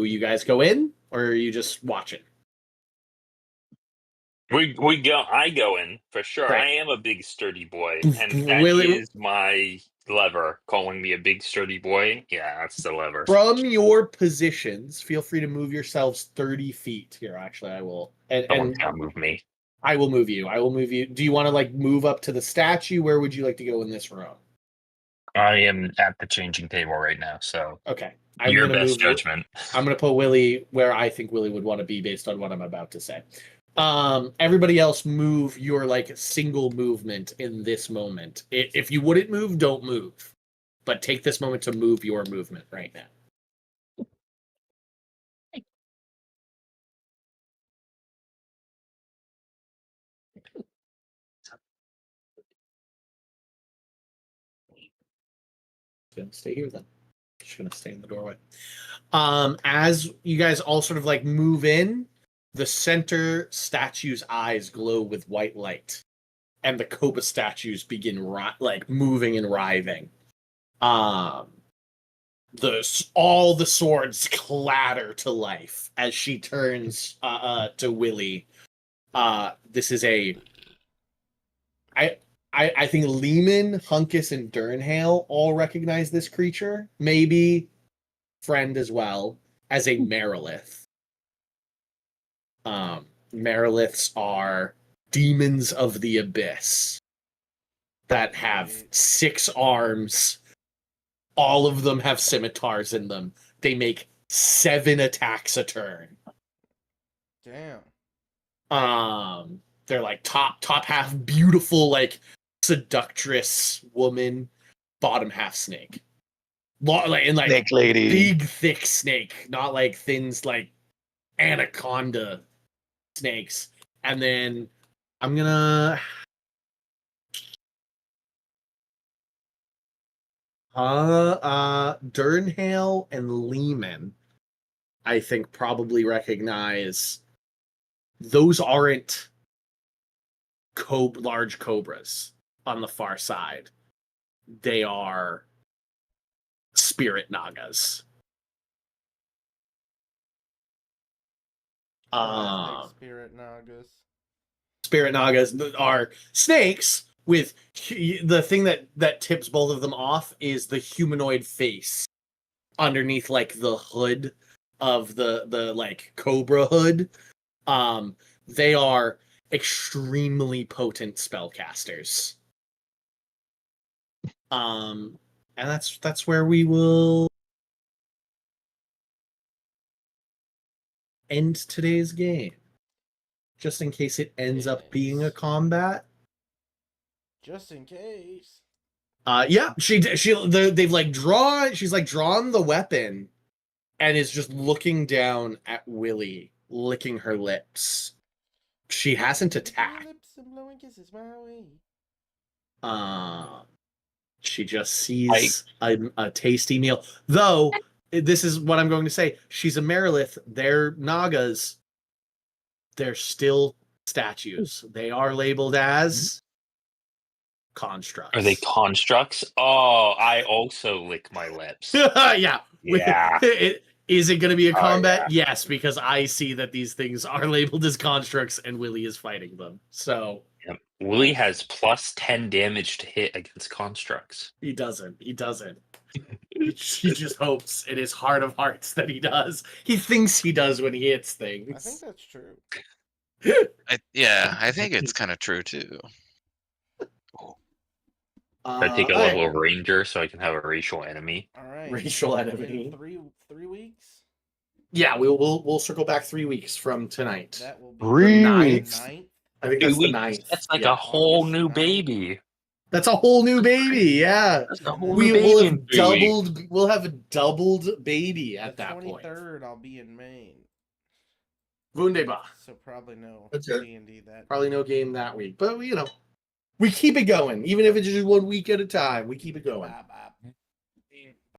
you guys go in, or are you just watching? We go. I go in for sure. Right. I am a big sturdy boy, and that is my lever. Calling me a big sturdy boy, yeah, that's the lever. From your positions, feel free to move yourselves 30 feet. Here, actually, I will. Someone's gotta move me. I will move you. I will move you. Do you want to like move up to the statue? Where would you like to go in this room? I am at the changing table right now, so okay. Your best judgment. I'm going to put Willie where I think Willie would want to be based on what I'm about to say. Everybody else move your like single movement in this moment. If you wouldn't move, don't move. But take this moment to move your movement right now. Gonna stay here then. Just gonna stay in the doorway. As you guys all sort of like move in, the center statue's eyes glow with white light, and the Cobra statues begin like moving and writhing. All the swords clatter to life as she turns to Willie. This is I think Lehman, Hunkus, and Durnhale all recognize this creature. Maybe Friend as well, as a Merilith. Meriliths are demons of the abyss that have 6 arms. All of them have scimitars in them. They make 7 attacks a turn. Damn. They're like top half beautiful, like seductress woman, bottom half snake. And like snake lady, big thick snake, not like thins like anaconda snakes. And then I'm gonna Durnhale and Lehman, I think, probably recognize those aren't large cobras on the far side. They are spirit nagas. Spirit nagas. Spirit nagas are snakes with the thing that tips both of them off is the humanoid face underneath like the hood of the like cobra hood. They are extremely potent spellcasters. And that's where we will end today's game. Just in case it ends up being a combat. Just in case. Yeah, they've like drawn. She's like drawn the weapon, and is just looking down at Willie, licking her lips. She hasn't attacked. She just sees a tasty meal. Though, this is what I'm going to say. She's a Merilith. They're Nagas. They're still statues. They are labeled as constructs. Are they constructs? Oh, I also lick my lips. Yeah. Yeah. Is it going to be a combat? Yes, because I see that these things are labeled as constructs and Willie is fighting them. So Willie has plus 10 damage to hit against constructs. He doesn't. He just hopes in his heart of hearts that he does. He thinks he does when he hits things. I think that's true. I think it's kind of true too. I take a level of ranger so I can have a racial enemy. All right. Racial In enemy. 3 weeks. Yeah, we'll circle back 3 weeks from tonight. That will be 3 the weeks. 9th. I think 2 that's the weeks. 9th. That's like Yeah. a whole August new 9th. baby. That's a whole new baby. Yeah, That's a whole we new baby will in have 3 weeks. doubled. We'll have a doubled baby at The that point. 23rd, I'll be in Maine. Wunderbar. So probably no Okay. D&D that. Probably no game that week, but we keep it going. Even if it's just 1 week at a time, we keep it going. Bye, bye.